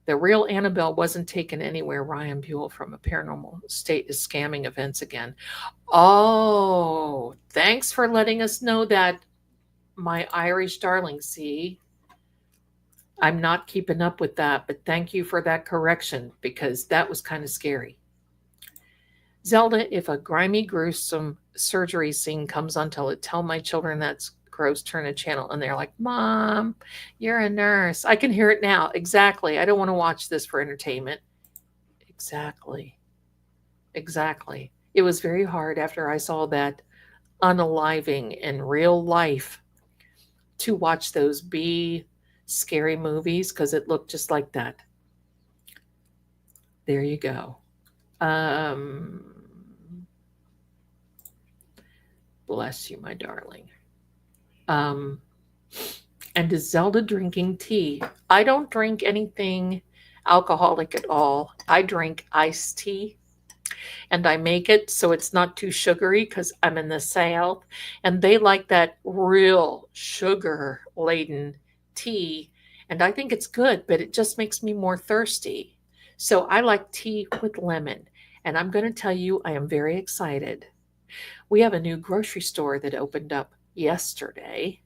The real Annabelle wasn't taken anywhere. Ryan Buell from A Paranormal State is scamming events again. Oh, thanks for letting us know that, my Irish darling. See, I'm not keeping up with that, but thank you for that correction because that was kind of scary. Zelda, if a grimy, gruesome surgery scene comes on, tell my children that's gross, turn a channel. And they're like, Mom, you're a nurse. I can hear it now. Exactly. I don't want to watch this for entertainment. Exactly. Exactly. It was very hard after I saw that unaliving in real life to watch those B scary movies because it looked just like that. There you go. Bless you, my darling. Um, and is Zelda drinking tea? I don't drink anything alcoholic at all. I drink iced tea and I make it so it's not too sugary because I'm in the South and they like that real sugar laden tea. And I think it's good, but it just makes me more thirsty. So I like tea with lemon. And I'm going to tell you, I am very excited. We have a new grocery store that opened up yesterday,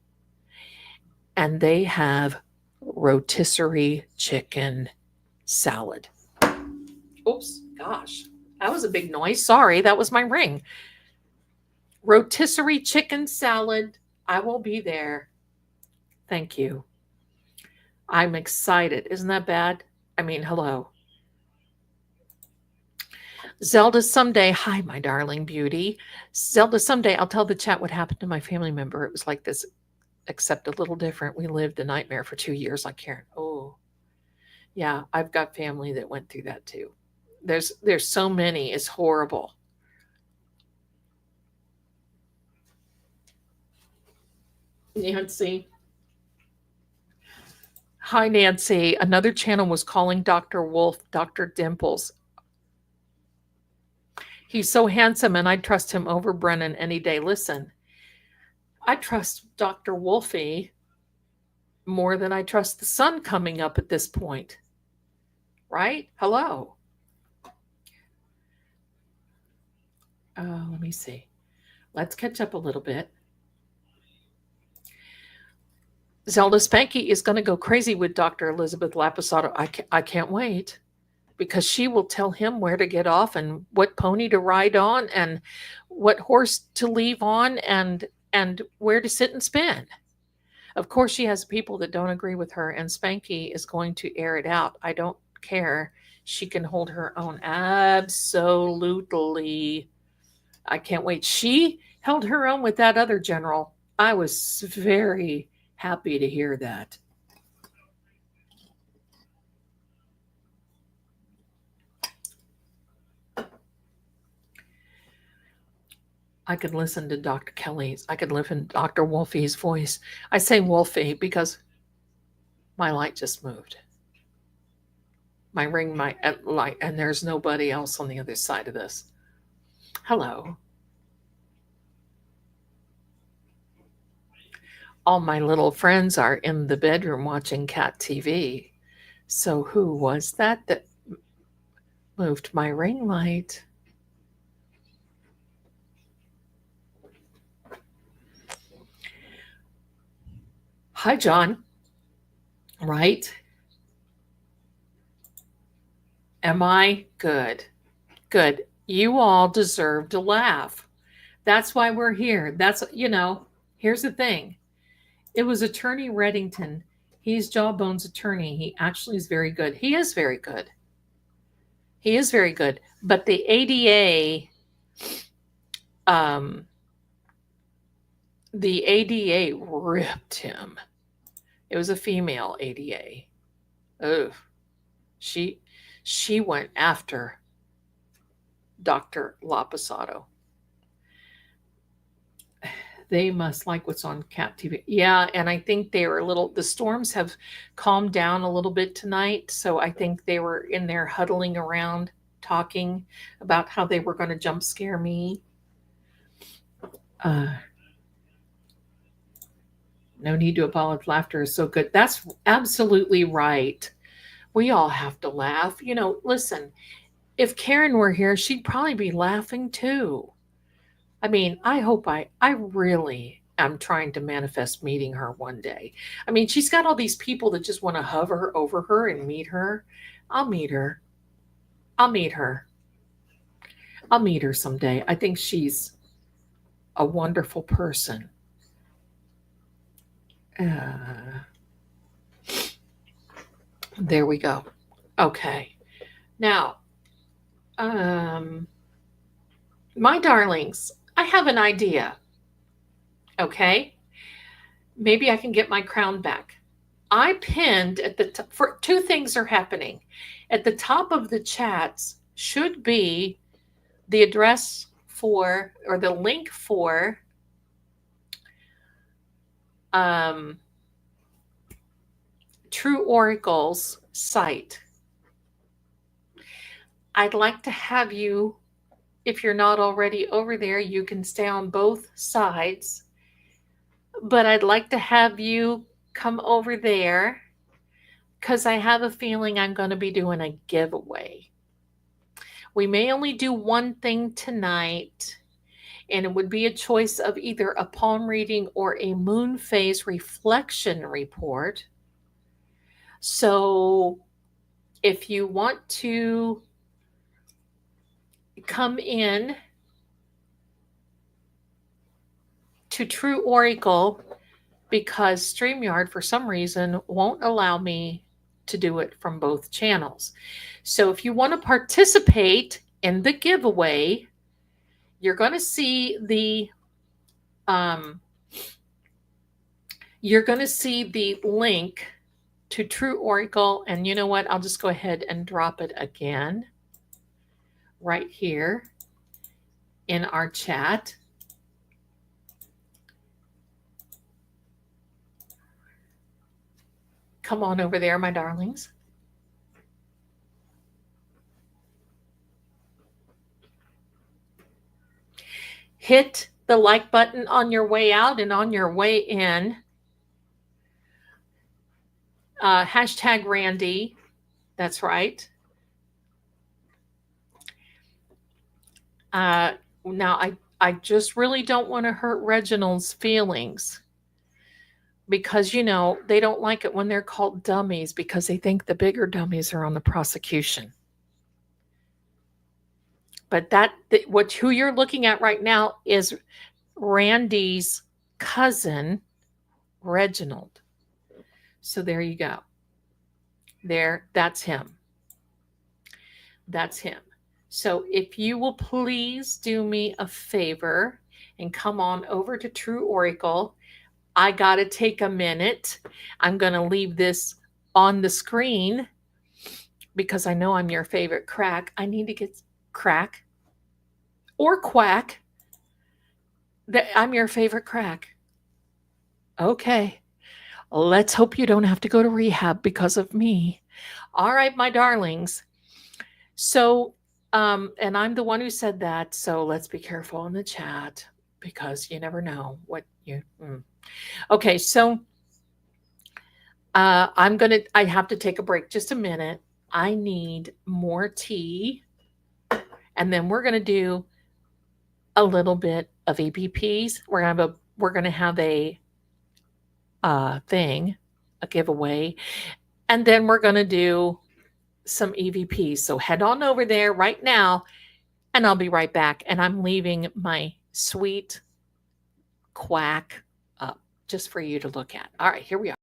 and they have rotisserie chicken salad. Oops, gosh, that was a big noise. Sorry, that was my ring. Rotisserie chicken salad. I will be there. Thank you. I'm excited. Isn't that bad? I mean, hello. Zelda, someday, hi, my darling beauty. Zelda, someday I'll tell the chat what happened to my family member. It was like this, except a little different. We lived a nightmare for 2 years like Karen. Oh, yeah, I've got family that went through that too. There's so many. It's horrible. Nancy. Hi, Nancy. Another channel was calling Dr. Wolf Dr. Dimples. He's so handsome, and I'd trust him over Brennan any day. Listen, I trust Dr. Wolfie more than I trust the sun coming up at this point. Right? Hello. Let me see. Let's catch up a little bit. Zelda Spanky is going to go crazy with Dr. Elizabeth Lapisato. I can't wait because she will tell him where to get off and what pony to ride on and what horse to leave on and where to sit and spin. Of course, she has people that don't agree with her, and Spanky is going to air it out. I don't care. She can hold her own. Absolutely. I can't wait. She held her own with that other general. I was very happy to hear that. I could listen to Dr. Kelly's. I could listen to Dr. Wolfie's voice. I say Wolfie because my light just moved. My ring, my light, and there's nobody else on the other side of this. Hello. All my little friends are in the bedroom watching cat TV. So who was that moved my ring light? Hi, John. Right? Am I? Good. Good. You all deserve to laugh. That's why we're here. Here's the thing. It was Attorney Reddington. He's Jawbone's attorney. He actually is very good. He is very good. He is very good. But the ADA, ripped him. It was a female ADA. Oh, she went after Dr. Lapisato. They must like what's on Cat TV. Yeah, and I think they were the storms have calmed down a little bit tonight. So I think they were in there huddling around talking about how they were going to jump scare me. No need to apologize. Laughter is so good. That's absolutely right. We all have to laugh. Listen, if Karen were here, she'd probably be laughing too. I mean, I hope I really I'm trying to manifest meeting her one day. I mean, she's got all these people that just want to hover over her and meet her. I'll meet her. I'll meet her. I'll meet her someday. I think she's a wonderful person. Uh, there we go. Okay. Now, um, my darlings, I have an idea. Okay. Maybe I can get my crown back. I pinned at the top, for two things are happening. At the top of the chats should be the address for, or the link for, um, True Oracle's site. I'd like to have you, if you're not already over there, you can stay on both sides. But I'd like to have you come over there because I have a feeling I'm going to be doing a giveaway. We may only do one thing tonight, and it would be a choice of either a palm reading or a moon phase reflection report. So if you want to come in to True Oracle, because StreamYard, for some reason, won't allow me to do it from both channels. So if you want to participate in the giveaway, you're going to see the link to True Oracle. And you know what? I'll just go ahead and drop it again right here in our chat. Come on over there, my darlings. Hit the like button on your way out and on your way in. Hashtag Randy. That's right. Now, I just really don't want to hurt Reginald's feelings because, you know, they don't like it when they're called dummies because they think the bigger dummies are on the prosecution. But who you're looking at right now is Randy's cousin, Reginald. So there you go. That's him. That's him. So if you will please do me a favor and come on over to True Oracle. I got to take a minute. I'm going to leave this on the screen because I know I'm your favorite crack. I need to get crack or quack. I'm your favorite crack. Okay. Let's hope you don't have to go to rehab because of me. All right, my darlings. So, and I'm the one who said that. So let's be careful in the chat because you never know what you. Okay, so I have to take a break just a minute. I need more tea. And then we're gonna do a little bit of EPPs. We're gonna have a thing, a giveaway, and then we're gonna do some EVPs. So head on over there right now, and I'll be right back. And I'm leaving my sweet quack up just for you to look at. All right, here we are.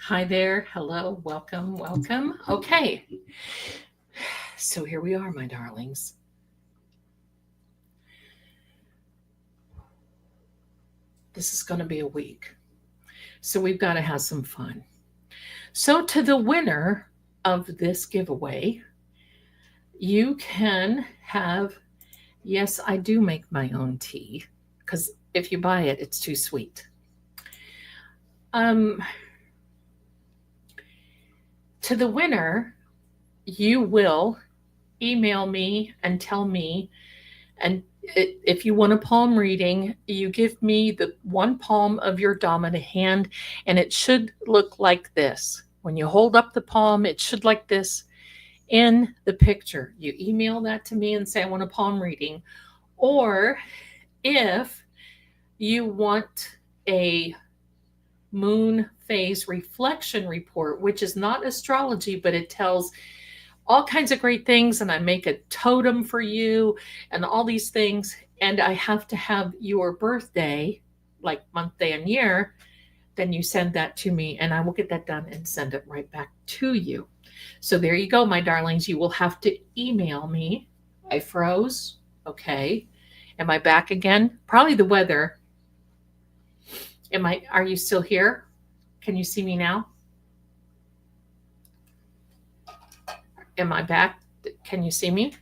Hi there. Hello. Welcome. Welcome. Okay. So here we are, my darlings. This is going to be a week. So we've got to have some fun. So, to the winner of this giveaway, you can have, yes, I do make my own tea because if you buy it, it's too sweet. To the winner, you will email me and tell me, and if you want a palm reading, you give me the one palm of your dominant hand, and it should look like this. When you hold up the palm, it should like this in the picture. You email that to me and say, I want a palm reading. Or if you want a moon phase reflection report, which is not astrology, but it tells all kinds of great things, and I make a totem for you and all these things, and I have to have your birthday, like month, day, and year, then you send that to me and I will get that done and send it right back to you. So there you go, my darlings. You will have to email me. I froze. Okay. Am I back again? Probably the weather. Are you still here? Can you see me now? Am I back? Can you see me?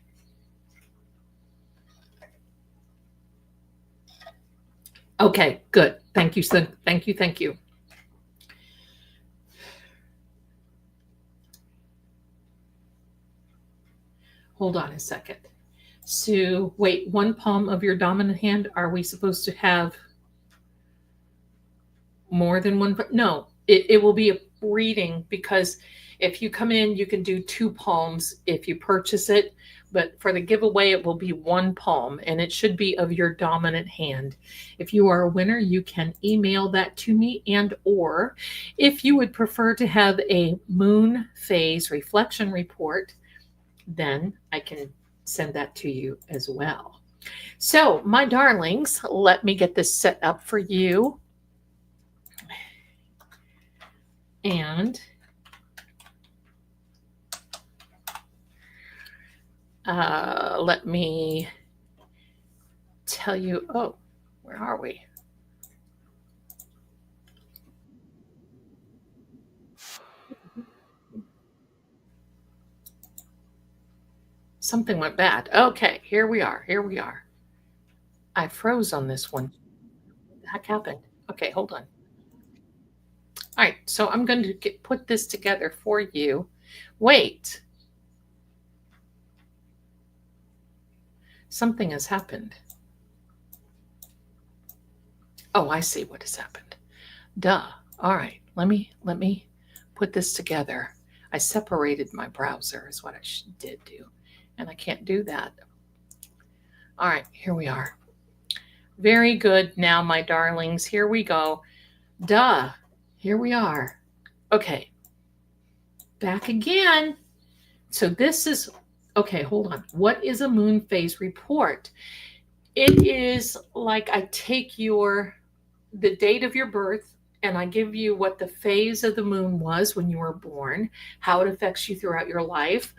Okay, good. Thank you. Thank you. Thank you. Hold on a second. So wait, one palm of your dominant hand. Are we supposed to have more than one? No, it will be a reading, because if you come in, you can do two palms if you purchase it. But for the giveaway, it will be one palm, and it should be of your dominant hand. If you are a winner, you can email that to me, and or if you would prefer to have a moon phase reflection report, then I can send that to you as well. So, my darlings, let me get this set up for you. And let me tell you, oh, where are we? Something went bad. Okay, here we are. Here we are. I froze on this one. What the heck happened? Okay, hold on. All right, so I'm going to put this together for you. Wait. Something has happened. Oh, I see what has happened. Duh. All right, let me put this together. I separated my browser is what I did do, and I can't do that. All right, here we are. Very good. Now, my darlings, here we go. Duh. Here we are. Okay. Back again. So this is, okay, hold on. What is a moon phase report? It is like I take the date of your birth, and I give you what the phase of the moon was when you were born, how it affects you throughout your life,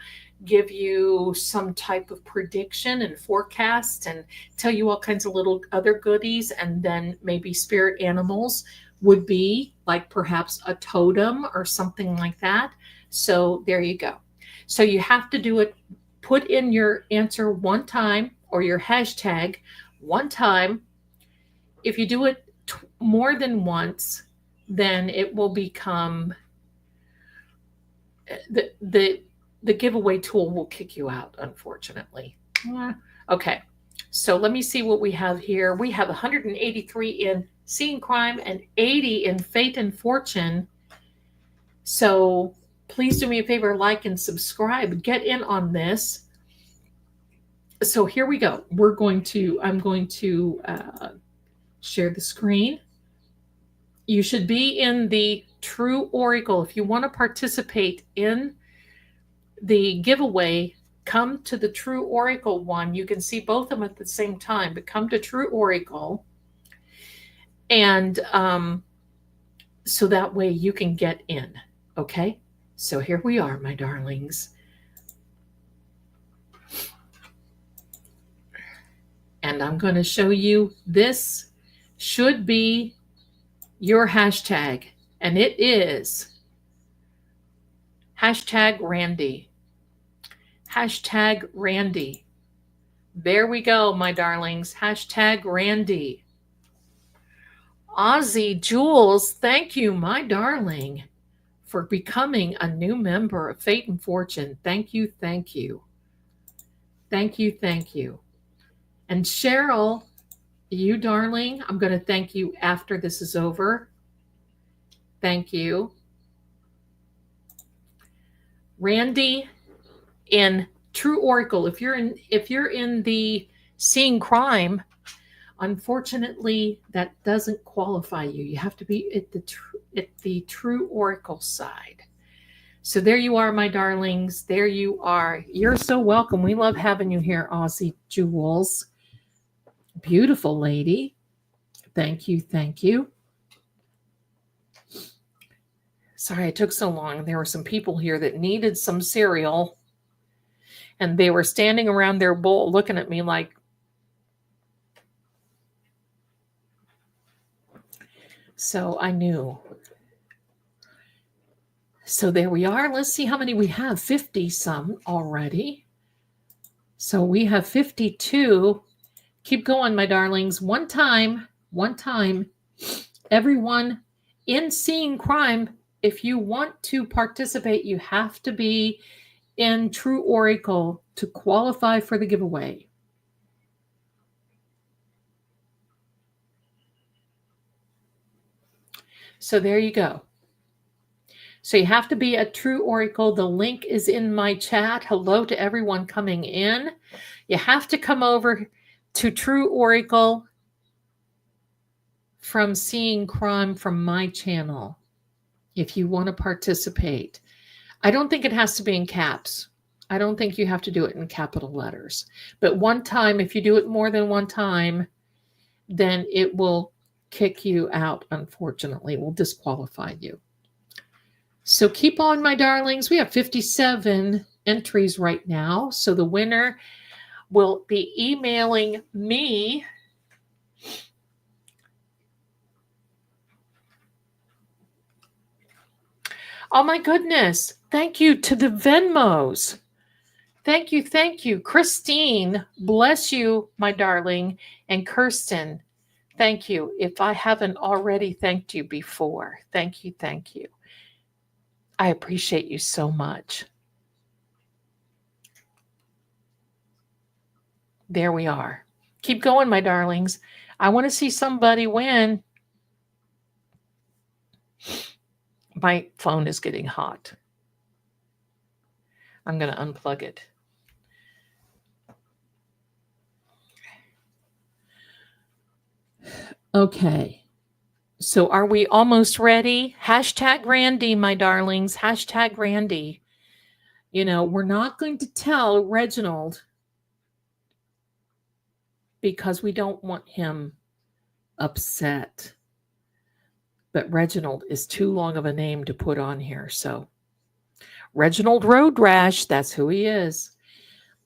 give you some type of prediction and forecast, and tell you all kinds of little other goodies. And then maybe spirit animals would be like perhaps a totem or something like that. So there you go. So you have to do it, put in your answer one time or your hashtag one time. If you do it more than once, then it will become the giveaway tool will kick you out, unfortunately. Okay, so let me see what we have here. We have 183 in Seeing Crime and 80 in Fate and Fortune. So please do me a favor, like and subscribe. Get in on this. So here we go. I'm going to share the screen. You should be in the True Oracle. If you want to participate in the giveaway, come to the True Oracle one. You can see both of them at the same time, but come to True Oracle. And so that way you can get in. Okay? So here we are, my darlings. And I'm going to show you, this should be your hashtag. And it is hashtag Randy. Hashtag Randy. There we go, my darlings. Hashtag Randy. Ozzy Jules, thank you, my darling, for becoming a new member of Fate and Fortune. Thank you, thank you. Thank you, thank you. And Cheryl, you darling, I'm going to thank you after this is over. Thank you. Randy in True Oracle, if you're in the Seeing Crime, unfortunately that doesn't qualify you. You have to be at the True Oracle side. So there you are, my darlings. There you are. You're so welcome. We love having you here, Aussie Jewels. Beautiful lady. Thank you. Thank you. Sorry it took so long. There were some people here that needed some cereal, and they were standing around their bowl looking at me like, so I knew. So there we are. Let's see how many we have. 50 some already. So we have 52. Keep going, my darlings. One time, everyone in Seeing Crime, if you want to participate, you have to be in True Oracle to qualify for the giveaway. So there you go. So you have to be at True Oracle. The link is in my chat. Hello to everyone coming in. You have to come over to True Oracle from Seeing Crime from my channel if you want to participate. I don't think it has to be in caps. I don't think you have to do it in capital letters. But one time, if you do it more than one time, then it will kick you out, unfortunately. It will disqualify you. So keep on, my darlings. We have 57 entries right now. So the winner will be emailing me Oh my goodness. Thank you to the Venmos. Thank you. Thank you. Christine, bless you, my darling. And Kirsten, thank you. If I haven't already thanked you before, thank you. Thank you. I appreciate you so much. There we are. Keep going, my darlings. I want to see somebody win. My phone is getting hot. I'm going to unplug it. Okay. So are we almost ready? Hashtag Randy, my darlings. Hashtag Randy. You know, we're not going to tell Reginald because we don't want him upset. But Reginald is too long of a name to put on here. So Reginald Road Rash, that's who he is.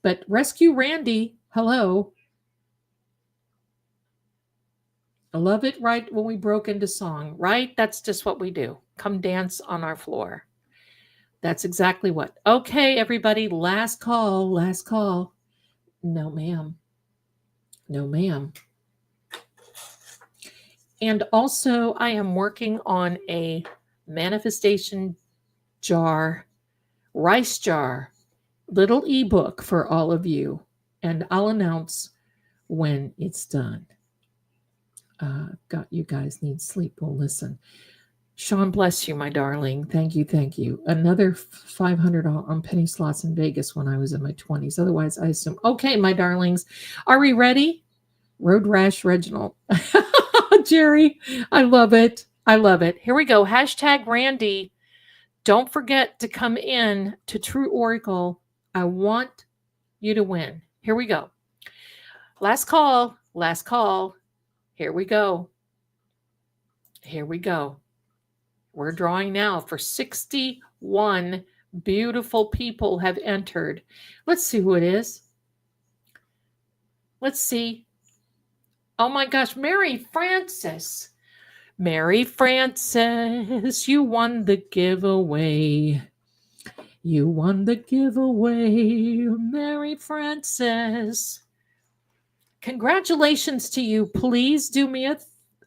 But Rescue Randy, hello. I love it right when we broke into song, right? That's just what we do. Come dance on our floor. That's exactly what. Okay, everybody, last call, last call. No, ma'am. No, ma'am. And also, I am working on a manifestation jar, rice jar, little ebook for all of you. And I'll announce when it's done. You guys need sleep. Well, listen. Sean, bless you, my darling. Thank you. Thank you. Another $500 on penny slots in Vegas when I was in my 20s. Otherwise, I assume. Okay, my darlings. Are we ready? Road Rash Reginald. Jerry, I love it. I love it. Here we go. Hashtag Randy. Don't forget to come in to True Oracle. I want you to win. Here we go. Last call. Last call. Here we go. Here we go. We're drawing now for 61 beautiful people have entered. Let's see who it is. Let's see. Oh my gosh, Mary Frances. Mary Frances, you won the giveaway. You won the giveaway, Mary Frances. Congratulations to you. Please do me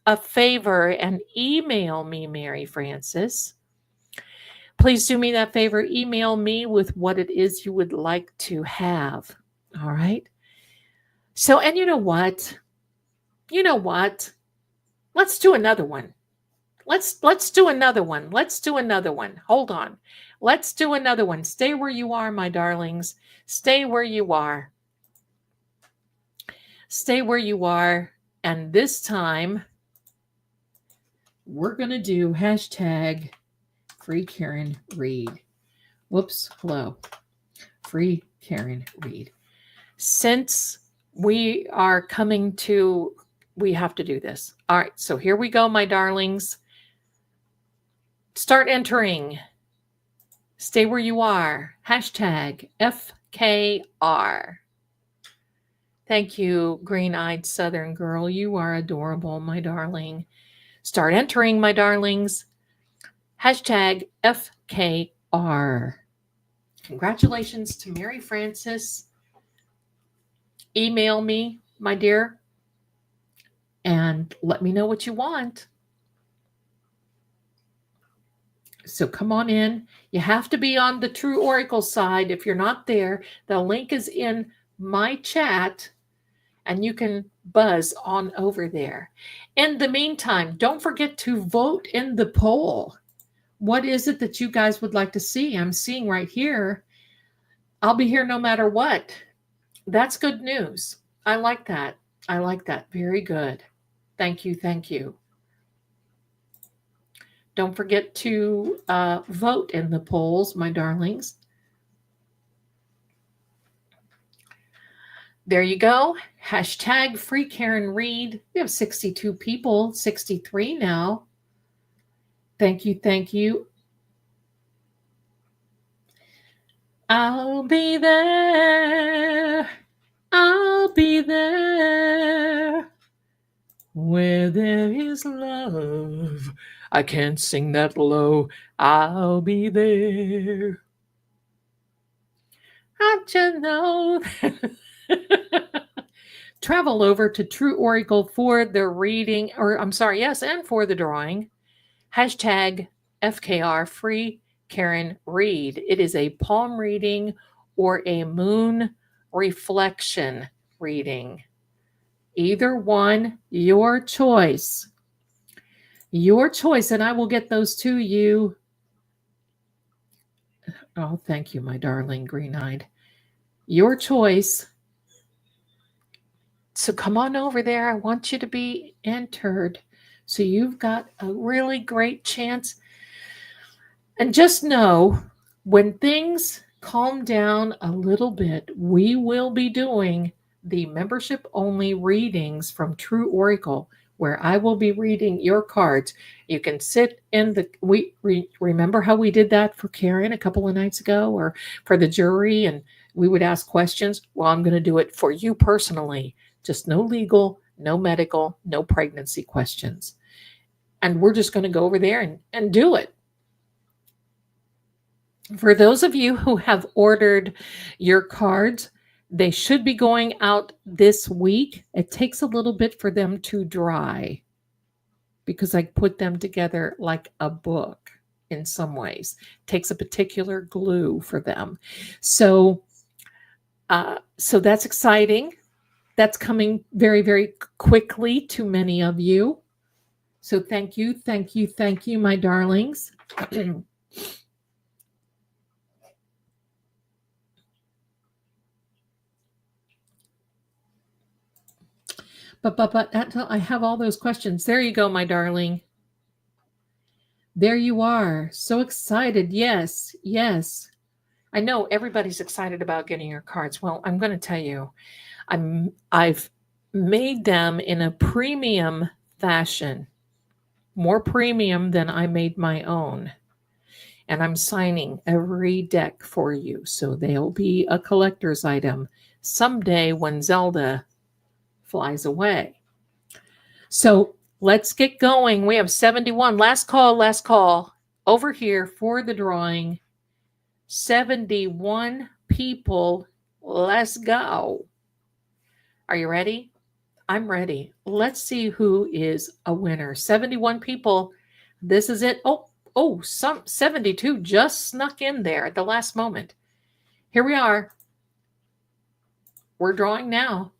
a favor and email me, Mary Frances. Please do me that favor. Email me with what it is you would like to have. All right. So, and you know what? You know what? Let's do another one. Let's do another one. Let's do another one. Hold on. Let's do another one. Stay where you are, my darlings. Stay where you are. Stay where you are. And this time, we're going to do hashtag Free Karen Read. Whoops. Hello. Free Karen Read. Since we are coming to, we have to do this. All right. So here we go, my darlings. Start entering. Stay where you are. Hashtag FKR. Thank you, green-eyed Southern girl. You are adorable, my darling. Start entering, my darlings. Hashtag FKR. Congratulations to Mary Frances. Email me, my dear, and let me know what you want. So come on in. You have to be on the True Oracle side. If you're not there, the link is in my chat and you can buzz on over there. In the meantime, don't forget to vote in the poll. What is it that you guys would like to see? I'm seeing right here. I'll be here no matter what. That's good news. I like that. I like that. Very good. Thank you. Thank you. Don't forget to vote in the polls, my darlings. There you go. Hashtag Free Karen Read. We have 62 people, 63 now. Thank you. Thank you. I'll be there. I'll be there. Where there is love. I can't sing that low. I'll be there. How'd you know? Travel over to True Oracle for the reading, or I'm sorry, yes, and for the drawing. Hashtag FKR Free Karen Read. It is a palm reading or a moon reflection reading. Either one, your choice. Your choice, and I will get those to you. Oh, thank you, my darling green-eyed. Your choice. So come on over there. I want you to be entered. So you've got a really great chance. And just know, when things calm down a little bit, we will be doing the membership-only readings from True Oracle, where I will be reading your cards. You can sit in the, remember how we did that for Karen a couple of nights ago, or for the jury, and we would ask questions? Well, I'm going to do it for you personally. Just no legal, no medical, no pregnancy questions. And we're just going to go over there and do it. For those of you who have ordered your cards, they should be going out this week. It takes a little bit for them to dry because I put them together like a book in some ways. It takes a particular glue for them. So that's exciting. That's coming very, very quickly to many of you. So thank you, thank you, thank you, my darlings. But I have all those questions. There you go, my darling. There you are. So excited. Yes, yes. I know everybody's excited about getting your cards. Well, I'm going to tell you, I've made them in a premium fashion. more premium than I made my own. And I'm signing every deck for you. So they'll be a collector's item someday when Zelda flies away. So let's get going. We have 71. Last call. Over here for the drawing. 71 people. Let's go. Are you ready? I'm ready. Let's see who is a winner. 71 people. This is it. Some 72 just snuck in there at the last moment. Here we are. We're drawing now.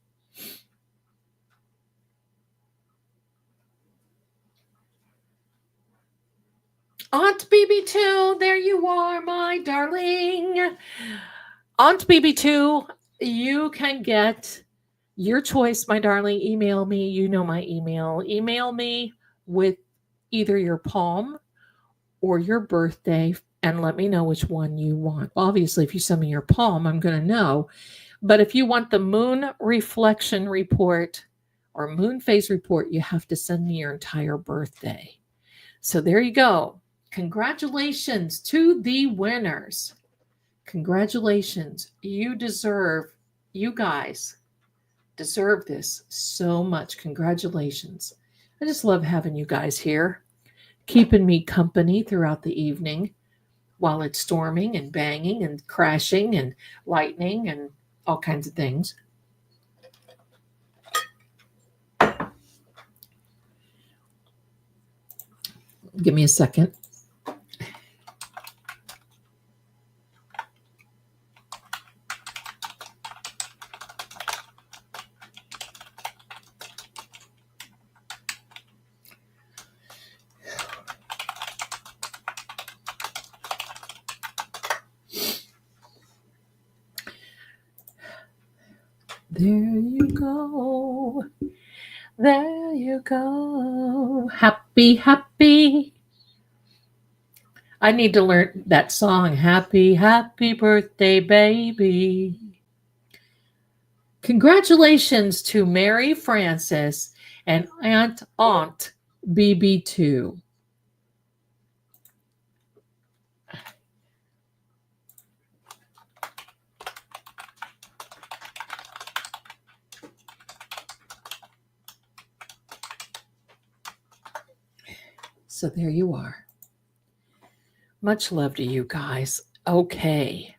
Aunt BB2, there you are, my darling. Aunt BB2, you can get your choice, my darling. Email me. You know my email. Email me with either your palm or your birthday and let me know which one you want. Obviously, if you send me your palm, I'm going to know. But if you want the moon reflection report or moon phase report, you have to send me your entire birthday. So there you go. Congratulations to the winners. Congratulations. You guys deserve this so much. Congratulations. I just love having you guys here, keeping me company throughout the evening while it's storming and banging and crashing and lightning and all kinds of things. Give me a second. There you go. There you go. Happy, happy. I need to learn that song. Happy, happy birthday, baby. Congratulations to Mary Frances and Aunt BB2. So there you are. Much love to you guys. Okay.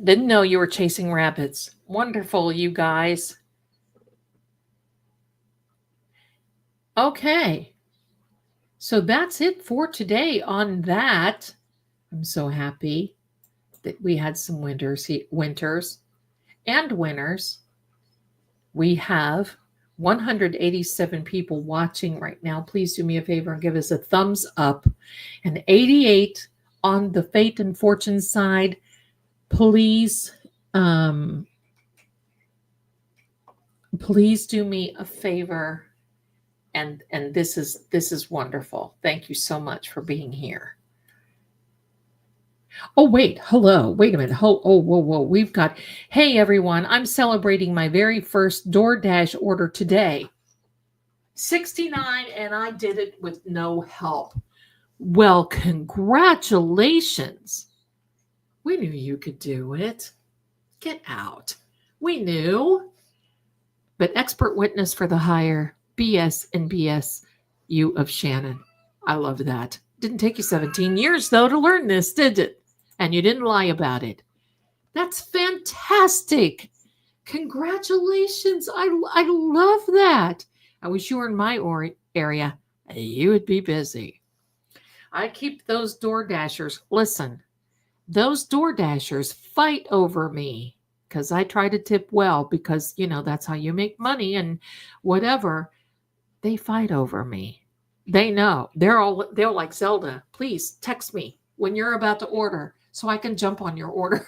Didn't know you were chasing rabbits. Wonderful, you guys. Okay. So that's it for today on that. I'm so happy that we had some winters and winners. We have 187 people watching right now. Please do me a favor and give us a thumbs up. And 88 on the fate and fortune side. Please do me a favor. And this is wonderful. Thank you so much for being here. Oh, wait. Hello. Wait a minute. Whoa. We've got, hey, everyone. I'm celebrating my very first DoorDash order today. 69, and I did it with no help. Well, congratulations. We knew you could do it. Get out. We knew. But expert witness for the hire, BS and BS, you of Shannon. I love that. Didn't take you 17 years, though, to learn this, did it? And you didn't lie about it. That's fantastic. Congratulations. I love that. I wish you were in my area. You would be busy. I keep those DoorDashers. Listen, those DoorDashers fight over me because I try to tip well because, that's how you make money and whatever. They fight over me. They know. They're like, Zelda, please text me when you're about to order so I can jump on your order.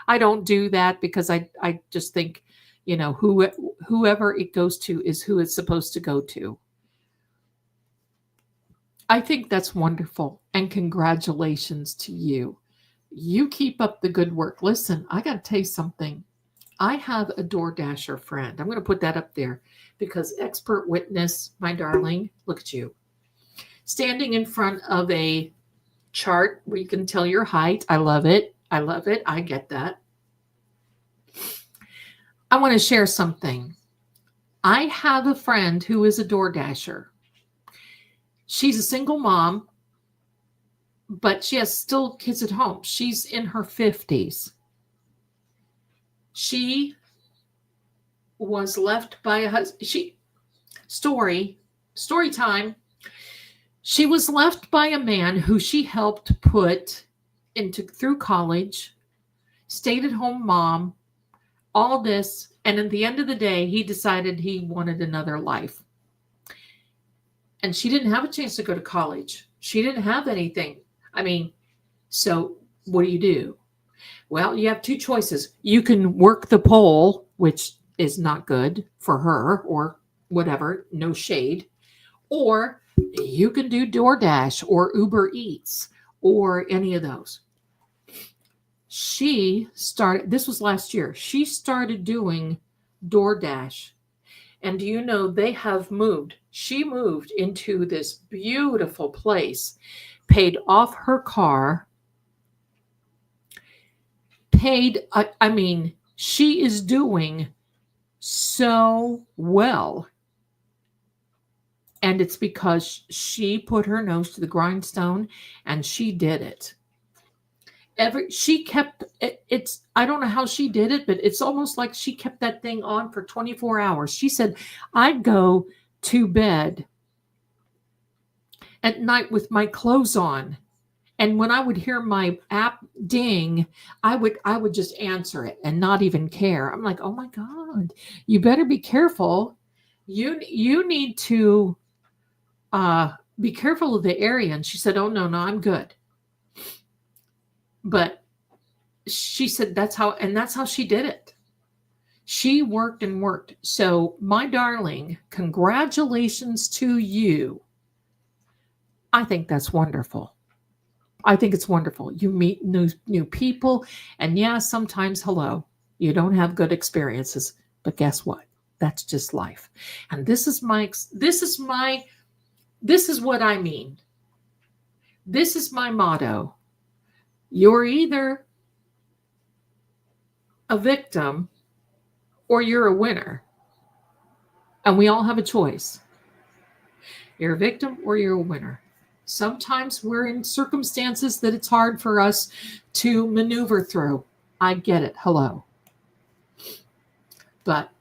I don't do that because I just think, whoever it goes to is who it's supposed to go to. I think that's wonderful. And congratulations to you. You keep up the good work. Listen, I got to tell you something. I have a DoorDasher friend. I'm going to put that up there because expert witness, my darling, look at you. Standing in front of a chart where you can tell your height. I love it. I love it. I get that. I want to share something. I have a friend who is a DoorDasher. She's a single mom, but she has still kids at home. She's in her 50s. She was left by a husband. Story time. She was left by a man who she helped put through college, stayed at home mom, all this. And at the end of the day, he decided he wanted another life. And she didn't have a chance to go to college. She didn't have anything. I mean, so what do? Well, you have two choices. You can work the pole, which is not good for her or whatever, no shade. Or you can do DoorDash or Uber Eats or any of those. This was last year. She started doing DoorDash. And do you know they have moved? She moved into this beautiful place, paid off her car, she is doing so well. And it's because she put her nose to the grindstone and she did it. She kept it's I don't know how she did it, but it's almost like she kept that thing on for 24 hours. She said, I'd go to bed at night with my clothes on. And when I would hear my app ding, I would just answer it and not even care. I'm like, oh my God, you better be careful. You need to be careful of the area. And she said, oh no, I'm good. But she said that's how she did it. She worked and worked. So my darling, congratulations to you. I think that's wonderful. I think it's wonderful. You meet new people, and yeah, sometimes, hello, you don't have good experiences, but guess what? That's just life. And this is what I mean. This is my motto. You're either a victim or you're a winner. And we all have a choice. You're a victim or you're a winner. Sometimes we're in circumstances that it's hard for us to maneuver through. I get it. Hello. But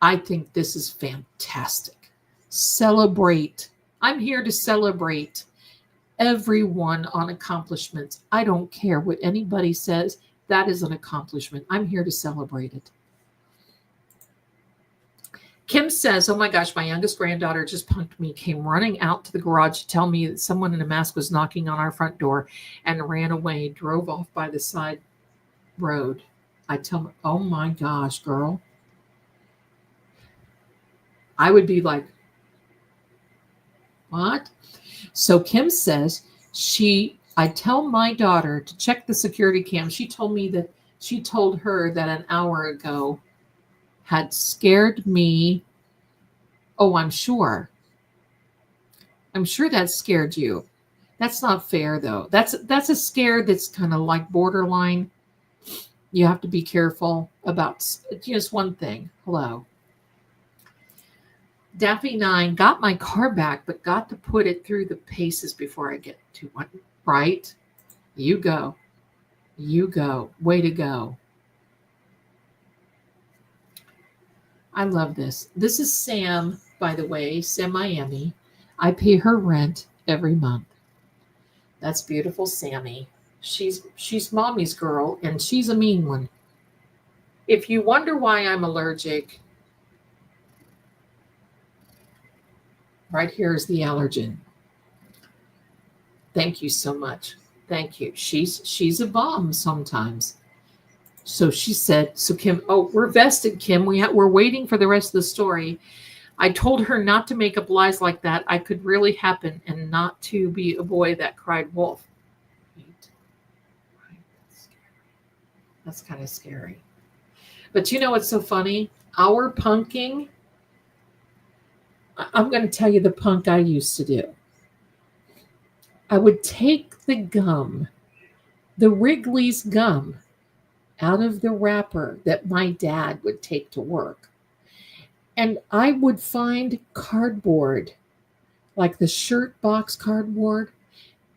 I think this is fantastic. Celebrate. I'm here to celebrate everyone on accomplishments. I don't care what anybody says. That is an accomplishment. I'm here to celebrate it. Kim says, oh my gosh, my youngest granddaughter just punked me, came running out to the garage to tell me that someone in a mask was knocking on our front door and ran away, drove off by the side road. I tell her, oh my gosh, girl. I would be like, what? So Kim says, I tell my daughter to check the security cam. She told her that an hour ago had scared me. Oh, I'm sure that scared you. That's not fair though. That's a scare that's kind of like borderline. You have to be careful about just one thing. Hello. Daffy 9 got my car back, but got to put it through the paces before I get to one. Right? You go. Way to go. I love this. This is Sam, by the way, Sam Miami. I pay her rent every month. That's beautiful, Sammy. She's mommy's girl, and she's a mean one. If you wonder why I'm allergic, right here is the allergen. Thank you so much. Thank you. She's a bomb sometimes. So she said, so Kim, oh, we're vested, Kim. We're waiting for the rest of the story. I told her not to make up lies like that. I could really happen and not to be a boy that cried wolf. Right. That's scary. That's kind of scary. But you know what's so funny? Our punking, I'm going to tell you the punk I used to do. I would take the gum, the Wrigley's gum, out of the wrapper that my dad would take to work. And I would find cardboard, like the shirt box cardboard,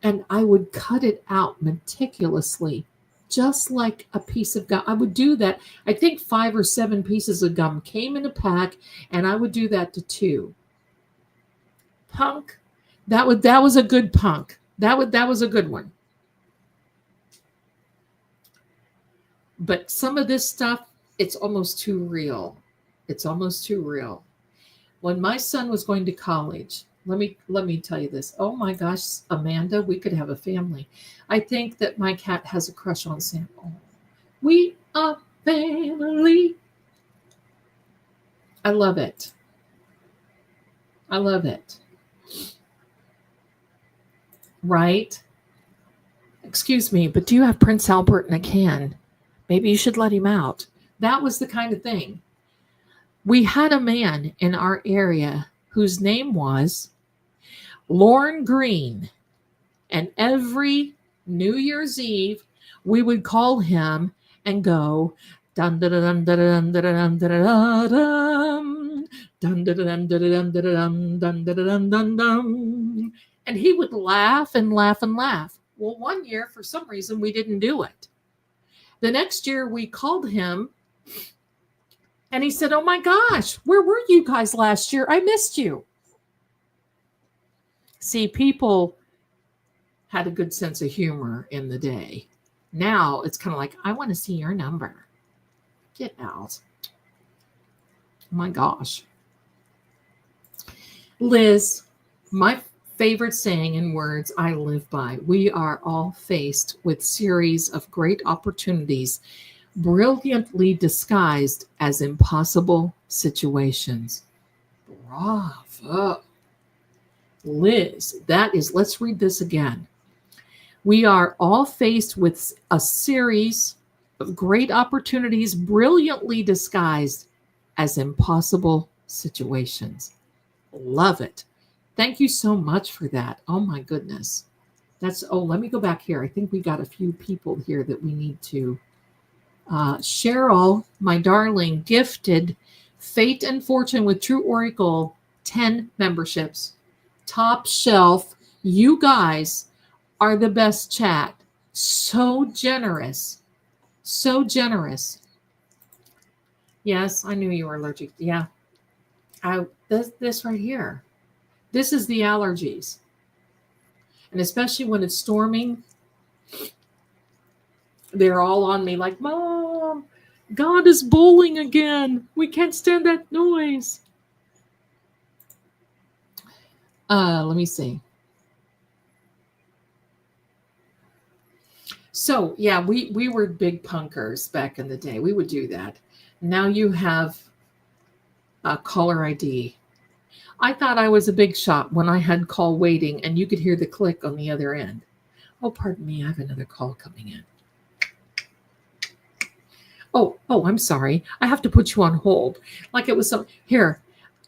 and I would cut it out meticulously, just like a piece of gum. I would do that. I think 5 or 7 pieces of gum came in a pack, and I would do that to 2. Punk. That was a good punk. That was a good one. But some of this stuff, it's almost too real. It's almost too real. When my son was going to college, let me tell you this. Oh my gosh, Amanda, we could have a family. I think that my cat has a crush on Sam. Oh, we are family. I love it. I love it. Right? Excuse me, but do you have Prince Albert in a can? Maybe you should let him out. That was the kind of thing. We had a man in our area whose name was Lorne Green. And every New Year's Eve, we would call him and go, dun dun dun dun dun dun dun dun dun dun dun dun dun dun dun dun dun. And he would laugh and laugh and laugh. Well, one year, for some reason, we didn't do it. The next year, we called him, and he said, "Oh my gosh, where were you guys last year? I missed you." See, people had a good sense of humor in the day. Now it's kind of like, I want to see your number. Get out. Oh my gosh. Liz, my favorite saying and words I live by. We are all faced with series of great opportunities, brilliantly disguised as impossible situations. Bravo. Liz, that is, let's read this again. We are all faced with a series of great opportunities brilliantly disguised as impossible situations. Love it. Thank you so much for that. Oh my goodness. Let me go back here. I think we got a few people here that we need to. Cheryl, my darling, gifted Fate and Fortune with True Oracle 10 memberships. Top shelf. You guys are the best chat. So generous. So generous. Yes, I knew you were allergic. Yeah. This right here. This is the allergies. And especially when it's storming, they're all on me like, Mom, God is bowling again. We can't stand that noise. Let me see. So, yeah, we were big punkers back in the day. We would do that. Now you have a caller ID. I thought I was a big shot when I had call waiting and you could hear the click on the other end. Oh, pardon me. I have another call coming in. Oh, I'm sorry. I have to put you on hold. Like it was some here.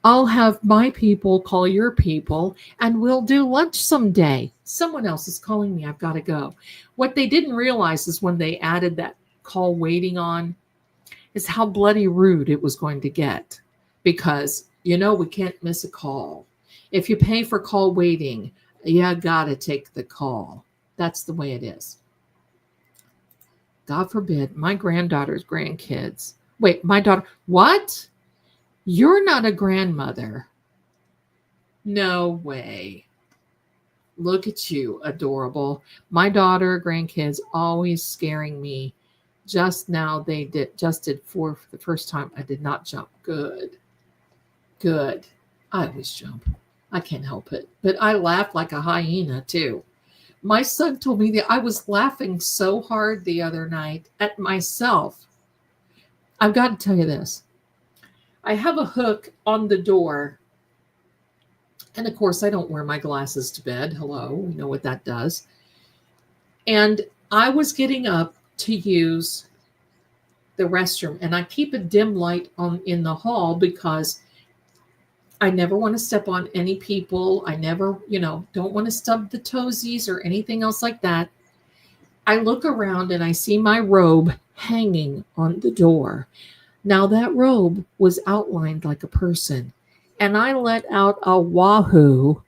I'll have my people call your people and we'll do lunch someday. Someone else is calling me. I've got to go. What they didn't realize is when they added that call waiting on is how bloody rude it was going to get, because we can't miss a call. If you pay for call waiting, you got to take the call. That's the way it is. God forbid, my granddaughter's grandkids. Wait, my daughter, what? You're not a grandmother. No way. Look at you, adorable. My daughter, grandkids, always scaring me. Just now they did for the first time. I did not jump. Good. I always jump. I can't help it. But I laugh like a hyena too. My son told me that I was laughing so hard the other night at myself. I've got to tell you this. I have a hook on the door. And of course, I don't wear my glasses to bed. Hello, we know what that does. And I was getting up to use the restroom, and I keep a dim light on in the hall because I never want to step on any people. I never, don't want to stub the toesies or anything else like that. I look around and I see my robe hanging on the door. Now that robe was outlined like a person, and I let out a wahoo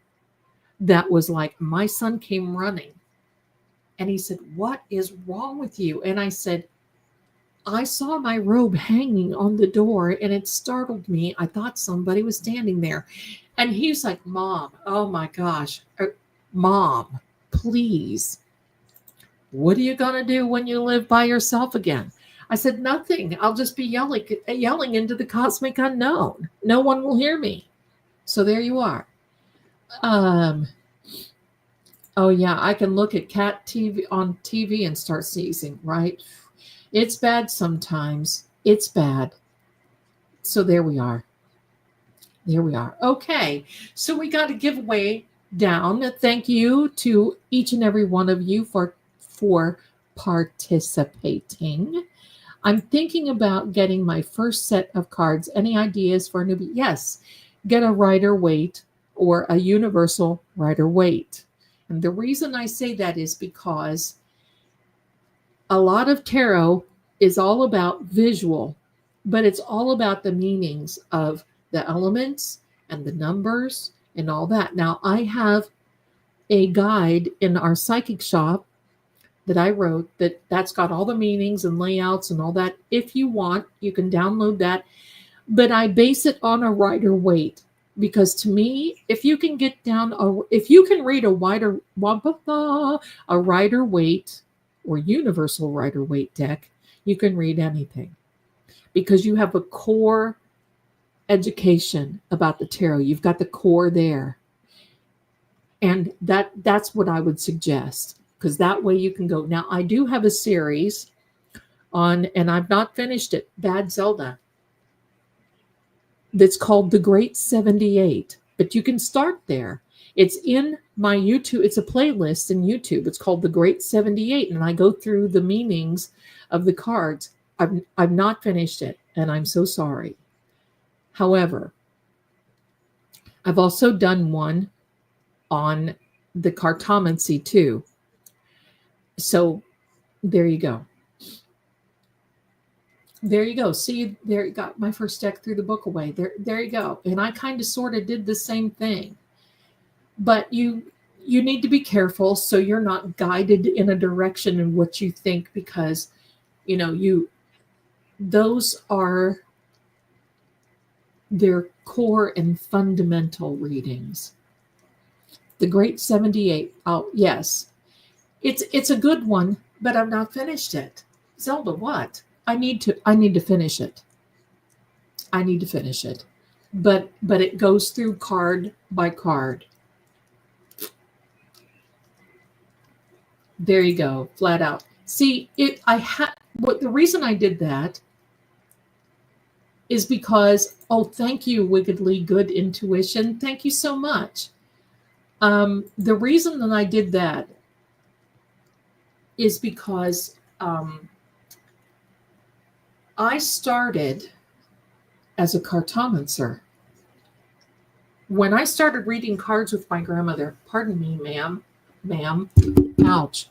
that was like, my son came running and he said, "What is wrong with you?" And I said, "I saw my robe hanging on the door and it startled me. I thought somebody was standing there." And he's like, "Mom, oh my gosh, Mom, please. What are you going to do when you live by yourself again?" I said, "Nothing. I'll just be yelling into the cosmic unknown. No one will hear me." So there you are. Oh yeah, I can look at cat TV on TV and start sneezing, right? It's bad sometimes. It's bad. So there we are. There we are. Okay. So we got a giveaway down. Thank you to each and every one of you for participating. I'm thinking about getting my first set of cards. Any ideas for a newbie? Yes. Get a Rider-Waite or a universal Rider-Waite. And the reason I say that is because a lot of tarot is all about visual, but it's all about the meanings of the elements and the numbers and all that. Now, I have a guide in our psychic shop that I wrote that's got all the meanings and layouts and all that. If you want, you can download that. But I base it on a Rider-Waite because to me, if you can read a Rider-Waite or universal Rider-Waite deck, you can read anything because you have a core education about the tarot. You've got the core there. And that's what I would suggest, because that way you can go. Now, I do have a series on, and I've not finished it, Bad Zelda, that's called The Great 78. But you can start there. It's in my YouTube. It's a playlist in YouTube. It's called The Great 78. And I go through the meanings of the cards. I've not finished it, and I'm so sorry. However, I've also done one on the Cartomancy too. So there you go. There you go. See, there you got my first deck through the book away. There you go. And I kind of sort of did the same thing. But you need to be careful so you're not guided in a direction in what you think, because those are their core and fundamental readings. The Great 78. Oh, yes. It's a good one, but I've not finished it. Zelda, what? I need to finish it. I need to finish it. But it goes through card by card. There you go, flat out. See, the reason I did that is because, thank you, Wickedly Good Intuition. Thank you so much. The reason that I did that is because I started as a cartomancer. When I started reading cards with my grandmother, pardon me, ma'am, ouch.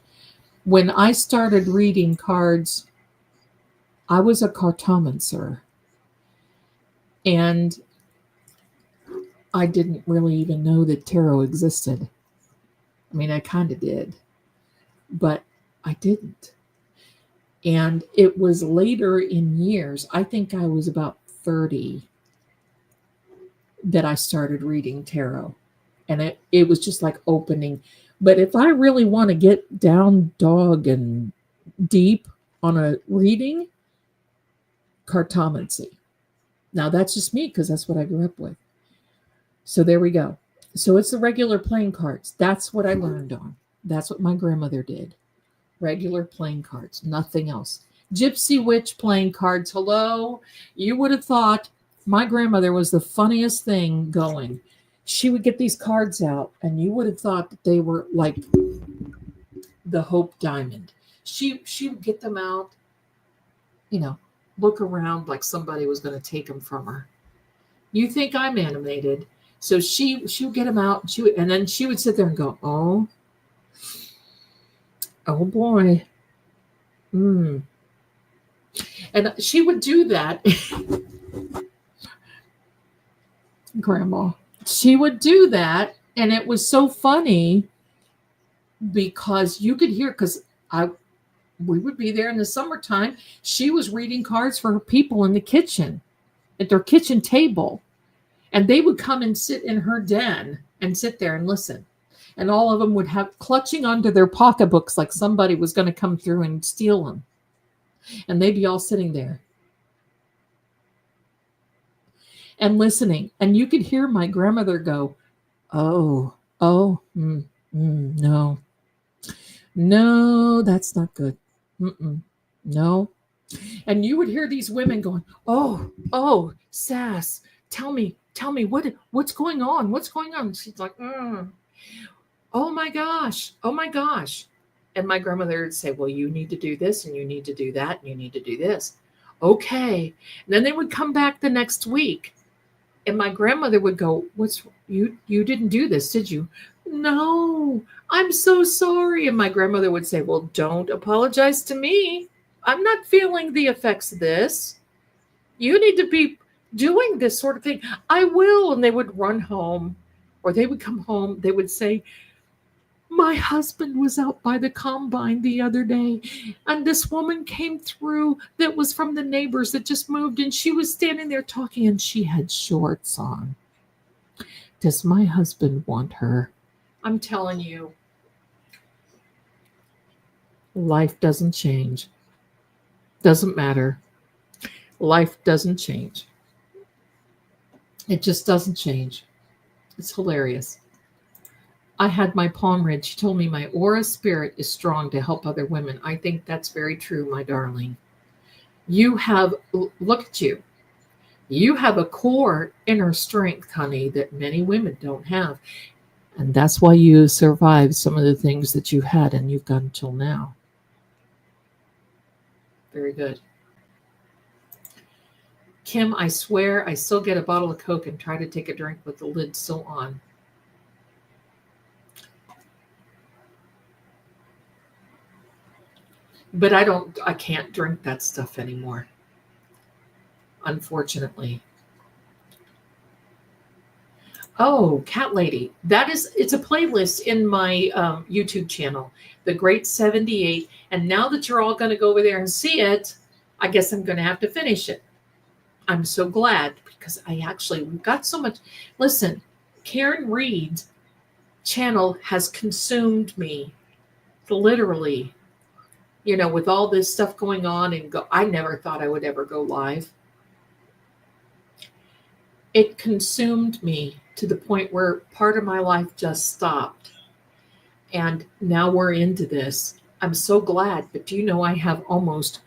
When I started reading cards, I was a cartomancer. And I didn't really even know that tarot existed. I mean, I kind of did, but I didn't. And it was later in years, I think I was about 30, that I started reading tarot. And it was just like opening. But if I really want to get down dog and deep on a reading, Cartomancy. Now, that's just me because that's what I grew up with. So there we go. So it's the regular playing cards. That's what I learned on. That's what my grandmother did. Regular playing cards, nothing else. Gypsy Witch playing cards. Hello. You would have thought my grandmother was the funniest thing going. She would get these cards out, and you would have thought that they were like the Hope Diamond. She would get them out, look around like somebody was going to take him from her. You think I'm animated. So she would get him out, and then she would sit there and go, oh boy. And she would do that. Grandma. She would do that, and it was so funny because you could hear, because we would be there in the summertime. She was reading cards for her people in the kitchen at their kitchen table, and they would come and sit in her den and sit there and listen. And all of them would have clutching onto their pocketbooks like somebody was going to come through and steal them. And they'd be all sitting there and listening. And you could hear my grandmother go, oh, no. No, that's not good. No. And you would hear these women going, oh, Sass, tell me, what's going on? What's going on? She's like, oh my gosh. And my grandmother would say, well, you need to do this, and you need to do that, and you need to do this. Okay. And then they would come back the next week, and my grandmother would go, you didn't do this, did you? No, I'm so sorry. And my grandmother would say, well, don't apologize to me. I'm not feeling the effects of this. You need to be doing this sort of thing. I will. And they would run home, or they would come home. They would say, my husband was out by the combine the other day, and this woman came through that was from the neighbors that just moved, and she was standing there talking, and she had shorts on. Does my husband want her? I'm telling you, life doesn't change. Doesn't matter. Life doesn't change. It just doesn't change. It's hilarious. I had my palm read. She told me my aura spirit is strong to help other women. I think that's very true, my darling. You have, look at you. You have a core inner strength, honey, that many women don't have. And that's why you survived some of the things that you had and you've got until now. Very good. Kim, I swear I still get a bottle of Coke and try to take a drink with the lid still on. But I can't drink that stuff anymore, unfortunately. Oh, Cat Lady. It's a playlist in my YouTube channel, The Great 78. And now that you're all going to go over there and see it, I guess I'm going to have to finish it. I'm so glad, because we've got so much. Listen, Karen Reed's channel has consumed me, literally. With all this stuff going on, I never thought I would ever go live. It consumed me to the point where part of my life just stopped. And now we're into this. I'm so glad. But do you know I have almost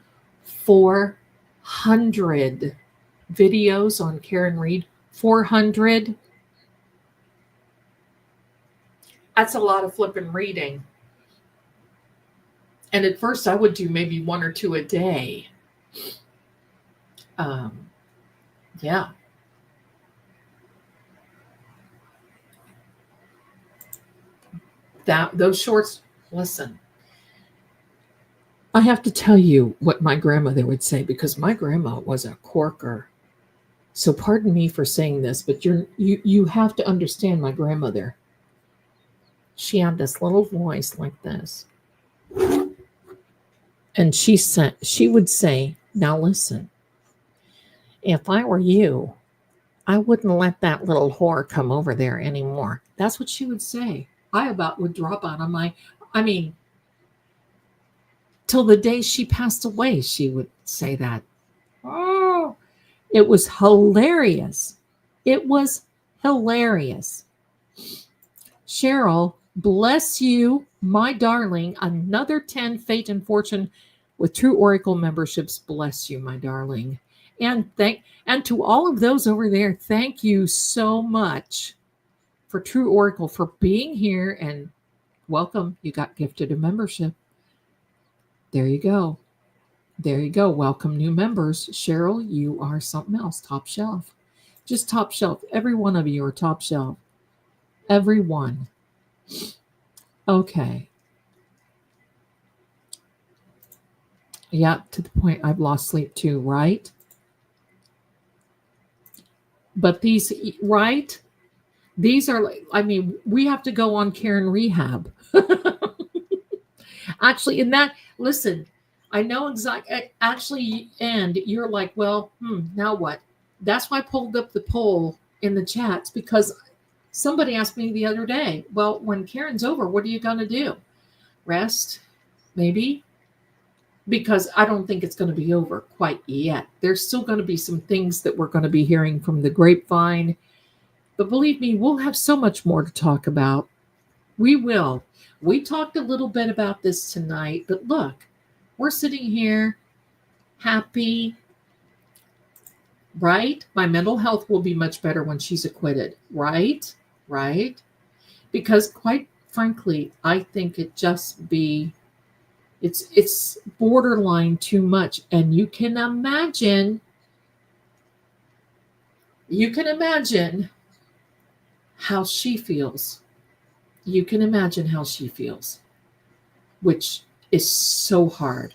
400 videos on Karen Reed? 400? That's a lot of flipping reading. And at first I would do maybe one or two a day. Yeah. Those shorts, listen. I have to tell you what my grandmother would say, because my grandma was a corker. So pardon me for saying this, but you have to understand my grandmother. She had this little voice like this. And she would say, now listen, if I were you, I wouldn't let that little whore come over there anymore. That's what she would say. I about would drop on my, till the day she passed away, she would say that. Oh, it was hilarious. It was hilarious. Cheryl, bless you, my darling. Another 10 Fate and Fortune with True Oracle memberships. Bless you, my darling. And to all of those over there, thank you so much for True Oracle for being here, and welcome. You got gifted a membership. There you go. There you go. Welcome, new members. Cheryl, you are something else. Top shelf. Just top shelf. Every one of you are top shelf. Every one. Okay. Yeah, to the point I've lost sleep too, right? But these, right? These are, I mean, we have to go on Karen rehab. Actually, in that, listen, I know exactly, actually, and you're like, well, now what? That's why I pulled up the poll in the chats because somebody asked me the other day, well, when Karen's over, what are you going to do? Rest? Maybe? Because I don't think it's going to be over quite yet. There's still going to be some things that we're going to be hearing from the grapevine. But believe me, we'll have so much more to talk about. We will. We talked a little bit about this tonight, but look, we're sitting here happy, right? My mental health will be much better when she's acquitted, right? Right? Because quite frankly, I think it's borderline too much. And you can imagine how she feels. You can imagine how she feels, which is so hard.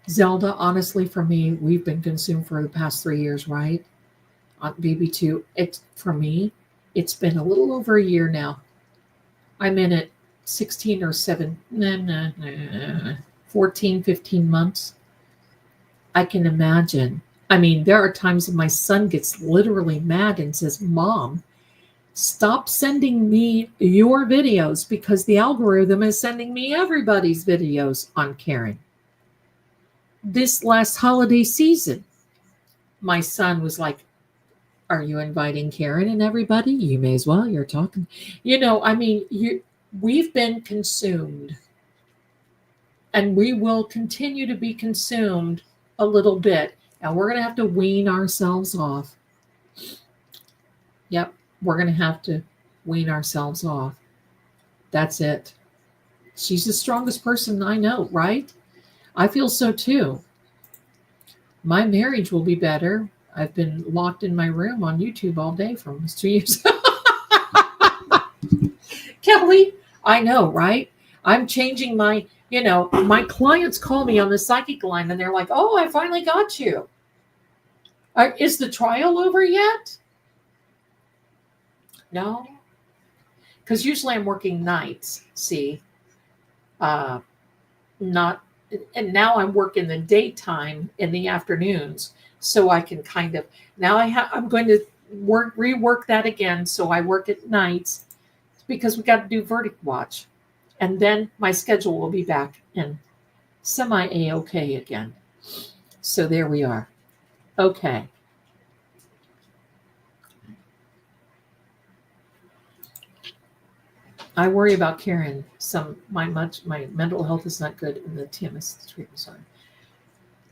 Zelda, honestly, for me, we've been consumed for the past 3 years, right? On BB2, for me, it's been a little over a year now. I'm in it 16 or 14, 15 months. I can imagine. I mean, there are times when my son gets literally mad and says, Mom, stop sending me your videos because the algorithm is sending me everybody's videos on Karen. This last holiday season, my son was like, are you inviting Karen and everybody? You may as well. You're talking. I mean, we've been consumed and we will continue to be consumed a little bit. And we're going to have to wean ourselves off. Yep, we're going to have to wean ourselves off. That's it. She's the strongest person I know, right? I feel so too. My marriage will be better. I've been locked in my room on YouTube all day for almost 2 years. Kelly, I know, right? I'm changing my clients call me on the psychic line and they're like, oh, I finally got you. Is the trial over yet? No. Because usually I'm working nights, see. Not, and now I'm working the daytime in the afternoons. So I can kind of, now I'm going to rework that again. So I work at nights because we got to do verdict watch. And then my schedule will be back in semi A-okay again. So there we are. Okay. I worry about Karen. My mental health is not good in the TMS treatment. Sorry.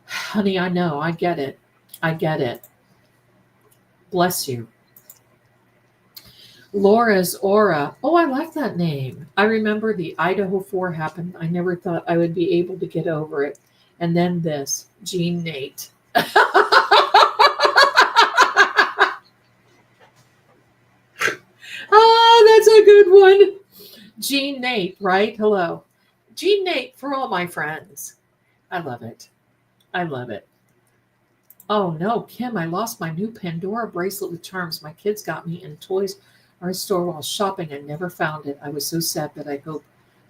Honey, I know. I get it. Bless you. Laura's Aura. Oh, I like that name. I remember the Idaho 4 happened. I never thought I would be able to get over it. And then this, Jean Nate. That's a good one. Jean Nate, right? Hello. Jean Nate for all my friends. I love it. Oh no, Kim, I lost my new Pandora bracelet with charms my kids got me in Toys R Us store while shopping. I never found it. I was so sad, but I hope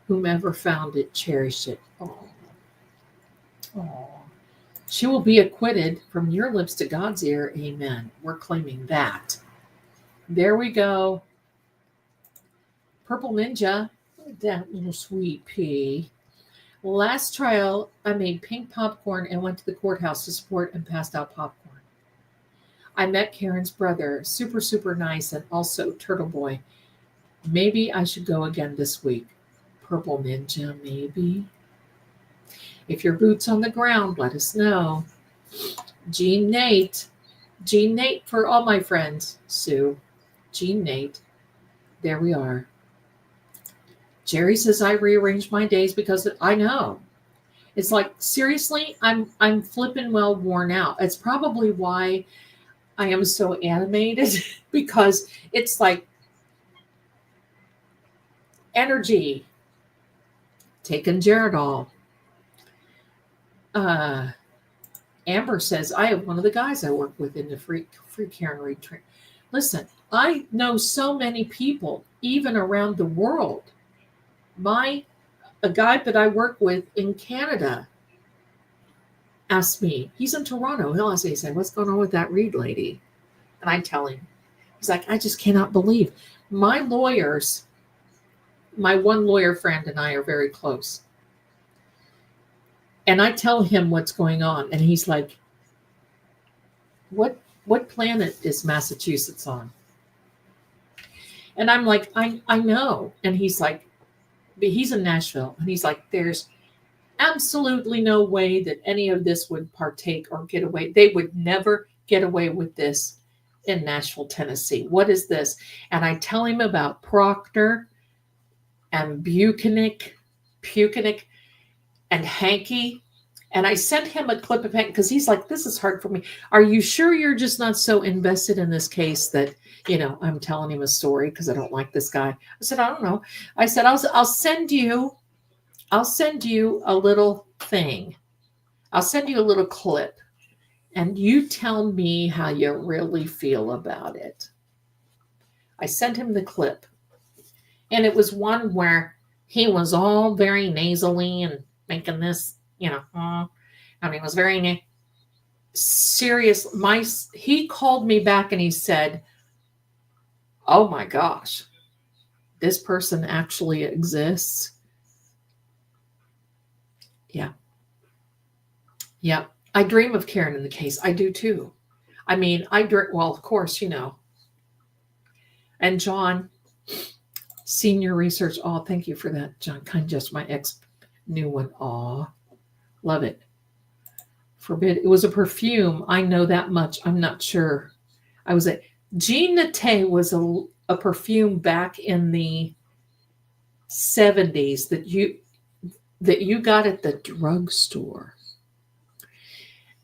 whomever found it cherished it. Oh. She will be acquitted from your lips to God's ear. Amen. We're claiming that. There we go. Purple Ninja. That little sweet pea. Last trial, I made pink popcorn and went to the courthouse to support and passed out popcorn. I met Karen's brother, super, super nice, and also Turtle Boy. Maybe I should go again this week. Purple Ninja, maybe. If your boot's on the ground, let us know. Jean Nate for all my friends. Sue. Jean Nate. There we are. Jerry says I rearranged my days because I know. It's like, seriously, I'm flipping well worn out. It's probably why I am so animated because it's like energy. Taking Geridol. Amber says, I have one of the guys I work with in the free care and retreat. Listen, I know so many people, even around the world. A guy that I work with in Canada asked me, he's in Toronto. He'll ask me, he said, what's going on with that Reed lady? And I tell him, he's like, I just cannot believe. My lawyers, my one lawyer friend and I are very close. And I tell him what's going on. And he's like, what planet is Massachusetts on? And I'm like, I know. And he's like, but he's in Nashville. And he's like, there's absolutely no way that any of this would partake or get away. They would never get away with this in Nashville, Tennessee. What is this? And I tell him about Proctor and Buchanan and Hanky. And I sent him a clip of Hank because he's like, this is hard for me. Are you sure you're just not so invested in this case that, I'm telling him a story because I don't like this guy? I said, I don't know. I said, I'll send you a little thing. I'll send you a little clip and you tell me how you really feel about it. I sent him the clip and it was one where he was all very nasally and making this, and he was very serious. He called me back and he said, oh my gosh, this person actually exists. Yeah. I dream of Karen in the case. I do too. I mean, well, of course, And John, senior research. Oh, thank you for that, John. Kind just my ex new one. Oh, love it. Forbid. It was a perfume. I know that much. I'm not sure. I was at Jean Naté was a perfume back in the 70s that you got at the drugstore.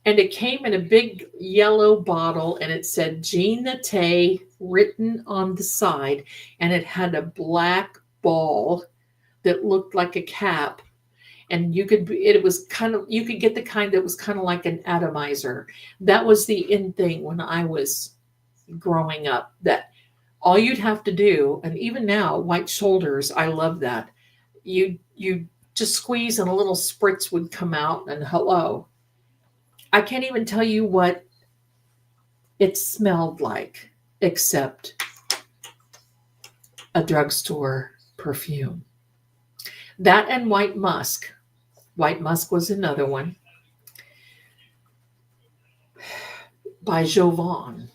And it came in a big yellow bottle and it said Jean Naté written on the side. And it had a black ball that looked like a cap. And you could get the kind that was kind of like an atomizer. That was the in thing when I was growing up, that all you'd have to do, and even now, white shoulders, I love that. You just squeeze and a little spritz would come out and hello. I can't even tell you what it smelled like, except a drugstore perfume. That and white musk. White musk was another one. By Jovan.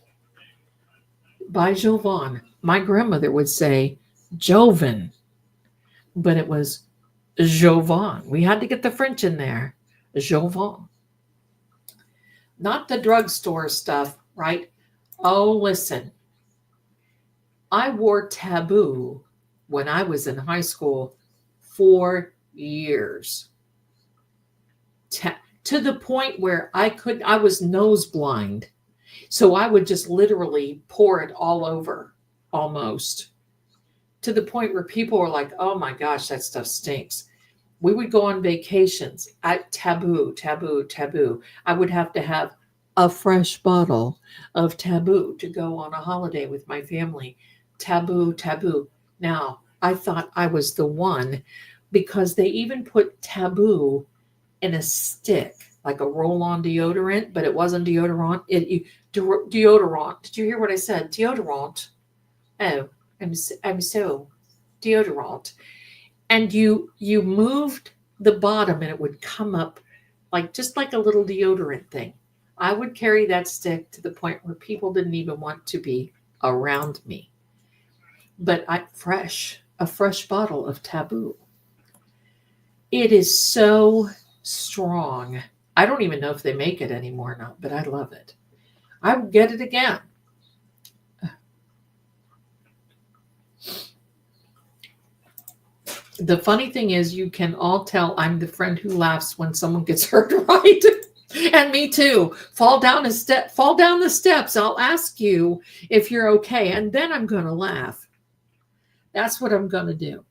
My grandmother would say Jovan, but it was Jovan. We had to get the French in there. Jovan. Not the drugstore stuff, right? Oh, listen. I wore Taboo when I was in high school 4 years. To the point where I was nose blind. So I would just literally pour it all over, almost. To the point where people were like, oh my gosh, that stuff stinks. We would go on vacations at Taboo. I would have to have a fresh bottle of Taboo to go on a holiday with my family. Taboo. Now, I thought I was the one because they even put Taboo in a stick, like a roll-on deodorant, but it wasn't deodorant. Deodorant. Did you hear what I said? Deodorant. Oh, I'm so deodorant. And you moved the bottom and it would come up just like a little deodorant thing. I would carry that stick to the point where people didn't even want to be around me. But a fresh bottle of Taboo. It is so strong. I don't even know if they make it anymore or not, but I love it. I would get it again. The funny thing is, you can all tell I'm the friend who laughs when someone gets hurt, right? And me too. Fall down the steps. I'll ask you if you're okay, and then I'm going to laugh. That's what I'm going to do.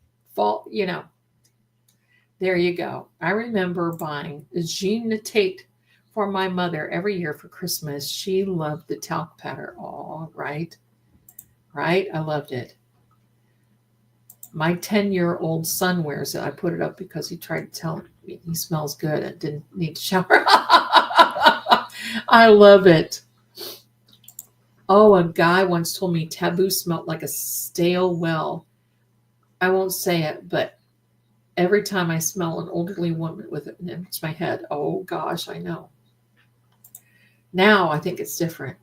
There you go. I remember buying a Jean Tate for my mother every year for Christmas. She loved the talc powder. Oh, right. Right? I loved it. My 10-year-old son wears it. I put it up because he tried to tell me he smells good and didn't need to shower. I love it. Oh, a guy once told me taboo smelled like a stale well. I won't say it, but every time I smell an elderly woman with it in my head, oh gosh, I know. Now I think it's different.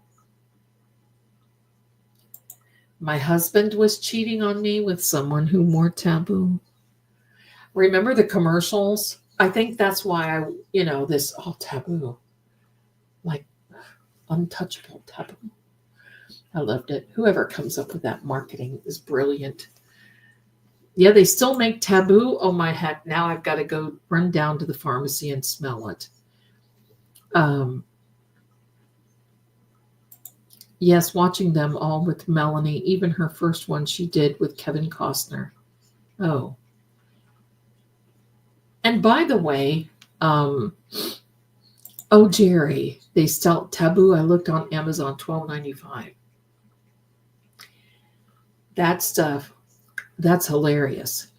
My husband was cheating on me with someone who wore taboo. Remember the commercials? I think that's why this taboo, like untouchable taboo. I loved it. Whoever comes up with that marketing is brilliant. Yeah, they still make taboo. Oh my heck. Now I've got to go run down to the pharmacy and smell it. Yes, watching them all with Melanie, even her first one she did with Kevin Costner. Oh. And by the way, Jerry, they sell taboo. I looked on Amazon, $12.95. That stuff, that's hilarious.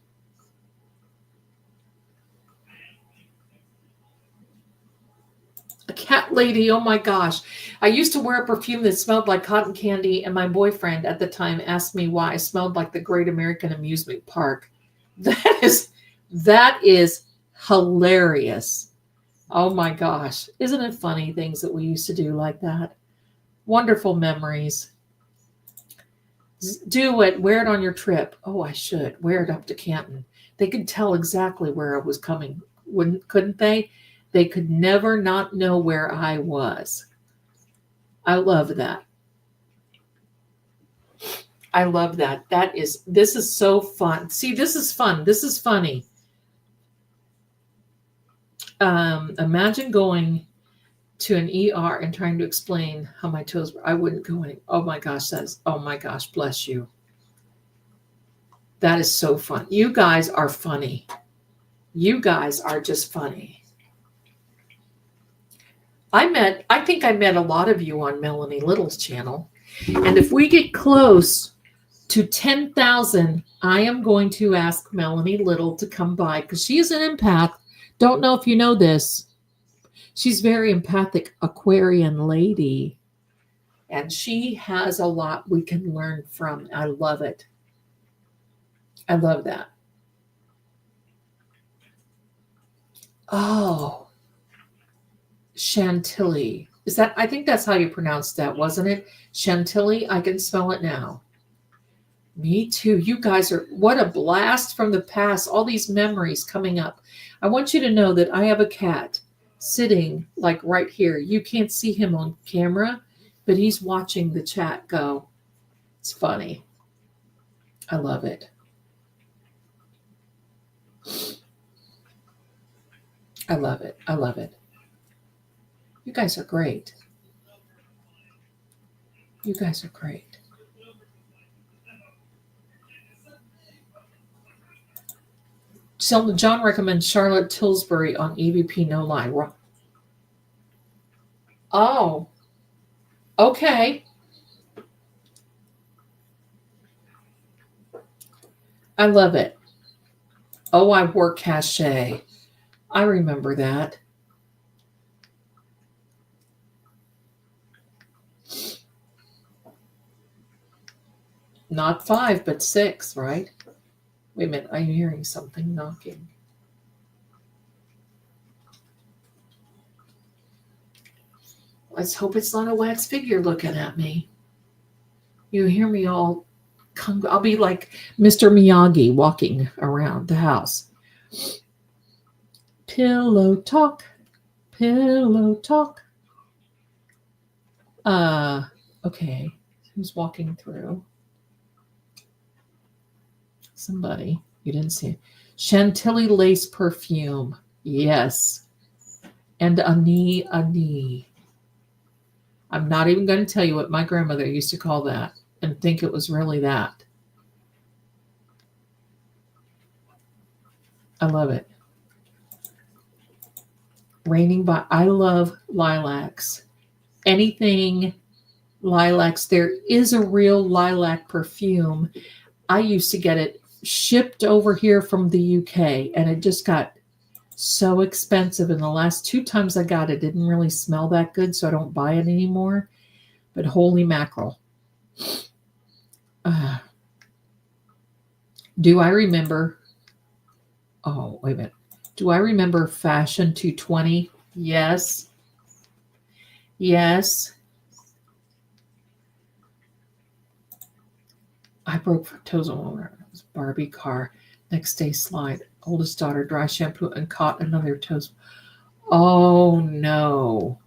A cat lady, oh my gosh. I used to wear a perfume that smelled like cotton candy, and my boyfriend at the time asked me why I smelled like the Great American Amusement Park. That is hilarious. Oh my gosh. Isn't it funny things that we used to do like that? Wonderful memories. Do it. Wear it on your trip. Oh, I should. Wear it up to Canton. They could tell exactly where I was coming. Couldn't they? They could never not know where I was. I love that. I love that. This is so fun. See, this is fun. This is funny. Imagine going to an ER and trying to explain how my toes were. I wouldn't go in. Oh my gosh, oh my gosh, bless you. That is so fun. You guys are funny. You guys are just funny. I think I met a lot of you on Melanie Little's channel. And if we get close to 10,000, I am going to ask Melanie Little to come by because she is an empath. Don't know if you know this. She's very empathic Aquarian lady. And she has a lot we can learn from. I love it. I love that. Oh, Chantilly. I think that's how you pronounced that, wasn't it? Chantilly, I can smell it now. Me too. You guys what a blast from the past. All these memories coming up. I want you to know that I have a cat sitting like right here. You can't see him on camera, but he's watching the chat go. It's funny. I love it. I love it. I love it. You guys are great. You guys are great. John recommends Charlotte Tilbury on EVP No Lie. Oh, okay. I love it. Oh, I wore cachet. I remember that. Not 5, but 6, right? Wait a minute, I'm hearing something knocking. Let's hope it's not a wax figure looking at me. You hear me all come. I'll be like Mr. Miyagi walking around the house. Pillow talk. Pillow talk. Okay. Who's walking through? Somebody. You didn't see it. Chantilly lace perfume. Yes. And ani ani. I'm not even going to tell you what my grandmother used to call that and think it was really that. I love it. Raining by, I love lilacs. Anything lilacs. There is a real lilac perfume. I used to get it shipped over here from the UK, and it just got so expensive. And the last 2 times I got it, didn't really smell that good, so I don't buy it anymore. But holy mackerel. Do I remember? Oh, wait a minute. Do I remember Fashion 220? Yes. Yes. I broke toes all over. It was Barbie car. Next day slide. Oldest daughter dry shampoo and caught another toes. Oh no.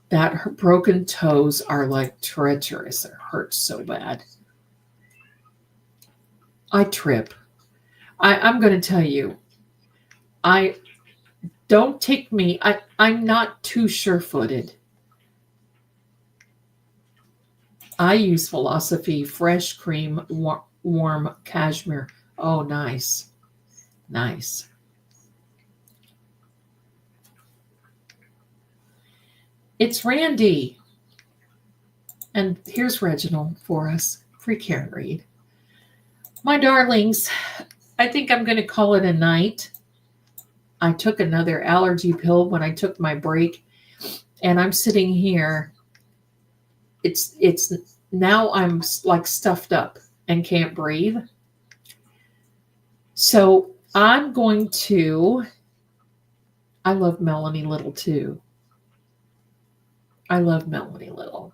That broken toes are like treacherous. It hurts so bad. I trip. I'm going to tell you. Don't take me. I'm not too sure-footed. I use Philosophy Fresh Cream Warm Cashmere. Oh, nice. Nice. It's Randy. And here's Reginald for us. Free Karen Reed. My darlings, I think I'm going to call it a night. I took another allergy pill when I took my break, and I'm sitting here. It's now I'm like stuffed up and can't breathe. So I'm going to, I love Melanie Little too. I love Melanie Little.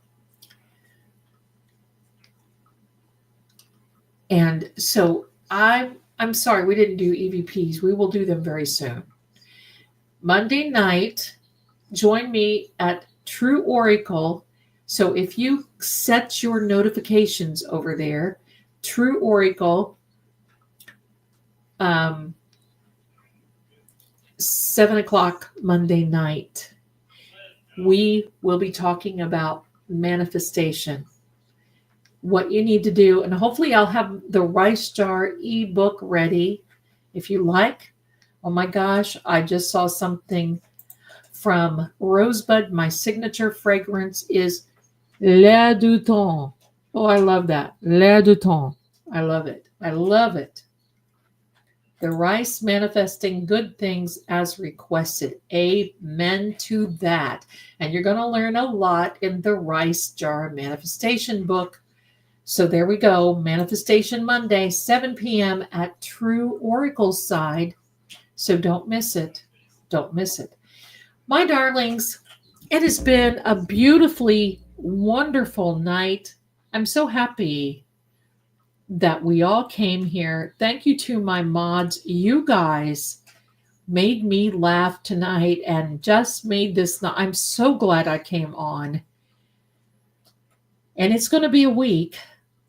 And so I'm sorry we didn't do EVPs. We will do them very soon. Monday night, join me at True Oracle. So if you set your notifications over there, True Oracle, 7 o'clock Monday night, we will be talking about manifestation. What you need to do, and hopefully I'll have the Rice Jar ebook ready if you like. Oh my gosh, I just saw something from Rosebud. My signature fragrance is L'air du temps. Oh, I love that. L'air du temps. I love it. I love it. The rice manifesting good things as requested. Amen to that. And you're going to learn a lot in the Rice Jar Manifestation book. So there we go. Manifestation Monday, 7 p.m. at True Oracle's side. So don't miss it. Don't miss it. My darlings, it has been a beautifully wonderful night. I'm so happy that we all came here. Thank you to my mods. You guys made me laugh tonight and just made this. I'm so glad I came on. And it's going to be a week.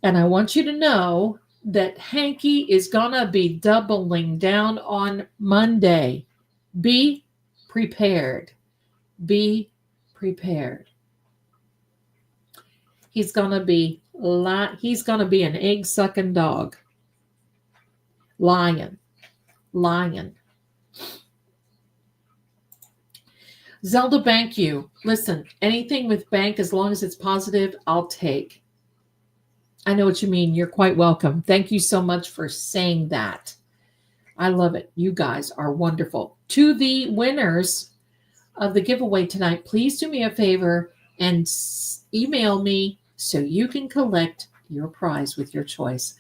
And I want you to know that Hanky is going to be doubling down on Monday. Be prepared. Be prepared. He's going to be an egg-sucking dog. Lion. Zelda, bank you. Listen, anything with bank, as long as it's positive, I'll take. I know what you mean. You're quite welcome. Thank you so much for saying that. I love it. You guys are wonderful. To the winners of the giveaway tonight, please do me a favor and email me so you can collect your prize with your choice.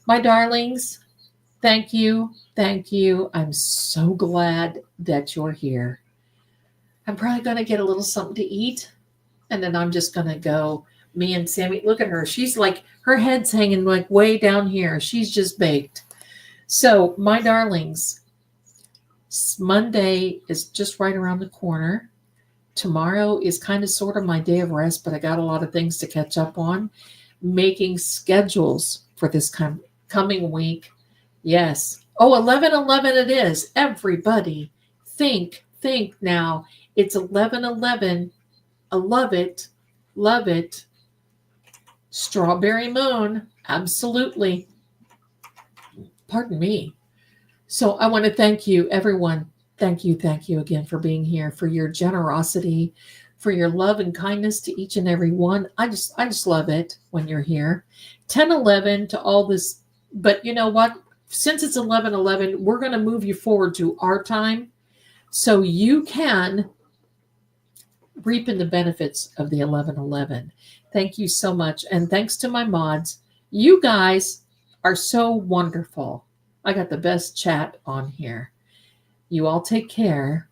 My darlings, thank you. Thank you. I'm so glad that you're here. I'm probably going to get a little something to eat, and then I'm just going to go. Me and Sammy, look at her. She's like, her head's hanging like way down here. She's just baked. So, my darlings, Monday is just right around the corner. Tomorrow is kind of sort of my day of rest, but I got a lot of things to catch up on. Making schedules for this coming week. Yes. Oh, 11:11 it is. Everybody, think now. It's 11:11. I love it. Love it. Strawberry moon. Absolutely. Pardon me. So I want to thank you, everyone. Thank you again for being here, for your generosity, for your love and kindness to each and every one. I just love it when you're here. 10:11 to all this, but you know what? Since it's 11:11, we're going to move you forward to our time so you can reaping the benefits of the 11:11. Thank you so much. And thanks to my mods. You guys are so wonderful. I got the best chat on here. You all take care.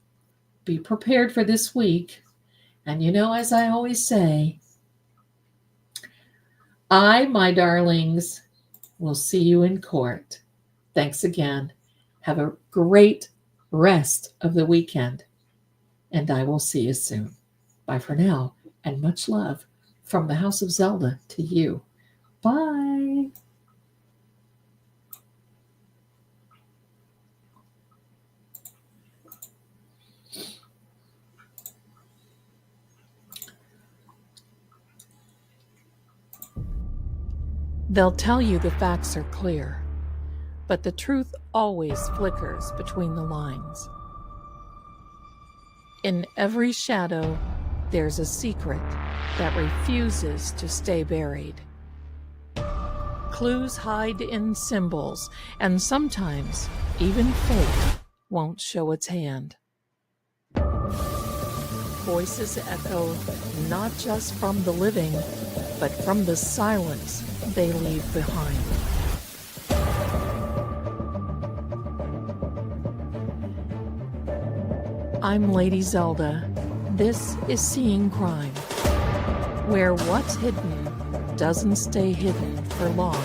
Be prepared for this week. And you know, as I always say, my darlings, will see you in court. Thanks again. Have a great rest of the weekend. And I will see you soon. Bye for now, and much love from the House of Zelda to you. Bye. They'll tell you the facts are clear, but the truth always flickers between the lines. In every shadow, there's a secret that refuses to stay buried. Clues hide in symbols, and sometimes even fate won't show its hand. Voices echo not just from the living, but from the silence they leave behind. I'm Lady Zelda. This is Seeing Crime, where what's hidden doesn't stay hidden for long.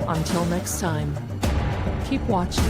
Until next time, keep watching.